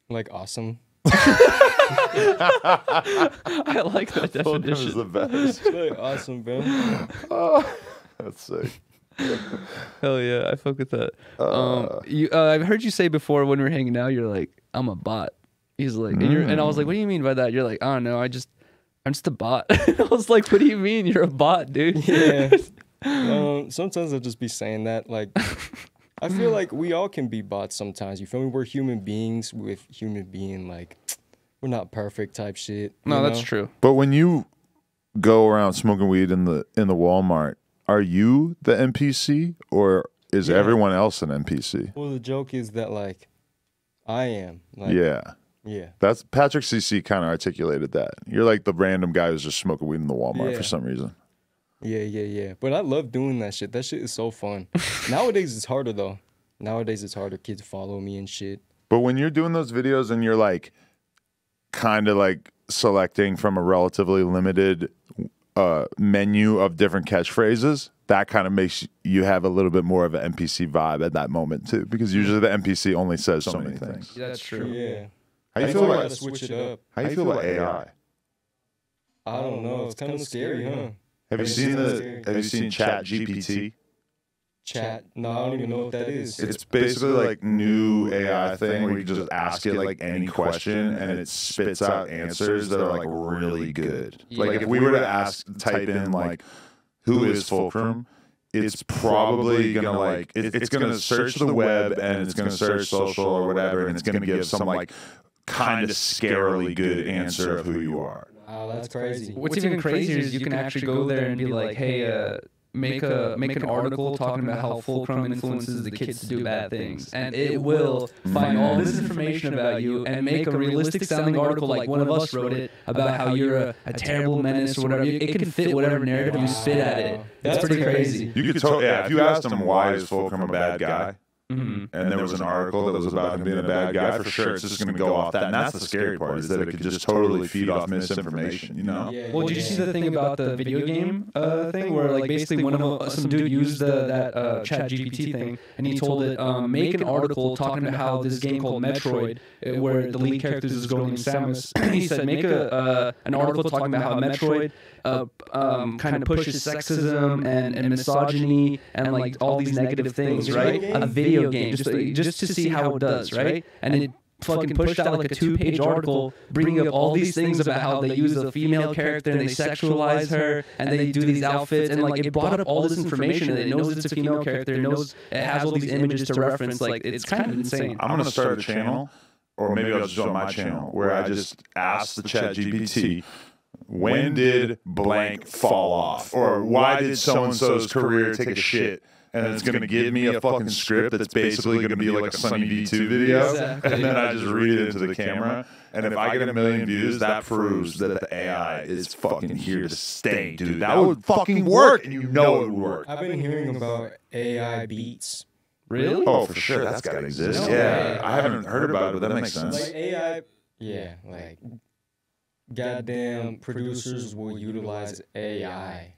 Like awesome. I like that definition. the best. It's like awesome, bro. That's sick. Hell yeah, I fuck with that. I've heard you say before when we were hanging out, you're like, I'm a bot. He's like, and I was like, what do you mean by that? You're like, I don't know, I'm just a bot. I was like, what do you mean you're a bot, dude? Yeah. Sometimes I'll just be saying that. Like, I feel like we all can be bots sometimes. You feel me? We're human beings with human being. Like, we're not perfect type shit. No, you that's know? true. But when you go around smoking weed in the Walmart, are you the NPC or is everyone else an NPC? Well, the joke is that like, I am. Like, Yeah. Yeah. That's Patrick CC kind of articulated that. You're like the random guy who's just smoking weed in the Walmart Yeah. for some reason. Yeah. But I love doing that shit. That shit is so fun. Nowadays it's harder though. Nowadays it's harder. Kids follow me and shit. But when you're doing those videos and you're like kind of like selecting from a relatively limited menu of different catchphrases, that kind of makes you have a little bit more of an NPC vibe at that moment too, because usually the NPC only says so many things. That's true. Yeah. How you I feel feel like about I gotta switch it up. How you feel about AI? I don't know. It's kind of scary, huh? Have you seen Chat GPT? Chat? No, I don't even know what that is. It's basically like new AI thing where you can just ask it like any question and it spits out answers that are like really good. Like if we were to type in like who is Fulcrum, it's probably gonna like it's gonna search the web and it's gonna search social or whatever and it's gonna give some like kind of scarily good answer of who you are. Oh, that's crazy. What's even crazier is you can actually go there and be like, hey, make an article talking about how Fulcrum influences the kids to do bad things, and it will find all this information about you and make a realistic sounding article like one of us wrote it about how you're a terrible menace or whatever. It can fit whatever narrative you spit at it. That's pretty crazy. You could if you asked him why is Fulcrum a bad guy, and there was an article that was about him being a bad guy, for sure it's just going to go off that. And that's the scary part, is that it could just totally feed off misinformation, you know? Well, did you see the thing about the video game thing where like basically some dude used that chat GPT thing and he told it, make an article talking about how this game called Metroid, where the lead character is a girl named Samus, he said make an article talking about how Metroid kind of pushes sexism and misogyny and like all these negative things, right? A video game, just to see how it does, right? And it fucking pushed out like a 2-page article bringing up all these things about how they use a female character and they sexualize her and they do these outfits, and like it brought up all this information and it knows it's a female character, it knows it has all these images to reference. Like it's kind of insane. I'm gonna start a channel, or maybe I'll just do it on my channel, where I just ask the chat GPT, when did blank fall off, or why did so and so's career take a shit? And it's going to give me a fucking script that's basically going to be like a Sunny V2 video. Exactly. And then I just read it into the camera. And if I get 1 million views, that proves that the AI is fucking here to stay, dude. That would fucking work, and you know it would work. I've been hearing about AI beats. Really? Oh, for sure. That's got to exist. Yeah. I haven't heard about it, but that makes sense. Like AI, like goddamn producers will utilize AI.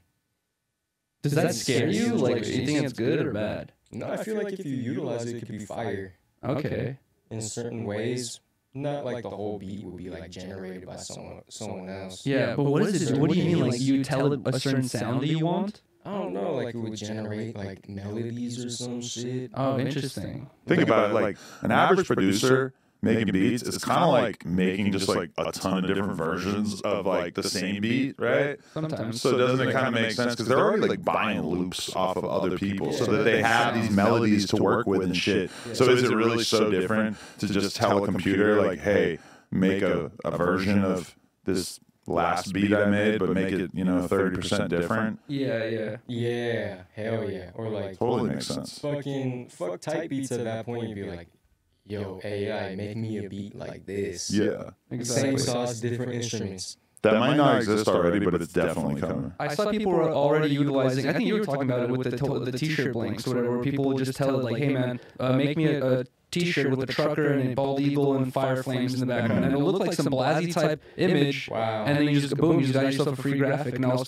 Does that scare you? Like, do you think it's good or bad? No, I feel like if you utilize it, it could be fire. Okay. In certain ways, not like the whole beat would be like generated by someone else. Yeah, but what is it? What do you mean? Like, you tell it a certain sound that you want? I don't know. Like, it would generate like melodies or some shit. Oh, interesting. Think about it. Like an average producer making beats, it's kind of like making just like a ton of different versions of like the same beat, right? Sometimes. So doesn't it kind of make sense, because they're already like buying loops off of other people, so that they have these melodies to work with and shit. So is it really so different to just tell a computer like, hey, make a version of this last beat I made, but make it, 30% different? Yeah, hell yeah. Or like totally makes sense. Fuck type beats at that point. You'd be like, yo, AI, make me a beat like this. Yeah. Exactly. Same sauce, different instruments. That might not exist already, but it's definitely coming. I saw people were already utilizing, I think you were talking about it with the t-shirt blinks or whatever, where people would just tell it like, hey man, make me a t-shirt with a trucker and a bald eagle and fire flames in the background, and it'll look like some Blazzy type image. Wow. And then you just boom, you just got yourself a free graphic. And I was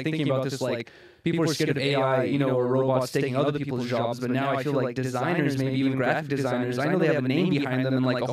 thinking about this, like, people are scared of AI, or robots taking other people's jobs, but now I feel like designers, maybe even graphic designers, I know they have a name behind them and like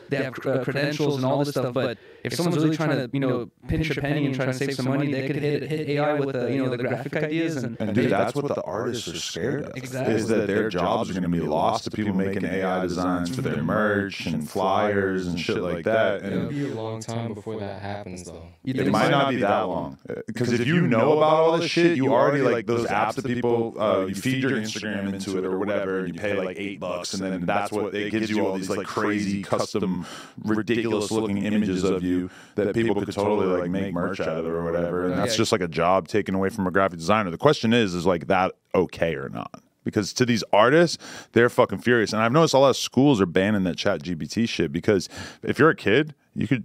they have credentials and all this stuff, but if someone's really trying to, pinch a penny and try to save some money, they could hit AI with the graphic ideas. And dude, that's what the artists are scared of. Exactly. Is that their jobs are going to be lost to people making AI designs for their merch and flyers and shit like that. And it'll be a long time before that happens, though. It might not be that long, because if you know about all this shit, you already like those apps that people you feed your Instagram into it or whatever, and you pay like $8, and then that's what it gives you, all these like crazy custom ridiculous looking images of you that people could totally like make merch out of or whatever, and that's just like a job taken away from a graphic designer. The question is like that okay or not? Because to these artists, they're fucking furious. And I've noticed a lot of schools are banning that chat GPT shit, because if you're a kid, you could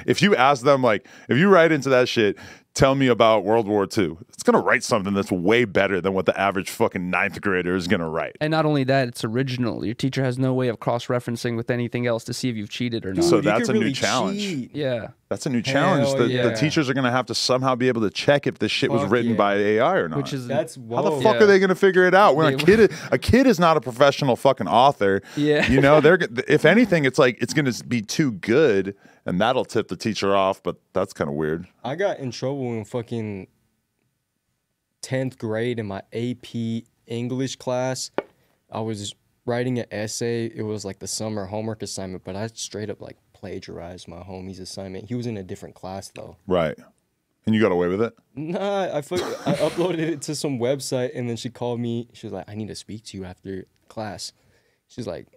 if you ask them, like, if you write into that shit, tell me about World War II, it's going to write something that's way better than what the average fucking 9th grader is going to write. And not only that, it's original. Your teacher has no way of cross-referencing with anything else to see if you've cheated or not. So that's a new challenge. Yeah. That's a new challenge. The teachers are going to have to somehow be able to check if this shit was written by AI or not. Which is, how the fuck are they going to figure it out? When a kid is not a professional fucking author. Yeah. They're, if anything, it's like it's going to be too good, and that'll tip the teacher off, but that's kind of weird. I got in trouble in fucking 10th grade in my AP English class. I was writing an essay. It was like the summer homework assignment, but I straight up like plagiarized my homie's assignment. He was in a different class though. Right. And you got away with it? Nah, I uploaded it to some website, and then she called me. She was like, I need to speak to you after class. She's like,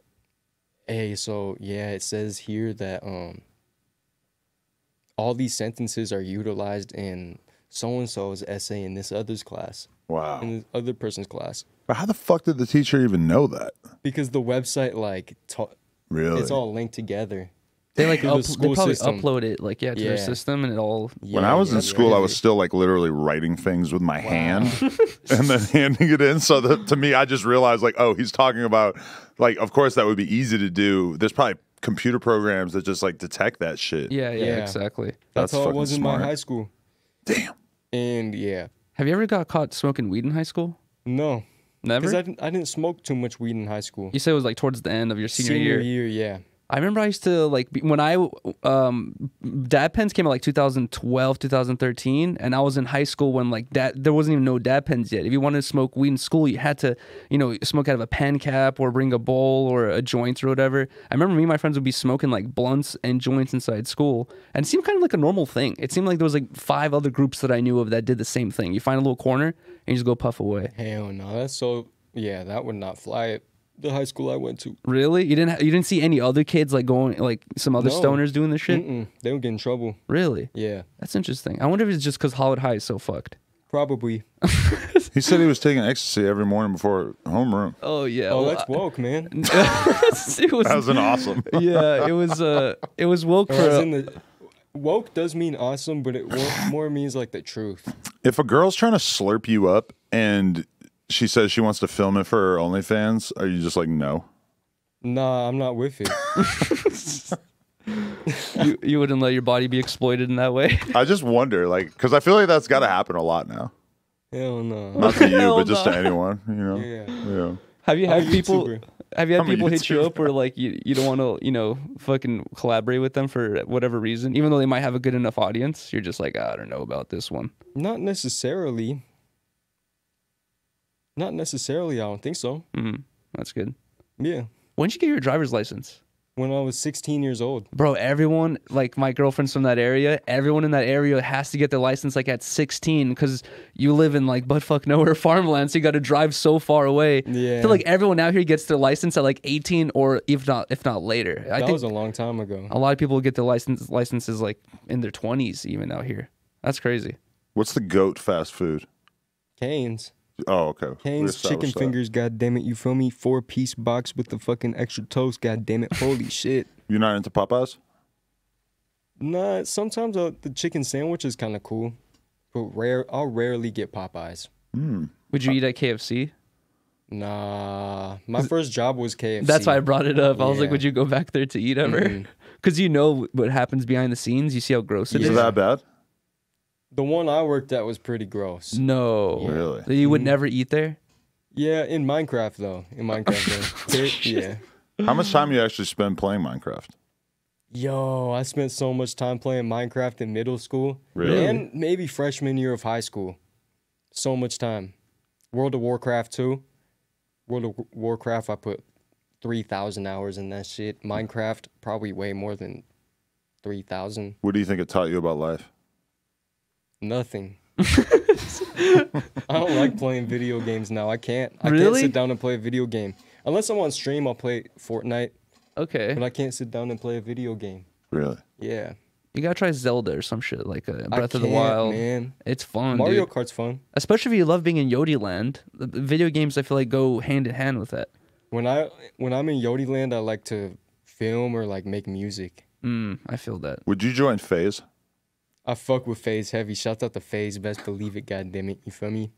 hey, so yeah, it says here that all these sentences are utilized in so-and-so's essay in this other's class, Wow. in this other person's class. But how the fuck did the teacher even know that? Because the website, like, Really? it's all linked together. They like Through the they school probably system. upload it like to their system and it all. When I was in school, I was still like literally writing things with my hand and then handing it in. So that, to me, I just realized like, oh, he's talking about like, of course, that would be easy to do. There's probably computer programs that just like detect that shit. Yeah, Yeah. exactly. That's how it fucking was in smart. my high school. Damn. And yeah, Have you ever got caught smoking weed in high school? no, Never. because I didn't smoke too much weed in high school. You said it was like towards the end of your senior year. Yeah. I remember I used to like when I dad pens came out like 2012, 2013, and I was in high school when like there wasn't even no dad pens yet. If you wanted to smoke weed in school, you had to, smoke out of a pen cap or bring a bowl or a joint or whatever. I remember me and my friends would be smoking like blunts and joints inside school, and it seemed kind of like a normal thing. It seemed like there was like 5 other groups that I knew of that did the same thing. You find a little corner and you just go puff away. Hell no, that would not fly at the high school I went to. Really? You didn't see any other kids like going like some other No. stoners doing this shit? They would get in trouble. Really? Yeah, That's interesting. I wonder if it's just because Hollywood High is so fucked. probably. He said he was taking ecstasy every morning before homeroom. Oh yeah. Oh, well, that's woke, man. it was. That was an awesome. Yeah, it was woke Or as for. in the woke does mean awesome, but it more means like the truth. If a girl's trying to slurp you up and she says she wants to film it for her OnlyFans, are you just like, no? Nah, I'm not with it. You wouldn't let your body be exploited in that way. I just wonder, like, because I feel like that's got to happen a lot now. Hell no. Not to you, Hell but just no. to anyone, Yeah. Yeah. Have you I'm had a people? YouTuber. Have you had I'm a people hit you YouTuber. up where like you don't want to fucking collaborate with them for whatever reason, even though they might have a good enough audience? You're just like, I don't know about this one. Not necessarily. Not necessarily. I don't think so. That's good. Yeah. When did you get your driver's license? When I was 16 years old. Bro, everyone, like my girlfriend's from that area, everyone in that area has to get their license like at 16 because you live in like buttfuck nowhere farmland, so you got to drive so far away. Yeah. I feel like everyone out here gets their license at like 18 or if not later. I That think was a long time ago. a lot of people get their licenses like in their 20s even out here. That's crazy. What's the GOAT fast food? Canes. Oh, okay. We Canes chicken established that. fingers, god damn it, you feel me? 4-piece box with the fucking extra toast, god damn it. Holy shit. You're not into Popeyes? Nah, sometimes the chicken sandwich is kind of cool, but I'll rarely get Popeyes. Would you eat at KFC? Nah, my first job was KFC. That's why I brought it up. I was like, Yeah. would you go back there to eat ever? Because you know what happens behind the scenes. You see how gross it Is is. it that bad? The one I worked at was pretty gross. No. Really? So you would never eat there? Yeah, in Minecraft though. In Minecraft though. Yeah. How much time you actually spend playing Minecraft? Yo, I spent so much time playing Minecraft in middle school. Really? And maybe freshman year of high school. So much time. World of Warcraft too. World of Warcraft, I put 3,000 hours in that shit. Minecraft, probably way more than 3,000. What do you think it taught you about life? Nothing. I don't like playing video games now. I can't Really? sit down and play a video game. Unless I'm on stream, I'll play Fortnite. Okay. But I can't sit down and play a video game. Really? Yeah. You gotta try Zelda or some shit like I Breath of the can't, Wild. man. It's fun, Mario dude. Kart's fun. Especially if you love being in Yodieland. The video games I feel like go hand in hand with that. When I'm in Yodieland, I like to film or like make music. I feel that. Would you join FaZe? I fuck with FaZe heavy. Shout out to FaZe, best believe it, goddammit. You feel me?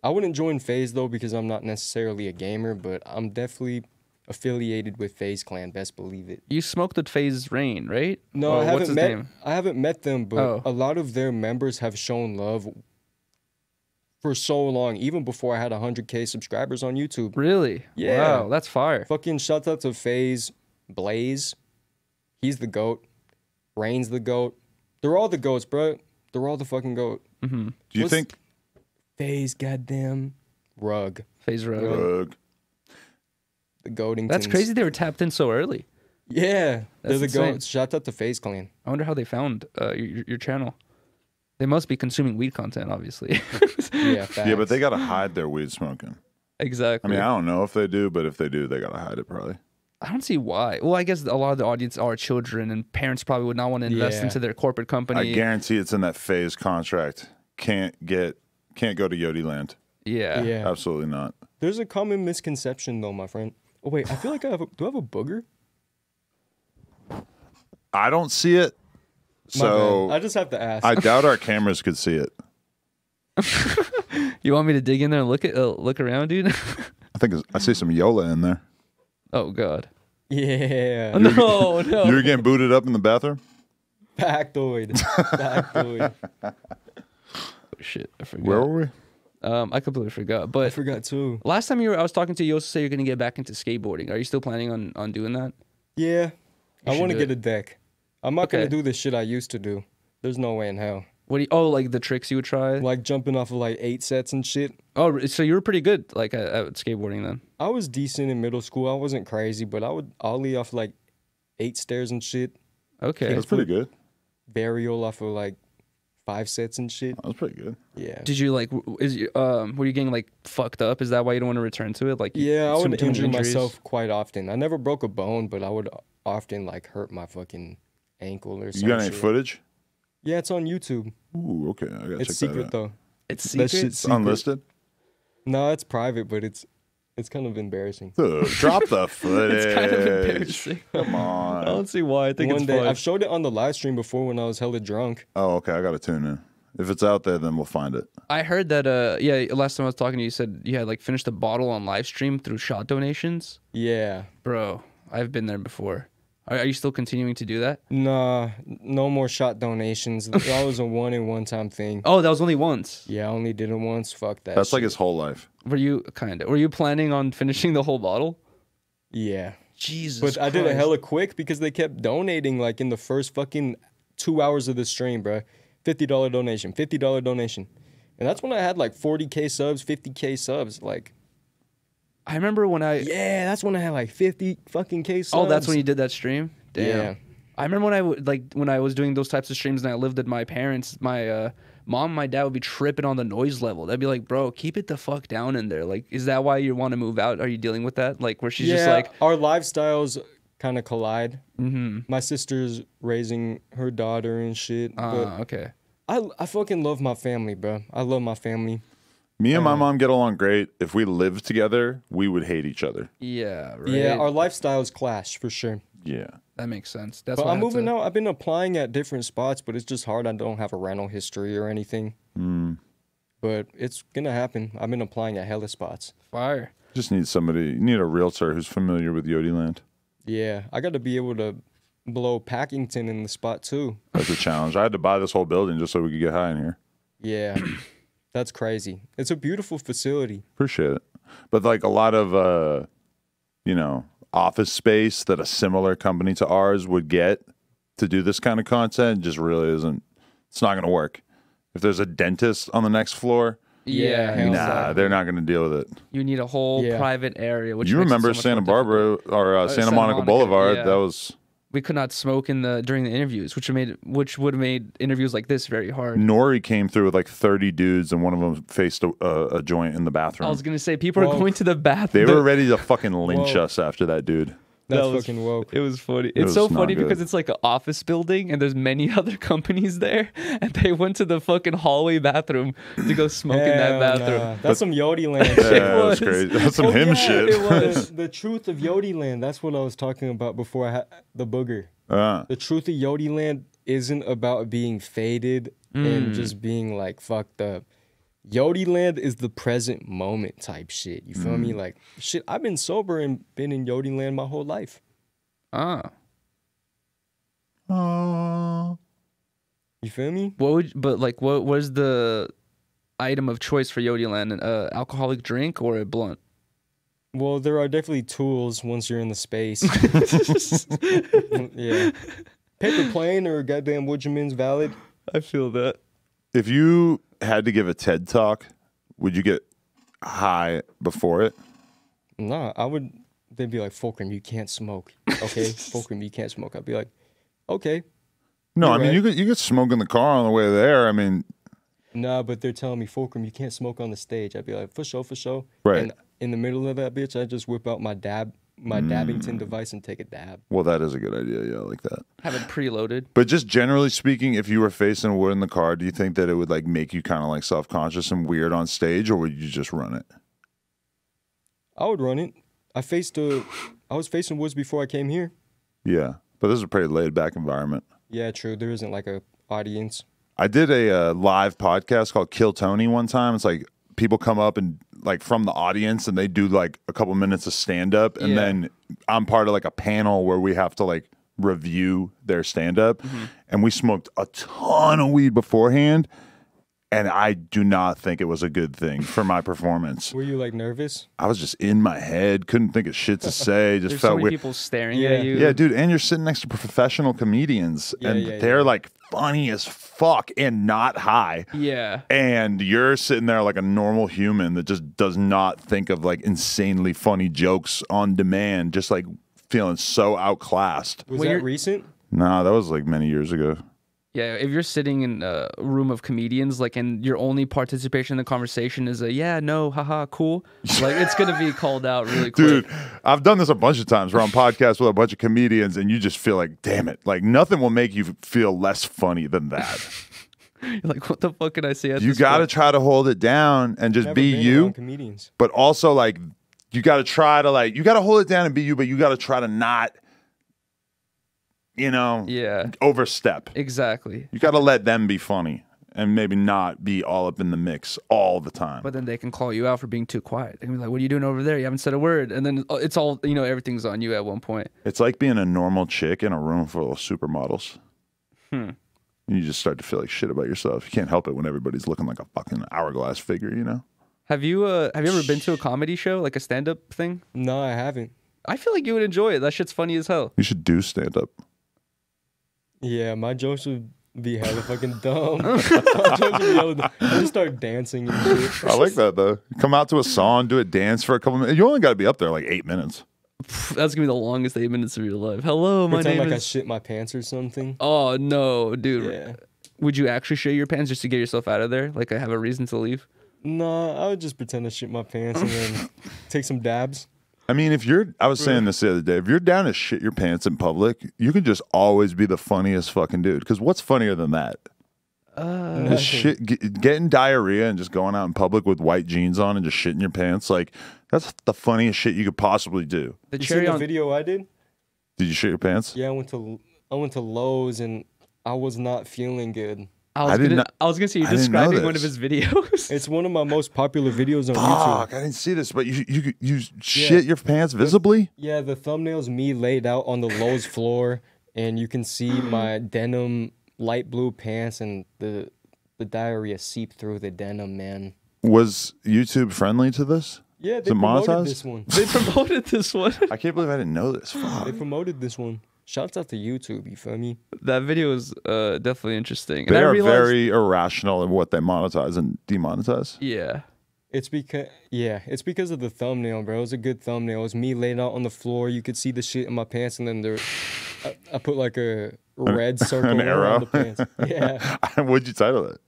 I wouldn't join FaZe though because I'm not necessarily a gamer, but I'm definitely affiliated with FaZe Clan, best believe it. You smoked with FaZe Rain, right? No, Or I what's haven't his met. name? I haven't met them, but Oh. a lot of their members have shown love for so long, even before I had 100K subscribers on YouTube. Really? Yeah. Wow, that's fire. Fucking shout out to FaZe, Blaze. He's the GOAT. Rain's the GOAT. They're all the GOATs, bro. They're all the fucking GOAT. Do you What's- think FaZe, goddamn. Rug. FaZe Road. Rug? The GOATingtons. That's crazy they were tapped in so early. Yeah. That's They're the insane. GOATs. Shout out to FaZe Clan. I wonder how they found your channel. They must be consuming weed content, obviously. Yeah, facts. Yeah, but they gotta hide their weed smoking. I Exactly. mean, I don't know if they do, but if they do, they gotta hide it probably. I don't see why. Well, I guess a lot of the audience are children, and parents probably would not want to invest into their corporate company. I guarantee it's in that FaZe contract. Can't go to Yodieland. Yeah. Absolutely not. There's a common misconception though, my friend. Oh wait, I feel like do I have a booger? I don't see it. So I just have to ask. I doubt our cameras could see it. You want me to dig in there and look around, dude? I think I see some Yola in there. Oh God. Yeah. No. You were getting booted up in the bathroom? Factoid. Oh, shit, I forgot. Where were we? I completely forgot. I But forgot too. last time I was talking to you, you also said you're gonna get back into skateboarding. Are you still planning on doing that? Yeah. I should want to do get it. a deck. I'm not gonna Okay. do the shit I used to do. There's no way in hell. What do you? Oh, like the tricks you would try? Like jumping off of like 8 sets and shit. Oh, so you were pretty good like at skateboarding then. I was decent in middle school. I wasn't crazy, but I would ollie off like 8 stairs and shit. Okay. That's pretty good. Burial off of like 5 sets and shit. That was pretty good. Yeah. Did you like? Were you getting like fucked up? Is that why you don't want to return to it? Like Yeah, I some would too many injure injuries? myself quite often. I never broke a bone, but I would often like hurt my fucking ankle or something. You got any footage? Yeah, it's on YouTube. Ooh, okay. I gotta check It's that secret out. though. It's That secret. shit's It's secret. unlisted? No, it's private, but it's kind of embarrassing. Dude, drop the footage. It's kind of embarrassing. Come I on. don't see why. I think One it's day, fun. I've showed it on the live stream before when I was hella drunk. Oh, okay. I gotta tune in. If it's out there, then we'll find it. I heard that. Last time I was talking to you, you said you had like finished a bottle on live stream through shot donations. Yeah. Bro, I've been there before. Are you still continuing to do that? Nah, no more shot donations. That was a one time thing. Oh, that was only once. Yeah, I only did it once. Fuck that. That's like shit. his whole life. Were you planning on finishing the whole bottle? Yeah. Jesus. But I did it Christ. hella quick because they kept donating like in the first fucking 2 hours of the stream, bro. $50 donation, $50 donation. And that's when I had like 40K subs, 50K subs. Like, I remember when I. yeah, that's when I had like 50 fucking K subs. Oh, that's when you did that stream. Damn. Yeah. I remember when I was doing those types of streams and I lived at my parents. My mom and my dad would be tripping on the noise level. They'd be like, "Bro, keep it the fuck down in there." Like, is that why you want to move out? Are you dealing with that? Like, where she's just like, our lifestyles kind of collide. mm-hmm. My sister's raising her daughter and shit. But Okay. I fucking love my family, bro. I love my family. Me and my mom get along great. If we lived together, we would hate each other. Yeah. Right. Yeah, our lifestyles clash for sure. Yeah. That makes sense. That's But why I'm moving out. I've been applying at different spots, but it's just hard. I don't have a rental history or anything. But it's gonna happen. I've been applying at hella spots. Fire. Just need somebody. You need a realtor who's familiar with Yodieland. Yeah, I got to be able to blow Packington in the spot too. That's a challenge. I had to buy this whole building just so we could get high in here. Yeah, that's crazy. It's a beautiful facility. Appreciate it. But like a lot of, office space that a similar company to ours would get to do this kind of content just really isn't. It's not going to work. If there's a dentist on the next floor, Yeah, hell nah, they're not going to deal with it. You need a whole Yeah. private area. Which You makes it remember so much Santa more Barbara or Santa Monica Boulevard? yeah. That was We could not smoke during the interviews, which would have made interviews like this very hard. Nori came through with like 30 dudes, and one of them faced a joint in the bathroom. I was gonna say people are Whoa. going to the bathroom. They were ready to fucking lynch Whoa. us after that dude. That's That was- fucking woke. It was funny. It It's was so not funny good. because it's like an office building and there's many other companies there, and they went to the fucking hallway bathroom to go smoke in that Hell bathroom. nah. That's some Yodieland Yeah, shit. that was was. crazy. That's some Oh, him yeah, shit. it was. The truth of Yodieland. That's what I was talking about before I had the booger. The truth of Yodieland isn't about being faded and just being like fucked up. Yodieland is the present moment type shit. You feel me? Like shit, I've been sober and been in Yodieland my whole life. Ah, Oh. You feel me? what was the item of choice for Yodieland? An alcoholic drink or a blunt? Well, there are definitely tools once you're in the space. Yeah. Paper plane or goddamn Woodgerman's valid. I feel that. If you had to give a TED talk, would you get high before it? Nah, I would. They'd be like, Fulcrum, you can't smoke. Okay, Fulcrum, you can't smoke. I'd be like, okay. No, You're I mean right. you could smoke in the car on the way there. I mean, Nah, but they're telling me, Fulcrum, you can't smoke on the stage. I'd be like, for sure, for sure. Right. And in the middle of that bitch, I just whip out my dab my dabbington device and take a dab. Well, that is a good idea. Yeah, I like that. Have it preloaded. But just generally speaking, if you were facing wood in the car, do you think that it would like make you kind of like self-conscious and weird on stage, or would you just run it? I would run it. I was facing woods before I came here. Yeah, but this is a pretty laid-back environment. Yeah, true. There isn't like a audience. I did a live podcast called Kill Tony one time. It's like people come up and like from the audience and they do like a couple minutes of stand-up, and then I'm part of like a panel where we have to like review their stand-up, and we smoked a ton of weed beforehand, and I do not think it was a good thing for my performance. Were you like nervous? I was just in my head, couldn't think of shit to say. Just There's felt so many weird. people staring at you. Yeah, dude, and you're sitting next to professional comedians, and they're like funny as fuck and not high. Yeah. And you're sitting there like a normal human that just does not think of like insanely funny jokes on demand, just like feeling so outclassed. Was that recent? Nah, that was like many years ago. Yeah, if you're sitting in a room of comedians, like, and your only participation in the conversation is yeah, no, haha, cool, like, it's gonna be called out really quick. Dude, I've done this a bunch of times where I'm podcasts with a bunch of comedians, and you just feel like, damn it, like nothing will make you feel less funny than that. You're like, what the fuck can I say? You got to try to hold it down and just be you. Comedians. But also, like, you got to try to like, you got to hold it down and be you, but you got to try to not, you know, overstep. Exactly. You got to let them be funny and maybe not be all up in the mix all the time. But then they can call you out for being too quiet. They can be like, what are you doing over there? You haven't said a word. And then it's all, you know, everything's on you at one point. It's like being a normal chick in a room full of supermodels. You just start to feel like shit about yourself. You can't help it when everybody's looking like a fucking hourglass figure, you know? Have you ever been to a comedy show, like a stand-up thing? No, I haven't. I feel like you would enjoy it. That shit's funny as hell. You should do stand-up. Yeah, my jokes would be hella fucking dumb. My jokes would be hella dumb. I just start dancing and shit. I like that, though. Come out to a song, do a dance for a couple minutes. You only got to be up there like 8 minutes. That's gonna be the longest 8 minutes of your life. Hello, my Pretend name like is. I shit my pants or something. Oh no, dude. Yeah. Would you actually shit your pants just to get yourself out of there? Like I have a reason to leave? No, I would just pretend to shit my pants and then take some dabs. I mean, I was saying this the other day, if you're down to shit your pants in public, you can just always be the funniest fucking dude. Because what's funnier than that? Getting diarrhea and just going out in public with white jeans on and just shitting your pants, like that's the funniest shit you could possibly do. The You cherry seen the on video I did? Did you shit your pants? Yeah, I went to Lowe's and I was not feeling good. I was gonna say you're I didn't know describing one of this. his videos. It's one of my most popular videos on YouTube. Fuck, I didn't see this, but you shit your pants visibly? Yeah, the thumbnail's me laid out on the Lowe's floor, and you can see my denim light blue pants and the diarrhea seep through the denim, man. Was YouTube friendly to this? Yeah, Is they it promoted monetized? this one. They promoted this one. I can't believe I didn't know this. Fuck. They promoted this one. Shouts out to YouTube, you feel me? That video is definitely interesting. They And I are realized, very irrational in what they monetize and demonetize. yeah. It's because of the thumbnail, bro. It was a good thumbnail. It was me laid out on the floor. You could see the shit in my pants, and then I put like a red circle an arrow? around the pants. Yeah. What'd you title it?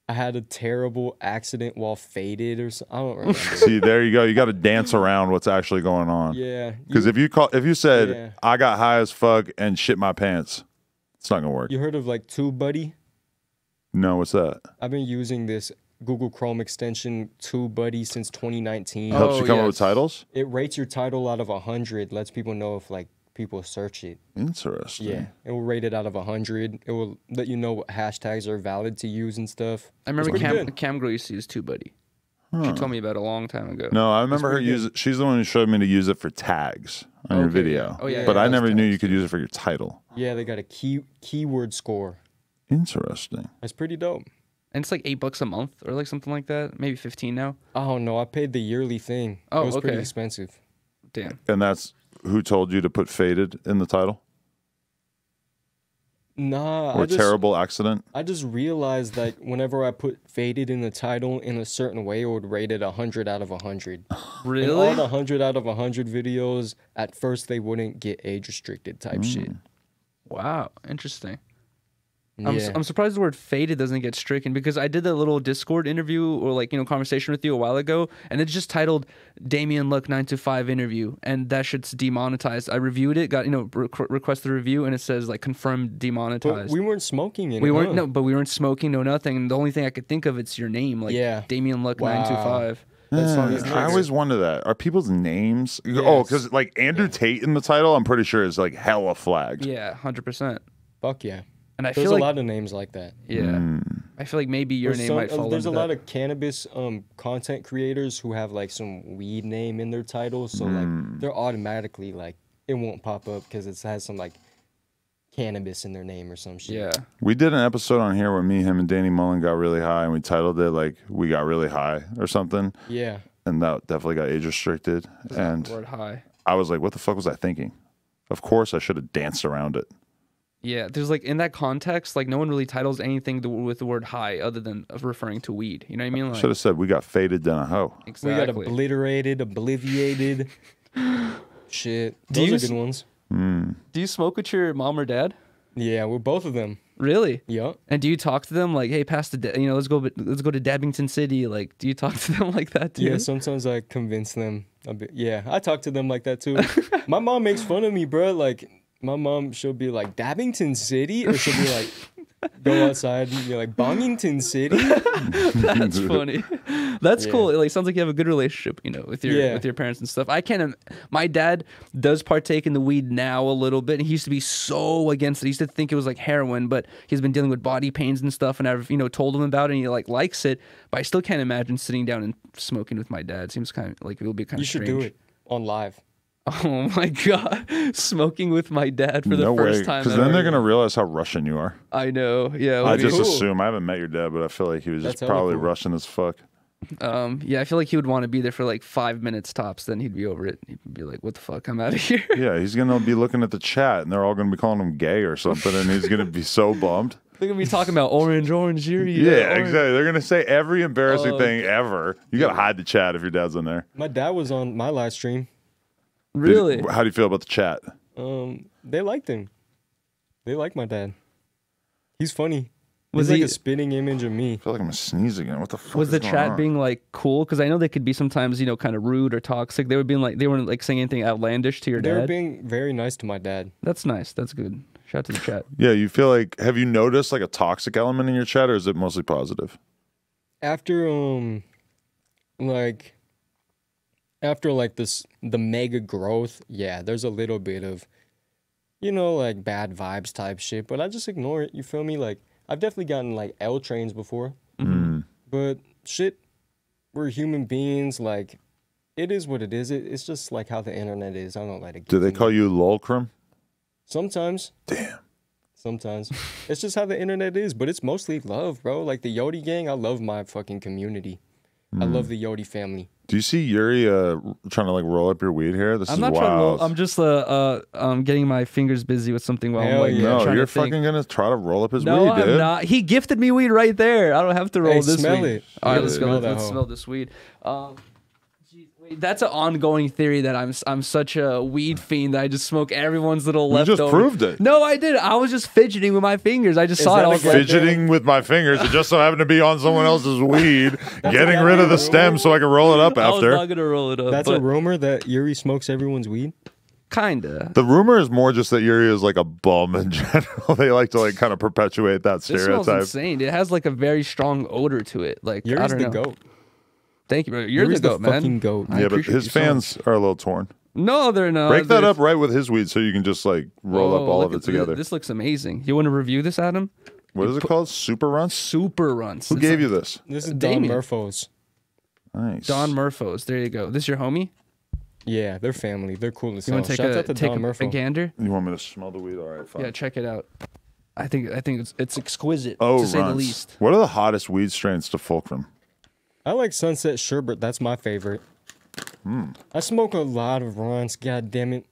I had a terrible accident while faded or something. I don't remember. See, there you go. You got to dance around what's actually going on. Yeah. Because if you said Yeah. I got high as fuck and shit my pants, it's not gonna work. You heard of like TubeBuddy? No, what's that? I've been using this Google Chrome extension TubeBuddy since 2019. Helps you come up with yes. titles. It rates your title out of 100, lets people know if like people search it. Interesting. Yeah, it will rate it out of 100. It will let you know what hashtags are valid to use and stuff. I remember It's pretty good. Camgirl used to use TubeBuddy. She told me about it a long time ago. No, I remember her pretty use it. She's the one who showed me to use it for tags on your Okay, video. yeah. Oh, yeah, but yeah, I those never knew tags. you could use it for your title. Yeah, they got a keyword score. Interesting. That's pretty dope. And it's like $8 a month or like something like that. Maybe 15 now. I don't know. I paid the yearly thing. Oh, it was pretty okay. expensive. Damn. And that's who told you to put faded in the title? Nah, Or terrible accident? I just realized that whenever I put faded in the title in a certain way, it would rate it 100 out of 100. Really? And all the 100 out of 100 videos, at first they wouldn't get age restricted type shit. Wow. Interesting. I'm surprised the word faded doesn't get stricken, because I did that little Discord interview or like, conversation with you a while ago, and it's just titled Damian Luck 9to5 interview, and that shit's demonetized. I reviewed it, got requested a review, and it says like confirmed demonetized. But we weren't smoking in we it. weren't but we weren't smoking, no nothing. And the only thing I could think of, it's your name, like Damian Luck 9to5. I always wonder that. Are people's names? Yes. Oh, because like Andrew Tate in the title, I'm pretty sure is like hella flagged. Yeah, 100%. Fuck yeah. And there's a lot of names like that. Yeah. I feel like maybe your name might fall There's into a lot of cannabis content creators who have like some weed name in their title. So like they're automatically like, it won't pop up because it has some like cannabis in their name or some shit. Yeah. We did an episode on here where me, him, and Danny Mullen got really high, and we titled it like "We Got Really High" or something. Yeah. And that definitely got age restricted. And word high. I was like, "What the fuck was I thinking?" Of course, I should have danced around it. Yeah, there's like in that context, like no one really titles anything with the word high other than referring to weed. You know what I mean? Like, should have said we got faded than a hoe. Exactly. We got obliterated, obliviated. Shit. Those are good ones. Do you smoke with your mom or dad? Yeah, we're both of them. Really? Yeah. And do you talk to them like, hey, pass the, let's go to Dabbington City? Like, do you talk to them like that too? Yeah, sometimes I convince them a bit. Yeah, I talk to them like that too. My mom makes fun of me, bro. Like, my mom, she'll be like, Dabbington City? Or she'll be like, go outside and be like, Bongington City? That's funny. That's cool. It like sounds like you have a good relationship, with your parents and stuff. I can't. My dad does partake in the weed now a little bit. And he used to be so against it. He used to think it was like heroin, but he's been dealing with body pains and stuff. And I've told him about it, and he like likes it. But I still can't imagine sitting down and smoking with my dad. Seems kind of like it will be kind of strange. You should do it on live. Oh my god, smoking with my dad for the first time. Because then they're gonna realize how Russian you are. I know. Yeah. I just assume. I haven't met your dad, but I feel like he was just probably Russian as fuck. Yeah, I feel like he would want to be there for like 5 minutes tops. Then he'd be over it. He'd be like, "What the fuck? I'm out of here." Yeah, he's gonna be looking at the chat, and they're all gonna be calling him gay or something, and he's gonna be so bummed. They're gonna be talking about orange Yuriy. Yeah, exactly. They're gonna say every embarrassing thing ever. You gotta hide the chat if your dad's in there. My dad was on my live stream. Really? How do you feel about the chat? They liked him. They like my dad. He's funny. Was He's he like a spitting image of me? I feel like I'm gonna sneeze again. What the fuck? Was the chat being like cool? Because I know they could be sometimes, kind of rude or toxic. They weren't like saying anything outlandish to your dad. They were being very nice to my dad. That's nice. That's good. Shout out to the chat. Yeah, you feel like, have you noticed like a toxic element in your chat, or is it mostly positive? After the mega growth, yeah, there's a little bit of, like bad vibes type shit, but I just ignore it. You feel me? Like, I've definitely gotten like L trains before, but shit, we're human beings. Like, it is what it is. It's just like how the internet is. I don't let it. Do they call you Fulcrum? Sometimes. Damn. Sometimes. It's just how the internet is, but it's mostly love, bro. Like the Yodie gang, I love my fucking community. I love the Yodie family. Do you see Yuriy trying to like roll up your weed here? I'm not trying to roll. I'm just getting my fingers busy with something while I'm like no, you're fucking gonna try to roll up his weed, No, dude. I'm not. He gifted me weed right there. I don't have to roll this smell weed. it. All right, let's go. Let's smell this weed. Wait, that's an ongoing theory that I'm such a weed fiend that I just smoke everyone's little leftover. You just proved it. No, I did. I was just fidgeting with my fingers. I just saw it. I was fidgeting with my fingers. It just so happened to be on someone else's weed, getting rid of the stem so I can roll it up after. I was not gonna roll it up. That's a rumor that Yuriy smokes everyone's weed. Kinda. The rumor is more just that Yuriy is like a bum in general. They like to like kind of perpetuate that stereotype. It smells insane. It has like a very strong odor to it. Like Yuriy's I don't know. the goat. Thank you, bro. You're the goat, man. Fucking goat. Yeah, but his fans are a little torn. No, they're not. Break that up right with his weed so you can just like roll up all of it together. This looks amazing. You want to review this, Adam? What is it called? Super Runts? Super Runts. Who gave you this? This is Don Murphos. Nice. Don Murphos. There you go. This your homie? Yeah, they're family. They're cool as hell. You want to take a gander? You want me to smell the weed? All right, fine. Yeah, check it out. I think it's exquisite, to say the least. What are the hottest weed strains to Fulcrum? I like Sunset Sherbet. That's my favorite. I smoke a lot of runs. God damn it.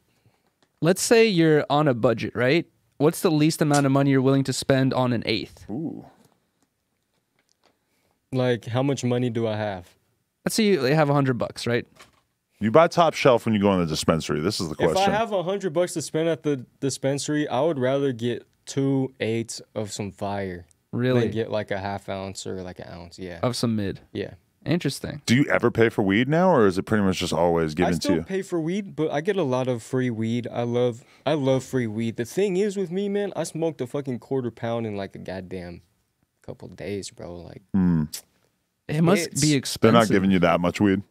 Let's say you're on a budget, right? What's the least amount of money you're willing to spend on an eighth? Ooh. Like, how much money do I have? Let's say you have $100, right? You buy top shelf when you go in the dispensary. This is the question. If I have $100 to spend at the dispensary, I would rather get 2/8 of some fire. Really? Then get like a half ounce or like an ounce. Yeah. Of some mid. Yeah. Interesting. Do you ever pay for weed now, or is it pretty much just always given I to still you? pay for weed, but I get a lot of free weed. I love free weed. The thing is with me, man, I smoked a fucking quarter pound in like a goddamn couple days, bro. Like, It must be They're expensive. not giving you that much weed.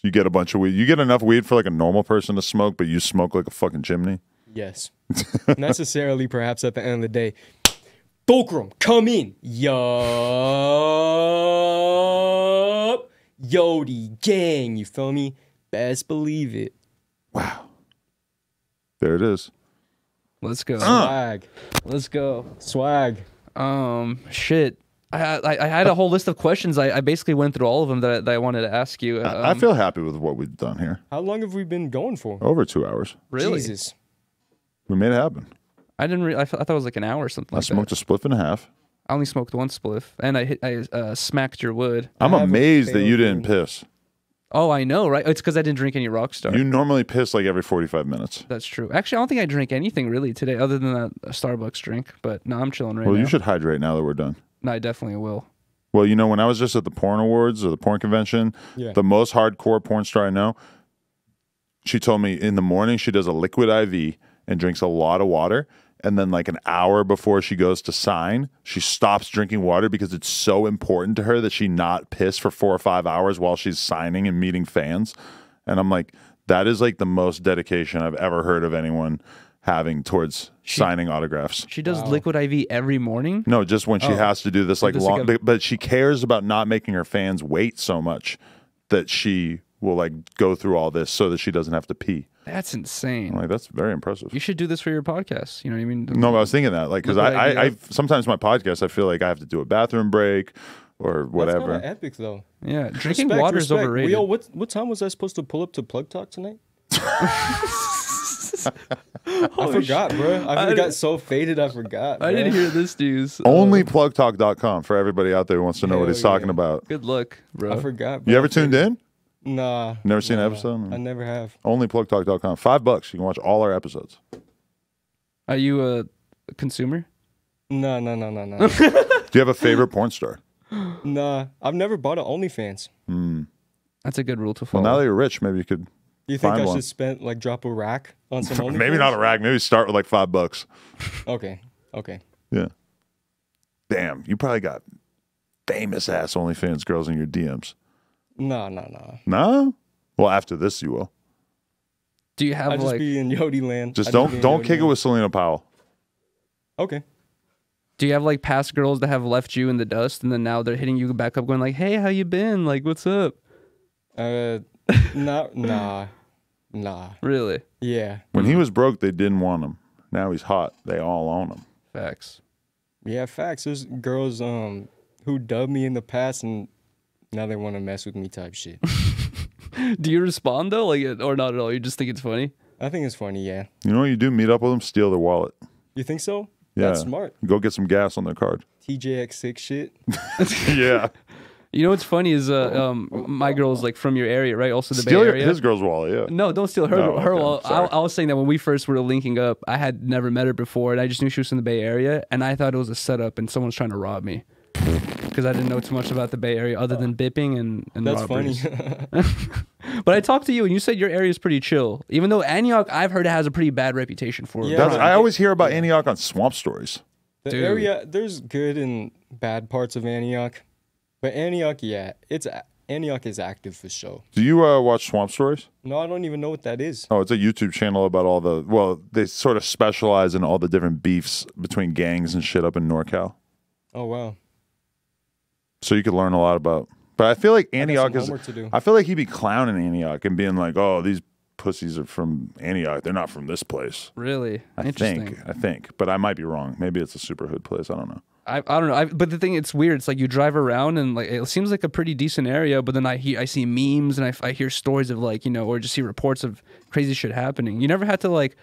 You get a bunch of weed. You get enough weed for like a normal person to smoke, but you smoke like a fucking chimney. yes, necessarily, perhaps at the end of the day. Fulcrum, come in. Yup. Yodie gang, you feel me? Best believe it. Wow. There it is. Let's go. Swag. Let's go. Swag. Shit. I had a whole list of questions. I basically went through all of them that I wanted to ask you. I feel happy with what we've done here. How long have we been going for? Over 2 hours. Really? Jesus. We made it happen. I didn't. I thought it was like an hour or something. I Like smoked that. a spliff and a half. I only smoked one spliff, and I smacked your wood. I'm have a amazed that you failed didn't piss. Oh, I know, right? It's because I didn't drink any Rockstar. You normally piss like every 45 minutes. That's true. Actually, I don't think I drank anything really today, other than a Starbucks drink. But no, I'm chilling right Well, now. you should hydrate now that we're done. No, I definitely will. Well, you know, when I was just at the porn awards or the porn convention, Yeah. the most hardcore porn star I know, she told me in the morning she does a liquid IV and drinks a lot of water. And then like an hour before she goes to sign, she stops drinking water because it's so important to her that she not piss for 4 or 5 hours while she's signing and meeting fans. And I'm like, that is like the most dedication I've ever heard of anyone having towards signing autographs. She does liquid IV every morning. No, just when she has to do this like This long, like but she cares about not making her fans wait so much that she will like go through all this so that she doesn't have to pee. That's insane. I'm like, that's very impressive. You should do this for your podcast. You know what I mean? No, but I was thinking that, like, because Liquid I IV. sometimes my podcast, I feel like I have to do a bathroom break or That's whatever. kind of epic, though. Yeah, drinking Respect, water is respect. overrated. Yo, what time was I supposed to pull up to Plug Talk tonight? I forgot, bro. I got so faded, I forgot. I bro. didn't hear this news. Only plugtalk.com for everybody out there who wants to know what Hell he's talking yeah. about. Good luck, bro. I forgot. Bro. You ever tuned in? Nah. Never seen an nah. episode? I never have. Only plugtalk.com. $5. You can watch all our episodes. Are you a consumer? No. Do you have a favorite porn star? Nah. I've never bought an OnlyFans. That's a good rule to Well, follow. now that you're rich, maybe you could. Do you think Find I one. should spend like drop a rack on some OnlyFans? Maybe not a rag. Maybe start with like $5. Okay. Yeah. Damn, you probably got famous ass OnlyFans girls in your DMs. No. No? Well, after this, you will. Do you have I just like? be in Yodieland. Just I don't be in kick it Yodieland. with Selena Powell. Okay. Do you have like past girls that have left you in the dust, and then now they're hitting you back up, going like, "Hey, how you been? Like, what's up?" Nah. Really? Yeah. When he was broke, they didn't want him. Now he's hot. They all own him. Facts. Yeah, facts. There's girls who dubbed me in the past and now they want to mess with me type shit. Do you respond though, like, or not at all? You just think it's funny? I think it's funny, yeah. You know what you do? Meet up with them, steal their wallet. You think so? Yeah. That's smart. Go get some gas on their card. TJX6 shit. Yeah. You know what's funny is my girl's like from your area, right? Also the Steal Bay Area. his girl's wallet, yeah. No, don't steal her. No, her okay, wallet. sorry. I was saying that when we first were linking up, I had never met her before, and I just knew she was in the Bay Area, and I thought it was a setup, and someone's trying to rob me because I didn't know too much about the Bay Area other than bipping and That's robberies. funny. But I talked to you, and you said your area is pretty chill, even though Antioch, I've heard it has a pretty bad reputation for it. Yeah. I always hear about Antioch on Swamp Stories. The Dude. area, there's good and bad parts of Antioch. But Antioch, yeah, Antioch is active for sure. Do you watch Swamp Stories? No, I don't even know what that is. Oh, it's a YouTube channel about all the, well, they sort of specialize in all the different beefs between gangs and shit up in NorCal. Oh, wow. So you could learn a lot about. But I feel like Antioch some is. homework to do. I feel like he'd be clowning Antioch and being like, "Oh, these pussies are from Antioch. They're not from this place." Really I interesting. think, but I might be wrong. Maybe it's a super hood place. I don't know. I don't know. But the thing, it's weird. It's like you drive around and like it seems like a pretty decent area, but then I see memes and I hear stories of like, you know, or just see reports of crazy shit happening. You never had to like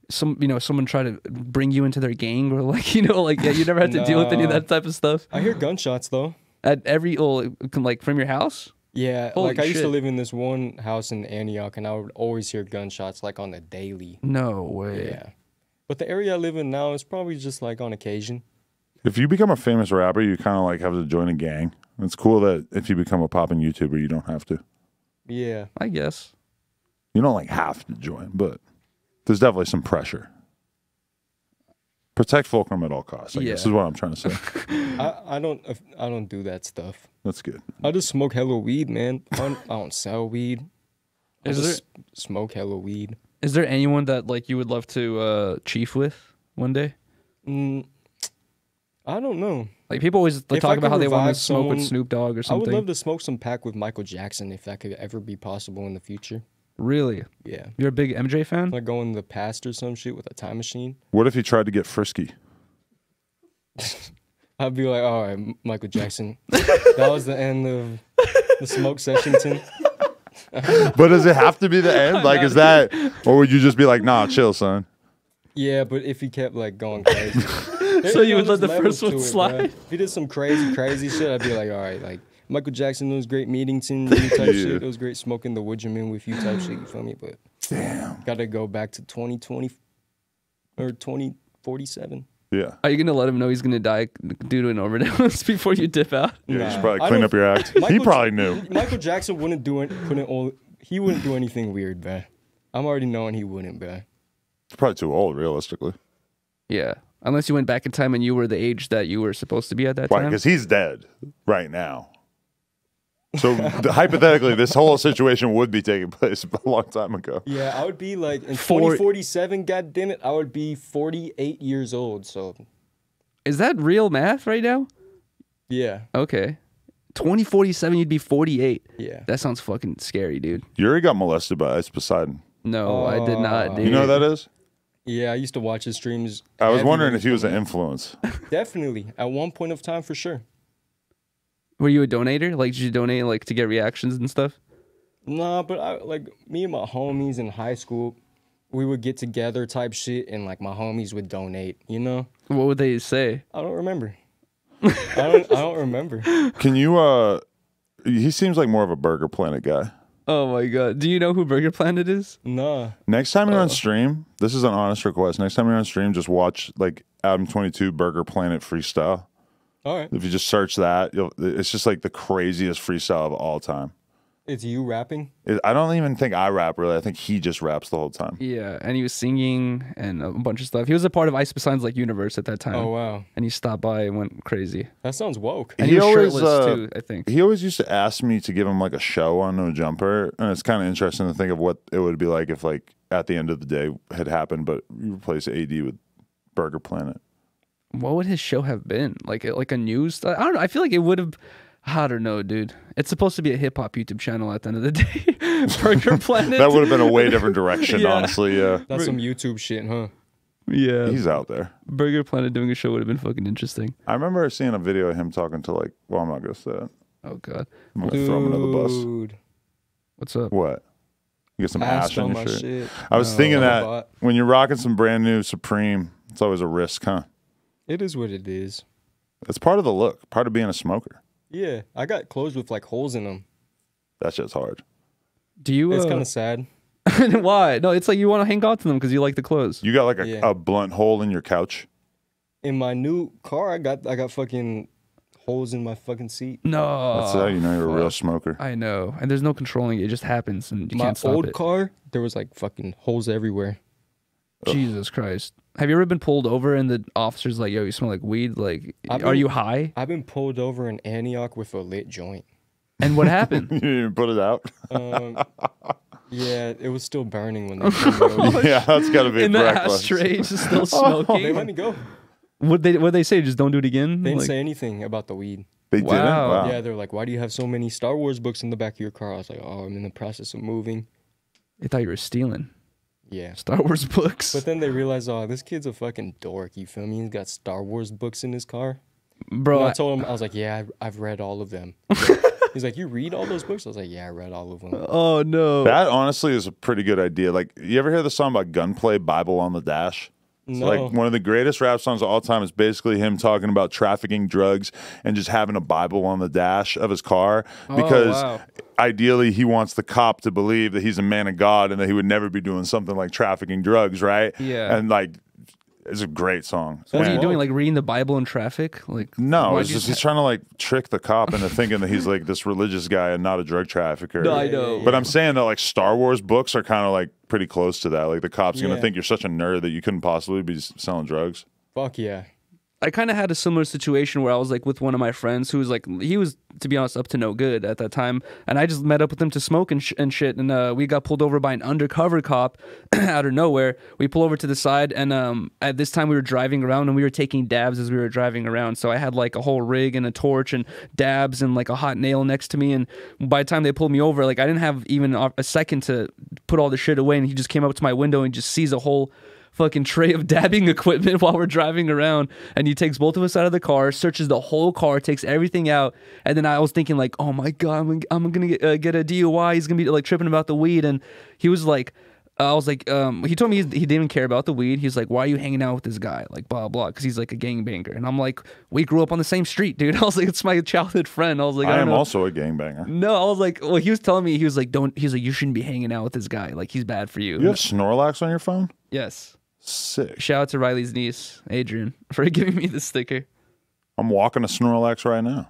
someone try to bring you into their gang or like, you know, like, yeah, you never had to deal with any of that type of stuff I hear gunshots, though. at every like from your house. Yeah, Holy like I used to shit. live in this one house in Antioch, and I would always hear gunshots like on the daily. No way. Yeah, But the area I live in now is probably just like on occasion. If you become a famous rapper, you kind of like have to join a gang. It's cool that if you become a popping YouTuber, you don't have to. Yeah. I guess. You don't like have to join, but there's definitely some pressure. Protect Fulcrum at all costs, I guess is what I'm trying to say. I don't do that stuff. That's good. I just smoke hella weed, man. I don't sell weed. I just smoke hella weed. Is there anyone that like you would love to chief with one day? I don't know. Like people always talk about how they want to smoke with someone, Snoop Dogg or something. I would love to smoke some pack with Michael Jackson if that could ever be possible in the future. Really? Yeah. You're a big MJ fan? Like go in the past or some shit with a time machine. What if he tried to get frisky? I'd be like, all right, Michael Jackson. That was the end of the smoke session. But does it have to be the end? Like, is that, or would you just be like, nah, chill, son? Yeah, but if he kept like going crazy. So you would let the first one slide? If he did some crazy shit, I'd be like, all right, like Michael Jackson, it was great meeting you type shit. It was great smoking the Woodgerman with you type shit, you feel me? But damn, gotta go back to 2020 or 2047. Yeah. Are you gonna let him know he's gonna die due to an overdose before you dip out? Yeah, you should probably clean up your act. He probably knew. Michael Jackson wouldn't do anything weird, man. I'm already knowing he wouldn't, man. He's probably too old, realistically. Yeah. Unless you went back in time and you were the age that you were supposed to be at that Right, time. because he's dead right now. So hypothetically, this whole situation would be taking place a long time ago. Yeah, I would be like in 2047. God damn it, I would be 48 years old. So, is that real math right now? Yeah. Okay. 2047, you'd be 48. Yeah. That sounds fucking scary, dude. Yuriy got molested by Ice Poseidon. No, I did not, dude. You know what that is? Yeah, I used to watch his streams. I was wondering if he was an influence. Definitely, at one point of time, for sure. Were you a donator? Like, did you donate like to get reactions and stuff? Nah, but like me and my homies in high school, we would get together type shit, and like my homies would donate. You know? What would they say? I don't remember. I don't remember. Can you? He seems like more of a Burger Planet guy. Oh my god! Do you know who Burger Planet is? Nah. Next time you're on stream, this is an honest request. Next time you're on stream, just watch like Adam 22 Burger Planet freestyle. All right. If you just search that, it's just like the craziest freestyle of all time. It's you rapping? I don't even think I rap really. I think he just raps the whole time. Yeah, and he was singing and a bunch of stuff. He was a part of Ice Poseidon's like universe at that time. Oh wow! And he stopped by and went crazy. That sounds woke. And he was shirtless too, I think. He always used to ask me to give him like a show on No Jumper, and it's kind of interesting to think of what it would be like if like at the end of the day had happened, but you replace AD with Burger Planet. What would his show have been? Like a news? I don't know. I feel like it would have. I don't know, dude. It's supposed to be a hip hop YouTube channel at the end of the day. Burger Planet. That would have been a way different direction, Yeah. honestly. Yeah, That's some YouTube shit, huh? Yeah. he's out there. Burger Planet doing a show would have been fucking interesting. I remember seeing a video of him talking to like. Well, I'm not gonna say it. Oh god. I'm gonna throw him under the bus. Dude. What's up? What? You get some Asked ash on on your my shirt. shit. I was No. thinking that Bot. when you're rocking some brand new Supreme, it's always a risk, huh? It is what it is. It's part of the look, part of being a smoker. Yeah, I got clothes with like holes in them. That shit's hard. Do you It's kind of sad. why? No, it's like you want to hang on to them because you like the clothes. You got like Yeah. a blunt hole in your couch. In my new car, I got fucking holes in my fucking seat. No. That's how you know you're a real smoker. I know. And there's no controlling it. It just happens and you My can't stop old it. car, there was like fucking holes everywhere. Jesus Christ. Have you ever been pulled over and the officer's like, yo, you smell like weed? Like, are you high? I've been pulled over in Antioch with a lit joint. And what happened? You didn't even put it out. Yeah, it was still burning when they pulled me over. Yeah, that's got to be In the breakfast. ashtray, just still They let smoking. me go. What'd they say? Just don't do it again? They didn't Like, say anything about the weed. They didn't? Wow. Wow. Yeah, they're like, why do you have so many Star Wars books in the back of your car? I was like, oh, I'm in the process of moving. they thought you were stealing Yeah. Star Wars books. But then they realized, oh, this kid's a fucking dork. You feel me? He's got Star Wars books in his car. Bro, And I told him, I was like, yeah, I've read all of them. He's like, you read all those books? I was like, yeah, I read all of them. oh no. That honestly is a pretty good idea. Like, you ever hear the song about Gunplay, Bible on the Dash? It's No. like one of the greatest rap songs of all time is basically him talking about trafficking drugs and just having a Bible on the dash of his car because wow. ideally he wants the cop to believe that he's a man of God and that he would never be doing something like trafficking drugs, right? Yeah. And like It's a great song. What are you doing? Like reading the Bible in traffic? Like no, it's just he's trying to like trick the cop into thinking that he's like this religious guy and not a drug trafficker. No, I know. But I'm saying that like Star Wars books are kind of like pretty close to that. Like the cop's gonna think you're such a nerd that you couldn't possibly be selling drugs. Fuck yeah. I kind of had a similar situation where I was like with one of my friends who was like, he was, to be honest, up to no good at that time. And I just met up with him to smoke and shit. And we got pulled over by an undercover cop out of nowhere. We pull over to the side. And at this time we were driving around and we were taking dabs as we were driving around. So I had like a whole rig and a torch and dabs and like a hot nail next to me. And by the time they pulled me over, like I didn't have even a second to put all the shit away. And he just came up to my window and just sees a whole fucking tray of dabbing equipment while we're driving around, and he takes both of us out of the car, searches the whole car, takes everything out, and then I was thinking like, oh my god, I'm gonna get a DUI. He's gonna be like tripping about the weed, and he was like, I was like, he told me he didn't care about the weed. He's like, why are you hanging out with this guy? Like blah blah, because he's like a gangbanger, and I'm like, we grew up on the same street, dude. I was like, it's my childhood friend. I was like, I am also a gangbanger. No, I was like, well, he was telling me, he was like, you shouldn't be hanging out with this guy. Like he's bad for you. You have Snorlax on your phone? Yes. Sick. Shout out to Riley's niece, Adrian, for giving me the sticker. I'm walking a Snorlax right now.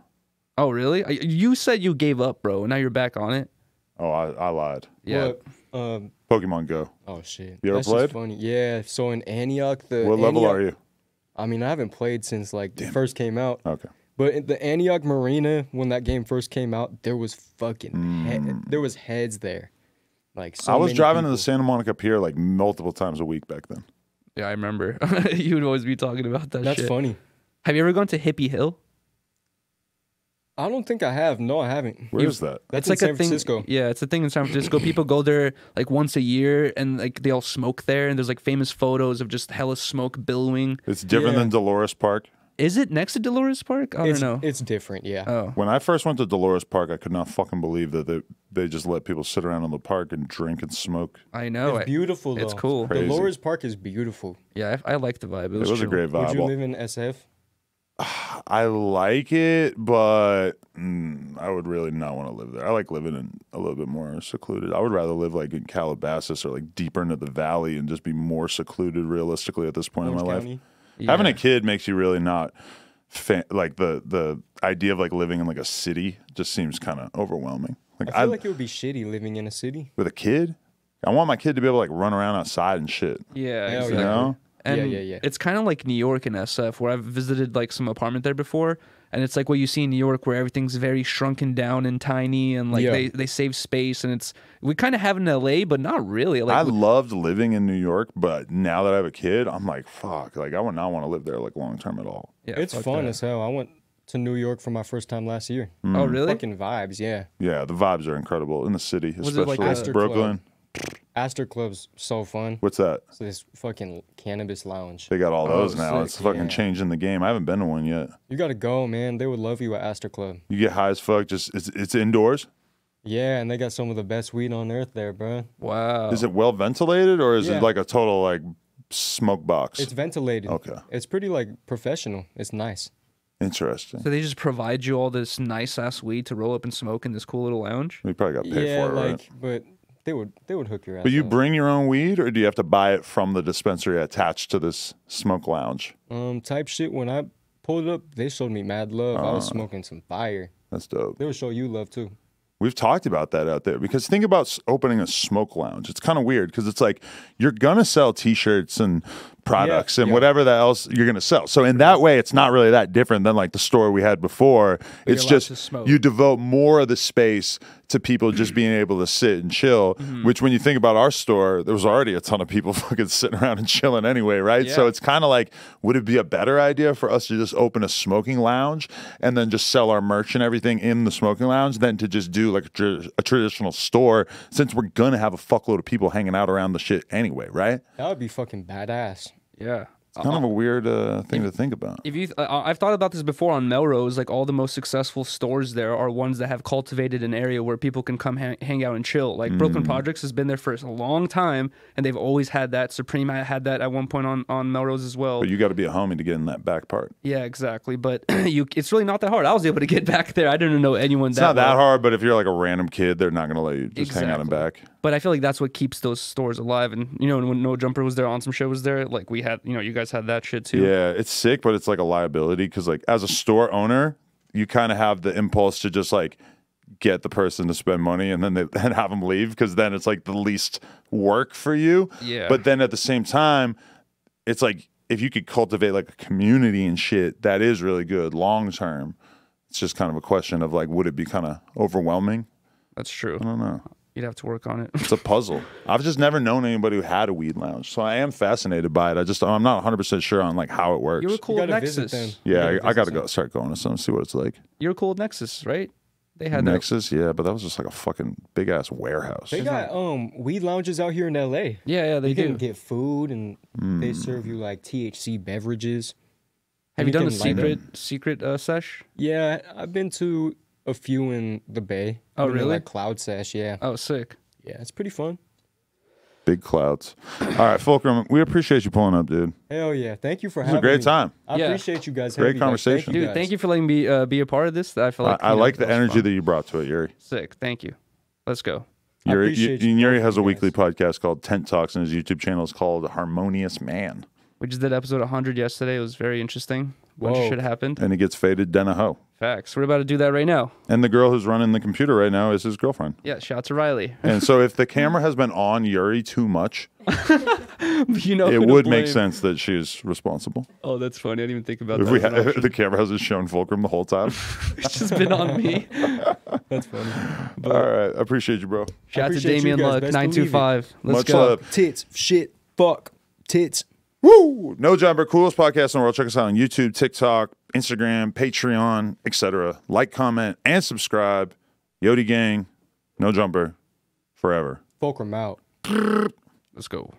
Oh, really? You said you gave up, bro. Now you're back on it. Oh, I lied. Yeah. Pokemon Go. Oh, shit. You ever played? Funny. Yeah. So in Antioch, what level are you? I mean, I haven't played since like it first came out. Okay. But in the Antioch Marina, when that game first came out, there was fucking there was heads there. Like so I was driving to people. the Santa Monica Pier like multiple times a week back then. Yeah, I remember. You would always be talking about that shit. That's funny. Have you ever gone to Hippie Hill? I don't think I have. No, I haven't. Where is that? That's like in San a thing. Francisco. Yeah, it's a thing in San Francisco. People go there like once a year, and like they all smoke there. And there's like famous photos of just hella smoke billowing. It's different than Dolores Park. Is it next to Dolores Park? I don't know. It's different, yeah. Oh, When I first went to Dolores Park, I could not fucking believe that they just let people sit around in the park and drink and smoke. I know. It's beautiful, though. It's cool. Crazy. Dolores Park is beautiful. Yeah, I like the vibe. It was a great vibe. Would you live in SF? I like it, but I would really not want to live there. I like living in a little bit more secluded. I would rather live like in Calabasas or like deeper into the valley and just be more secluded realistically at this point in my life. Yeah. Having a kid makes you really not like the idea of like living in like a city just seems kind of overwhelming. Like I feel like it would be shitty living in a city. with a kid. I want my kid to be able to like run around outside and shit. Yeah, Hell exactly. You know? And Yeah. it's kind of like New York and SF, where I've visited like some apartment there before, and it's like what you see in New York, where everything's very shrunken down and tiny, and like they save space, and we kind of have it in LA, but not really. Like I loved living in New York, but now that I have a kid, I'm like, fuck, like I would not want to live there like long term at all. yeah, It's fuck fun that. as hell. I went to New York for my first time last year. Oh, really? Fucking vibes, yeah. Yeah, the vibes are incredible in the city, Was it especially like Astor Brooklyn. Astor Club's so fun. What's that? So this fucking cannabis lounge. They got all those now. sick, It's fucking yeah. changing the game. I haven't been to one yet. You gotta go, man. They would love you at Astor Club. You get high as fuck. Just it's indoors. Yeah, and they got some of the best weed on earth there, bro. Wow. Is it well ventilated or is Yeah. it like a total like smoke box? It's ventilated. Okay. It's pretty like professional. It's nice. Interesting. So they just provide you all this nice ass weed to roll up and smoke in this cool little lounge? We probably got paid Yeah, for it, like, right? but they would hook your ass. But you up. bring your own weed, or do you have to buy it from the dispensary attached to this smoke lounge? Type shit. When I pulled up, they showed me mad love. I was smoking some fire. That's dope. They would show you love too. We've talked about that out there because think about opening a smoke lounge. It's kind of weird because it's like you're gonna sell T-shirts and products and whatever that else you're gonna sell. So in that way, it's not really that different than like the store we had before. It's allowed to just smoke. you devote more of the space to people just being able to sit and chill. Which when you think about our store, there was already a ton of people fucking sitting around and chilling anyway, right? So Yeah. it's kind of like, would it be a better idea for us to just open a smoking lounge and then just sell our merch and everything in the smoking lounge than to just do like a traditional store, since we're gonna have a fuckload of people hanging out around the shit anyway, right? That would be fucking badass. Yeah. It's kind of a weird thing to think about. If you, I've thought about this before on Melrose. Like all the most successful stores there are ones that have cultivated an area where people can come hang out and chill. Like Brooklyn Projects has been there for a long time, and they've always had that. Supreme had that at one point on Melrose as well. But you got to be a homie to get in that back part. Yeah, exactly. But it's really not that hard. I was able to get back there. I didn't know anyone It's not that well. hard, but if you're like a random kid, they're not going to let you just hang out in back. But I feel like that's what keeps those stores alive. And, you know, when No Jumper was there, On Some Show was there, like we had, you know, you guys had that shit too. Yeah, it's sick, but it's like a liability because, like, as a store owner, you kind of have the impulse to just like get the person to spend money and then then have them leave because then it's like the least work for you. Yeah. But then at the same time, it's like if you could cultivate like a community and shit, that is really good long term. It's just kind of a question of like, would it be kind of overwhelming? That's true. I don't know. You'd have to work on it. It's a puzzle. I've just never known anybody who had a weed lounge, so I am fascinated by it. I'm not 100% sure on like how it works. You were cool You at gotta visit Nexus. them. Yeah, I got to start going to some, see what it's like. You were cool at Nexus, right? They had Nexus, yeah, but that was just like a fucking big ass warehouse. They got weed lounges out here in LA. Yeah, they You do. can get food and they serve you like THC beverages. Have you done the Anything like secret sesh? Yeah, I've been to a few in the Bay. Oh, Been to, really? Like Cloud Sesh, yeah. Oh, sick. Yeah, it's pretty fun. Big clouds. All right, Fulcrum, we appreciate you pulling up, dude. Hell yeah. Thank you for It was having a great me. time. I Yeah. appreciate you guys. Great having me. conversation. Dude, thank you for letting me be a part of this. I feel like I like the that was energy fun. that you brought to it, Yuri. Sick. Thank you. Let's go. I Yuri, appreciate you Yuri both has a of you weekly guys. podcast called Tent Talks, and his YouTube channel is called Harmonious Man. We just did episode 100 yesterday. It was very interesting. Bunch of Whoa. shit happened. And he gets faded Denaho. Facts. We're about to do that right now. And the girl who's running the computer right now is his girlfriend. Yeah, shout out to Riley. And so if the camera has been on Yuri too much, You know, it who to would make blame. sense that she's responsible. Oh, that's funny. I didn't even think about If that. we as an had, option. the camera hasn't shown Fulcrum the whole time. It's just been on me. That's funny. All right. I appreciate you, bro. Shout out to appreciate you Damian guys. Luck, Best believe it. 925. Let's Much go. love. Tits, shit, fuck, tits. Woo! No Jumper, coolest podcast in the world. Check us out on YouTube, TikTok, Instagram, Patreon, etc. Like, comment, and subscribe. Yodie Gang, No Jumper, forever. Fulcrum out. Let's go.